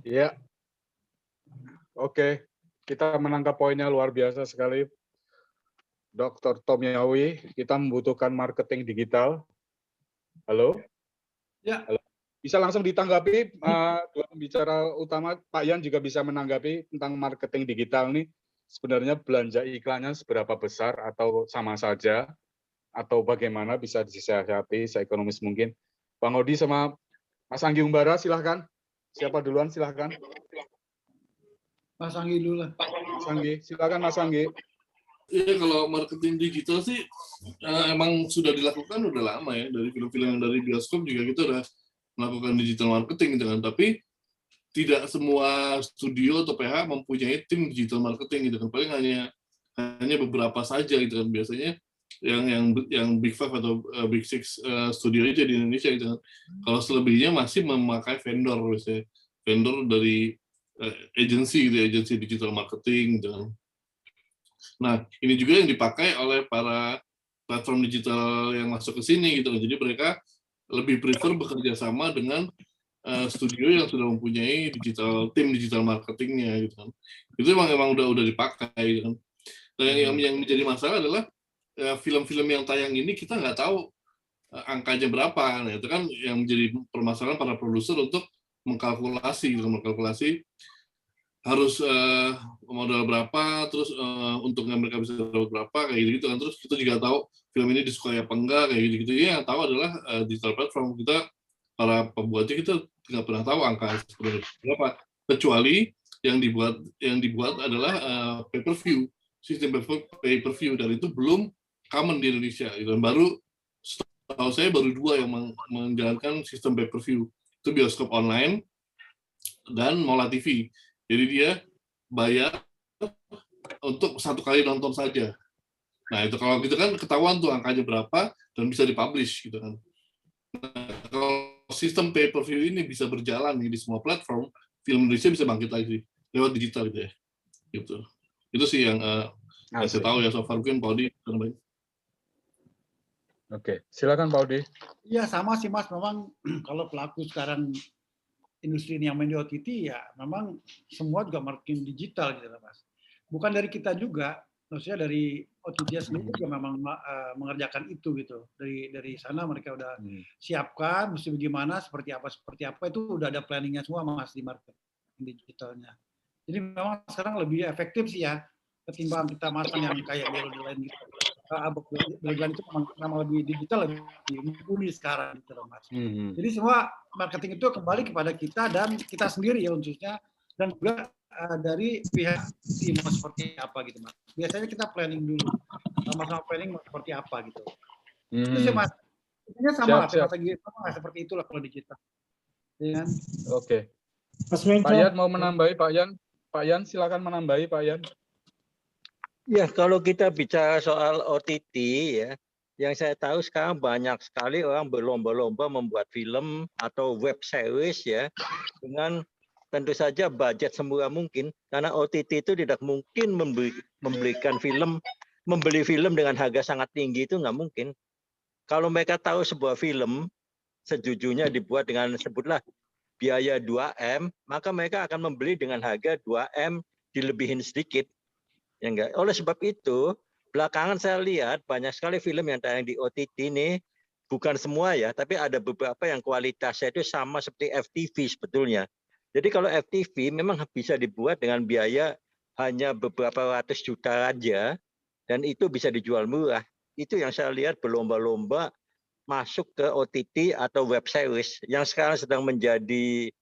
Ya, oke. Kita menangkap poinnya luar biasa sekali, Dr. Tommy Awi. Kita membutuhkan marketing digital. Halo? Ya. Halo. Bisa langsung ditanggapi dua pembicara utama, Pak Yan juga bisa menanggapi tentang marketing digital nih. Sebenarnya belanja iklannya seberapa besar atau sama saja, atau bagaimana bisa disisiasati seekonomis mungkin. Bang Odi sama Mas Anggi Umbara, silahkan. Siapa duluan, silahkan. Mas Anggi dulu lah. Mas Anggi, silahkan Mas Anggi. Iya, kalau marketing digital sih emang sudah dilakukan udah lama ya. Dari film-film yang dari bioskop juga kita udah melakukan digital marketing gitu kan. Tapi tidak semua studio atau PH mempunyai tim digital marketing gitu kan. Paling hanya beberapa saja gitu kan. Biasanya yang Big Five atau Big Six studio aja di Indonesia gitu kan. Kalau selebihnya masih memakai vendor biasanya. Vendor dari agensi gitu, agensi digital marketing gitu kan. Nah, ini juga yang dipakai oleh para platform digital yang masuk ke sini gitu. Jadi mereka lebih prefer bekerja sama dengan studio yang sudah mempunyai tim digital marketingnya gitu kan. Itu emang udah dipakai gitu kan. Dan yang menjadi masalah adalah film-film yang tayang ini kita nggak tahu angkanya berapa. Nah, itu kan yang menjadi permasalahan para produser untuk mengkalkulasi harus modal berapa, terus untungnya mereka bisa dapat berapa, kayak gitu kan. Terus kita juga tahu film ini disukai apa enggak, kayak gitu. Ya, yang tahu adalah digital platform. Kita, para pembuatnya, kita nggak pernah tahu angka sebenarnya berapa. Kecuali yang dibuat adalah pay-per-view, sistem pay-per-view, dan itu belum common di Indonesia. Dan baru, setahu saya baru 2 yang menjalankan sistem pay-per-view. Itu bioskop online dan Mola TV. Jadi dia bayar untuk 1 kali nonton saja. Nah, itu kalau gitu kan ketahuan tuh angkanya berapa dan bisa dipublish gitu kan. Nah, kalau sistem pay-per-view ini bisa berjalan nih di semua platform, film Indonesia bisa bangkit lagi lewat digital gitu ya. Gitu. Itu sih yang saya tahu ya, so far. Mungkin Pak Odi. Oke, silakan Pak Odi. Iya sama sih Mas, memang kalau pelaku sekarang industri ini yang main di OTT ya memang semua juga marketing digital gitu lah Mas. Bukan dari kita juga, maksudnya dari OTT sendiri juga memang mengerjakan itu gitu. Dari sana mereka udah siapkan mesti bagaimana, seperti apa itu udah ada planningnya semua Mas di marketing digitalnya. Jadi memang sekarang lebih efektif sih ya ketimbang kita masang yang kayak lain gitu. Berjalan itu memang lebih digital, lebih mumpuni sekarang gitu loh Mas. Jadi semua marketing itu kembali kepada kita dan kita sendiri ya khususnya, dan juga dari pihak tim seperti apa gitu Mas. Biasanya kita planning dulu, sama-sama planning seperti apa gitu. Itu sih Mas. Intinya sama lah, sama seperti itulah kalau digital. Ya. Oke. Pak Yan mau menambahi Pak Yan? Pak Yan silakan menambahi Pak Yan. Ya, kalau kita bicara soal OTT ya, yang saya tahu sekarang banyak sekali orang berlomba-lomba membuat film atau web series ya, dengan tentu saja budget semurah mungkin, karena OTT itu tidak mungkin membeli film dengan harga sangat tinggi, itu nggak mungkin. Kalau mereka tahu sebuah film sejujurnya dibuat dengan sebutlah biaya 2M, maka mereka akan membeli dengan harga 2M dilebihin sedikit. Ya enggak. Oleh sebab itu, belakangan saya lihat banyak sekali film yang tayang di OTT ini, bukan semua ya, tapi ada beberapa yang kualitasnya itu sama seperti FTV sebetulnya. Jadi kalau FTV memang bisa dibuat dengan biaya hanya beberapa ratus juta aja, dan itu bisa dijual murah. Itu yang saya lihat berlomba-lomba masuk ke OTT atau web series. Yang sekarang sedang menjadi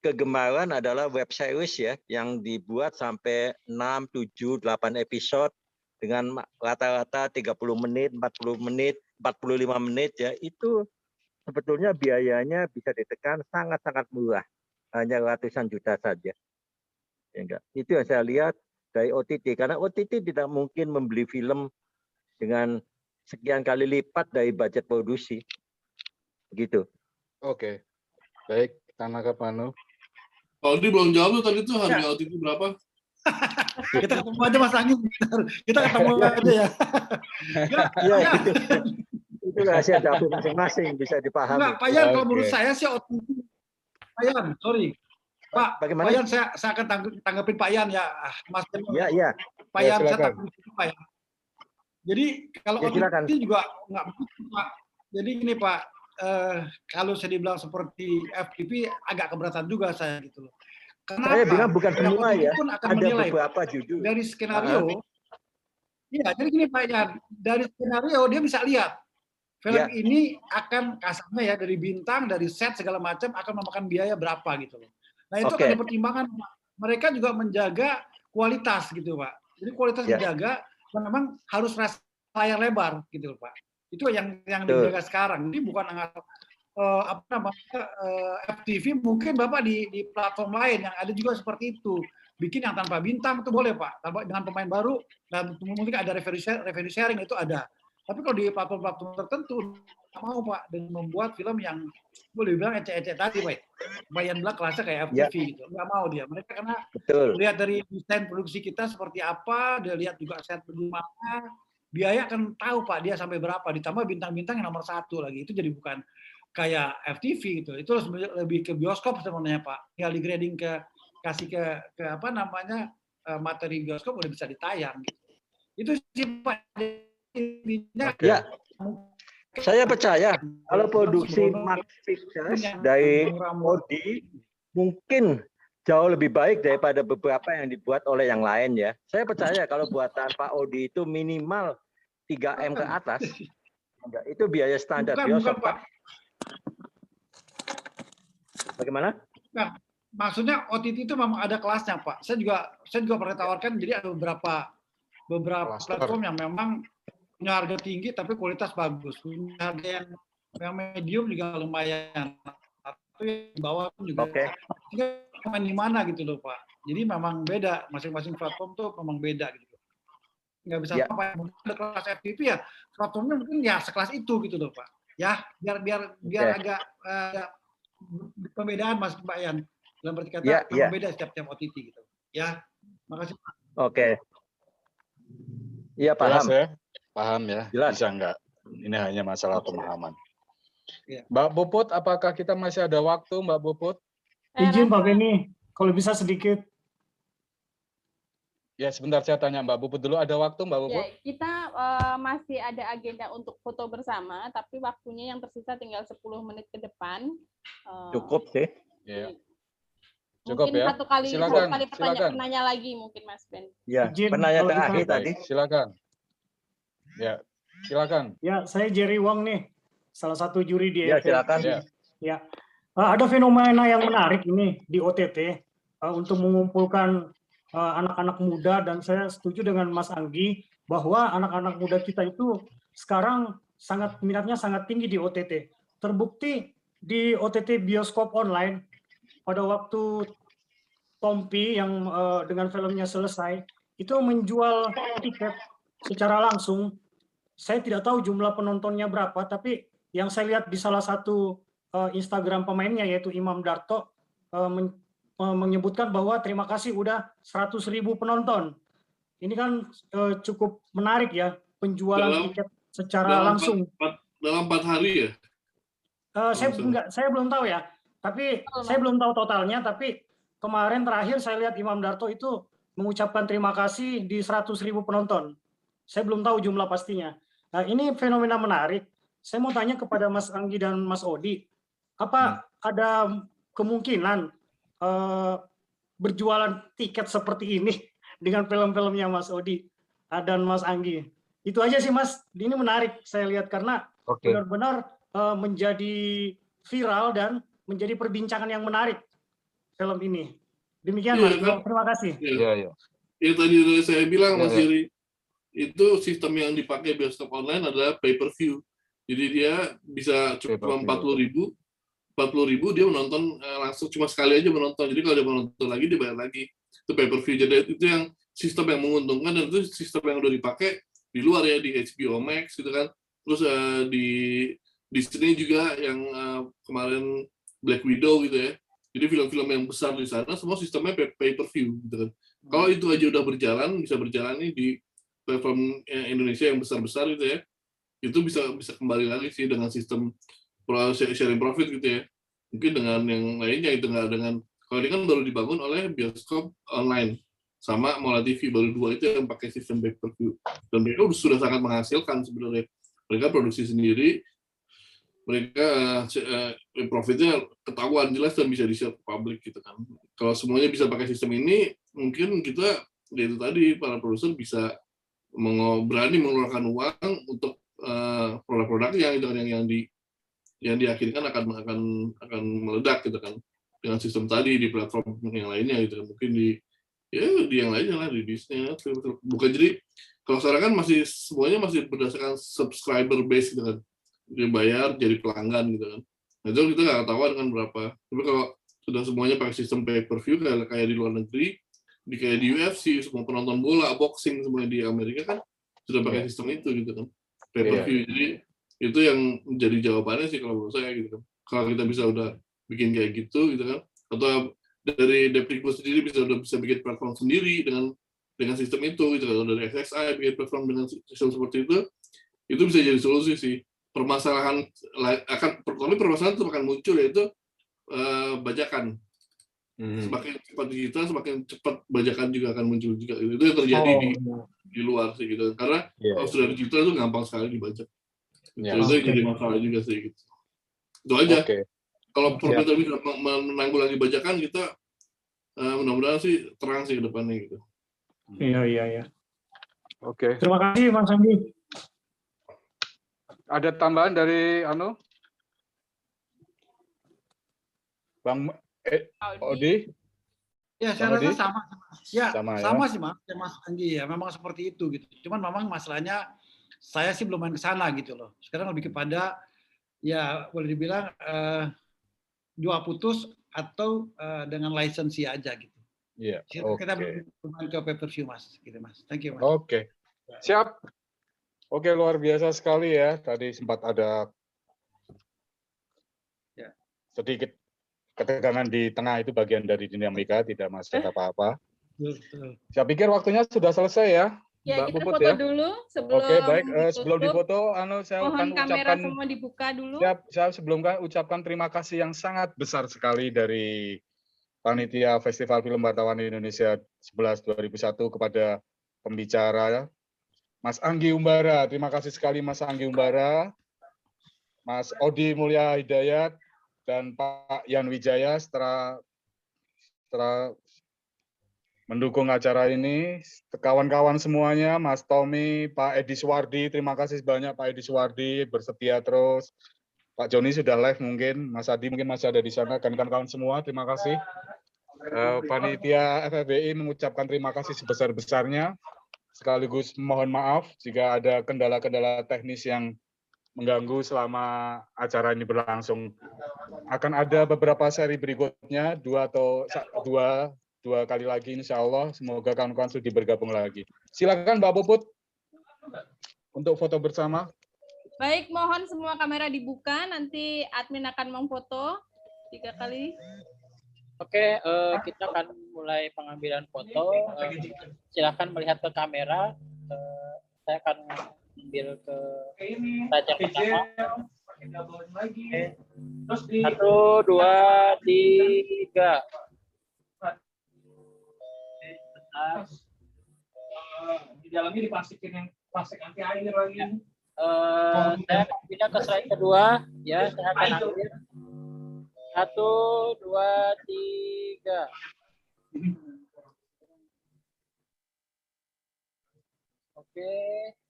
kegemaran adalah web series ya, yang dibuat sampai 6, 7, 8 episode dengan rata-rata 30 menit, 40 menit, 45 menit ya, itu sebetulnya biayanya bisa ditekan sangat-sangat murah, hanya ratusan juta saja. Ya, enggak. Itu yang saya lihat dari OTT, karena OTT tidak mungkin membeli film dengan sekian kali lipat dari budget produksi. Begitu. Oke. Baik, Tanaka Panu. Pak Odi belum jawab tuh tadi tuh harga OTT berapa? Kita ketemu aja Mas Angin. Kita ketemu aja ya. Ya, itu rahasia dapur masing-masing, bisa dipahami. Enggak, Pak Yan, kalau menurut saya sih OTT. Pak Yan, sorry. Pak, bagaimana? Pak Yan, saya akan tanggapin Pak Yan ya. Mas Ya, ya. Pak Yan, saya tanggapin Pak Yan. Jadi kalau ya, OTT juga nggak begitu Pak. Jadi gini Pak, kalau saya dibilang seperti FTV agak keberatan juga saya gitu loh. Kenapa? Saya bilang bukan semua ya, pun akan ada menilai, beberapa jujur. dari skenario. Iya, jadi gini Pak Yan, dari skenario dia bisa lihat film ini akan kasarnya ya dari bintang, dari set segala macam akan memakan biaya berapa gitu loh. Nah itu ada pertimbangan. Mereka juga menjaga kualitas gitu Pak. Jadi kualitas dijaga, memang harus layar lebar gitu loh Pak. Itu yang dijaga sekarang. Ini bukan FTV, mungkin Bapak di platform lain yang ada juga seperti itu. Bikin yang tanpa bintang itu boleh Pak. Dengan pemain baru dan mungkin ada revenue sharing itu ada. Tapi kalau di platform-platform tertentu nggak mau Pak dengan membuat film yang boleh bilang ecek-ecek tadi Pak. Bayang bilang kelasnya kayak FTV gitu. Nggak mau dia. Mereka karena lihat dari desain produksi kita seperti apa, dia lihat juga set bagaimana, biaya akan tahu Pak dia sampai berapa. Ditambah bintang-bintang yang nomor 1 lagi. Itu jadi bukan kayak FTV gitu. Itu lebih ke bioskop sebenarnya Pak. Tinggal di-grading kasih ke apa namanya materi bioskop udah bisa ditayang gitu. Itu sih Pak. Ya, saya percaya kalau produksi Max Pictures dari Odi mungkin jauh lebih baik daripada beberapa yang dibuat oleh yang lain ya. Saya percaya kalau buatan Pak Odi itu minimal 3M ke atas. Itu biaya standar bioskop Pak. Bagaimana? Nah, maksudnya OTT itu memang ada kelasnya Pak. Saya juga pernah tawarkan, jadi ada beberapa platform yang memang punya harga tinggi tapi kualitas bagus. Punya harga yang medium juga lumayan. Tapi di bawah pun juga. Main di mana gitu loh Pak. Jadi memang beda. Masing-masing platform tuh memang beda gitu. Nggak bisa apa. Mungkin ada kelas FTV ya. Platformnya mungkin ya sekelas itu gitu loh Pak. Ya biar agak pembedaan Mas Pak Yan. Dalam berarti kata memang beda setiap OTT gitu. Ya. Makasih Pak. Oke. Iya paham. Jelas ya? Paham ya? Jelas. Bisa nggak? Ini hanya masalah pemahaman. Ya. Mbak Puput, apakah kita masih ada waktu, Mbak Puput? Izin Pak Beni, kalau bisa sedikit. Ya, sebentar saya tanya Mbak Puput dulu. Ada waktu, Mbak Puput? Ya, kita masih ada agenda untuk foto bersama, tapi waktunya yang tersisa tinggal 10 menit ke depan. Cukup sih. Ya. Cukup Mungkin ya. satu kali Silakan, penanya lagi mungkin Mas Ben. Ya, Izin, penanya kalau terakhir bisa. tadi. Silakan. Ya, silakan. Ya, saya Jerry Wong nih, salah satu juri di Ya, FFI. silakan. Ya. Ada fenomena yang menarik ini di OTT untuk mengumpulkan anak-anak muda, dan saya setuju dengan Mas Anggi bahwa anak-anak muda kita itu sekarang minatnya sangat tinggi di OTT. Terbukti di OTT bioskop online pada waktu Tompi yang dengan filmnya selesai itu menjual tiket secara langsung. Saya tidak tahu jumlah penontonnya berapa, tapi yang saya lihat di salah satu Instagram pemainnya yaitu Imam Darto menyebutkan bahwa terima kasih udah 100.000 penonton. Ini kan cukup menarik ya, penjualan tiket secara langsung. Dalam 4 hari ya? Saya belum tahu ya, tapi saya belum tahu totalnya, tapi kemarin terakhir saya lihat Imam Darto itu mengucapkan terima kasih di 100.000 penonton. Saya belum tahu jumlah pastinya. Nah, ini fenomena menarik. Saya mau tanya kepada Mas Anggi dan Mas Odi, apa ada kemungkinan berjualan tiket seperti ini dengan film-filmnya Mas Odi dan Mas Anggi? Itu aja sih Mas, ini menarik saya lihat karena benar-benar menjadi viral dan menjadi perbincangan yang menarik film ini. Demikian Mas, terima kasih. Ya tadi saya bilang Mas Yuri, itu sistem yang dipakai bioskop online adalah pay per view. Jadi dia bisa cuma 40.000 dia menonton langsung cuma sekali aja menonton. Jadi kalau dia menonton lagi dia bayar lagi. Itu pay per view. Jadi itu yang sistem yang menguntungkan, dan itu sistem yang udah dipakai di luar ya, di HBO Max gitu kan. Terus di Disney juga yang kemarin Black Widow gitu ya. Jadi film-film yang besar di sana semua sistemnya pay per view gitu kan. Kalau itu aja udah berjalan, bisa berjalan nih di platform Indonesia yang besar-besar gitu ya. Itu bisa kembali lagi sih dengan sistem sharing profit gitu ya. Mungkin dengan yang lainnya itu nggak dengan, kalau ini kan baru dibangun oleh bioskop online sama Mola TV, baru 2 itu yang pakai sistem pay per view. Dan mereka sudah sangat menghasilkan sebenarnya. Mereka produksi sendiri, mereka profitnya ketahuan jelas dan bisa di-share ke publik gitu kan. Kalau semuanya bisa pakai sistem ini, mungkin kita ya itu tadi para produser bisa berani mengeluarkan uang untuk produk-produknya gitu kan, yang diyakinkan akan meledak gitu kan, dengan sistem tadi di platform yang lainnya gitu kan. Mungkin di yang lainnya lah, di Disney bukan. Jadi kalau sekarang kan semuanya masih berdasarkan subscriber base gitu kan, dia bayar jadi pelanggan gitu kan. Nah itu kita nggak ketahuan kan berapa. Tapi kalau sudah semuanya pakai sistem pay per view kayak di luar negeri, kayak di UFC, semua penonton bola, boxing semuanya di Amerika kan sudah pakai sistem itu gitu kan, pay per view. Jadi itu yang menjadi jawabannya sih kalau menurut saya gitu kan. Kalau kita bisa udah bikin kayak gitu kan, atau dari Depdikbud sendiri bisa bikin platform sendiri dengan sistem itu gitu kan. Dari SSI bikin platform dengan sistem seperti itu bisa jadi solusi sih. Permasalahan itu akan muncul, yaitu bajakan. Semakin cepat digital, semakin cepat bajakan juga akan muncul juga. Itu yang terjadi di luar sih gitu. Karena kalau sudah digital itu gampang sekali dibajak. Itu jadi masalah juga sih gitu. Itu aja. Kalau pemerintah bisa menanggulangi bajakan, kita mudah-mudahan sih terang sih ke depannya gitu. Iya. Oke. Terima kasih Mas Anggi. Ada tambahan dari Bang Odi? Ya, saya rasa sama. Ya, sama ya? sih Mas Anggi ya. Memang seperti itu gitu. Cuman memang masalahnya saya sih belum main ke sana gitu loh. Sekarang lebih kepada ya boleh dibilang jual putus atau dengan lisensi aja gitu. Iya. Kita belum main ke pay per view Mas, gitu Mas. Thank you Mas. Oke. Siap. Oke, luar biasa sekali ya. Tadi sempat ada sedikit ketegangan di tengah, itu bagian dari dinamika, tidak masalah apa-apa. Saya pikir waktunya sudah selesai ya. Ya, Mbak kita Puput foto ya. dulu sebelum Oke, baik. Sebelum ditutup. difoto, saya Mohon akan kamera ucapkan semua dibuka dulu. saya sebelumnya ucapkan terima kasih yang sangat besar sekali dari Panitia Festival Film Wartawan Indonesia 11 2001 kepada pembicara Mas Anggi Umbara. Terima kasih sekali Mas Anggi Umbara, Mas Odi Mulya Hidayat, dan Pak Yan Wijaya setelah mendukung acara ini. Kawan-kawan semuanya, Mas Tommy, Pak Edi Suwardi, terima kasih banyak Pak Edi Suwardi, bersetia terus. Pak Joni sudah live mungkin, Mas Adi mungkin masih ada di sana, dan kawan-kawan semua, terima kasih. Panitia FFBI mengucapkan terima kasih sebesar-besarnya, sekaligus mohon maaf jika ada kendala-kendala teknis yang mengganggu selama acara ini berlangsung. Akan ada beberapa seri berikutnya, dua kali lagi insya Allah. Semoga kawan-kawan sudah bergabung lagi. Silakan Mbak Puput untuk foto bersama. Baik, mohon semua kamera dibuka. Nanti admin akan memfoto 3 kali. Oke, kita akan mulai pengambilan foto. Silakan melihat ke kamera. Saya akan ambil ke raja pertama. Oke. 1, 2, 3. Di dalamnya diplastikin yang plastik anti air lagi. Saya akan pindah ke slide kedua. Ya, saya akan ambil. 1, 2, 3. Oke,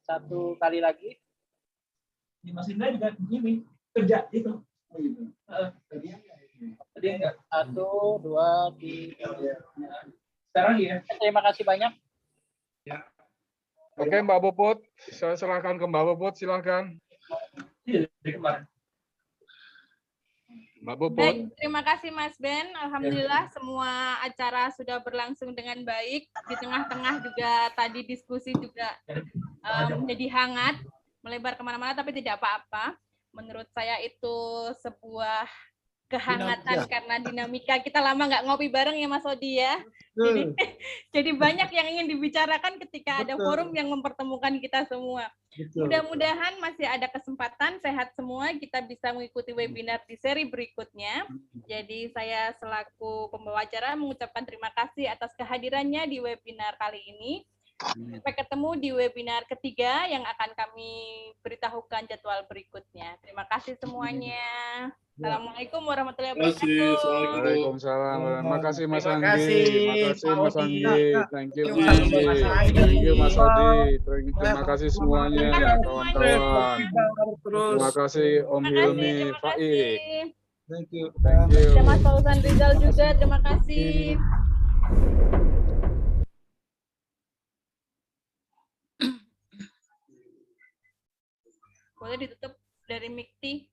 1 kali lagi. Di Mas Indra juga begini kerja gitu. Oh gitu. Tadi enggak. 1, 2, 3. Sekarang ya. Terima kasih banyak. Ya. Oke Mbak Puput, saya serahkan ke Mbak Puput, silakan. Iya, dari kemarin. Mbak Puput. Baik, terima kasih Mas Ben. Alhamdulillah semua acara sudah berlangsung dengan baik. Di tengah-tengah juga tadi diskusi juga menjadi hangat, melebar kemana-mana, tapi tidak apa-apa. Menurut saya itu sebuah kehangatan karena dinamika. Kita lama nggak ngopi bareng ya Mas Odi ya. Jadi banyak yang ingin dibicarakan ketika ada forum yang mempertemukan kita semua. Mudah-mudahan masih ada kesempatan, sehat semua, kita bisa mengikuti webinar di seri berikutnya. Jadi saya selaku pembawa acara mengucapkan terima kasih atas kehadirannya di webinar kali ini. Sampai ketemu di webinar ketiga yang akan kami beritahukan jadwal berikutnya. Terima kasih semuanya. Assalamualaikum warahmatullahi wabarakatuh. Waalaikumsalam. Terima kasih Mas Anggi. Terima kasih, Terima kasih Mas Anggi. Thank you Mas Anggi. Anggi. Thank you Mas Odi. Terima kasih semuanya kawan-kawan. Terima kasih Om Hilmi, Faik. Thank you. Thank you. Ada Mas Fauzan Rizal juga. Terima kasih. Boleh ditutup dari Mikti.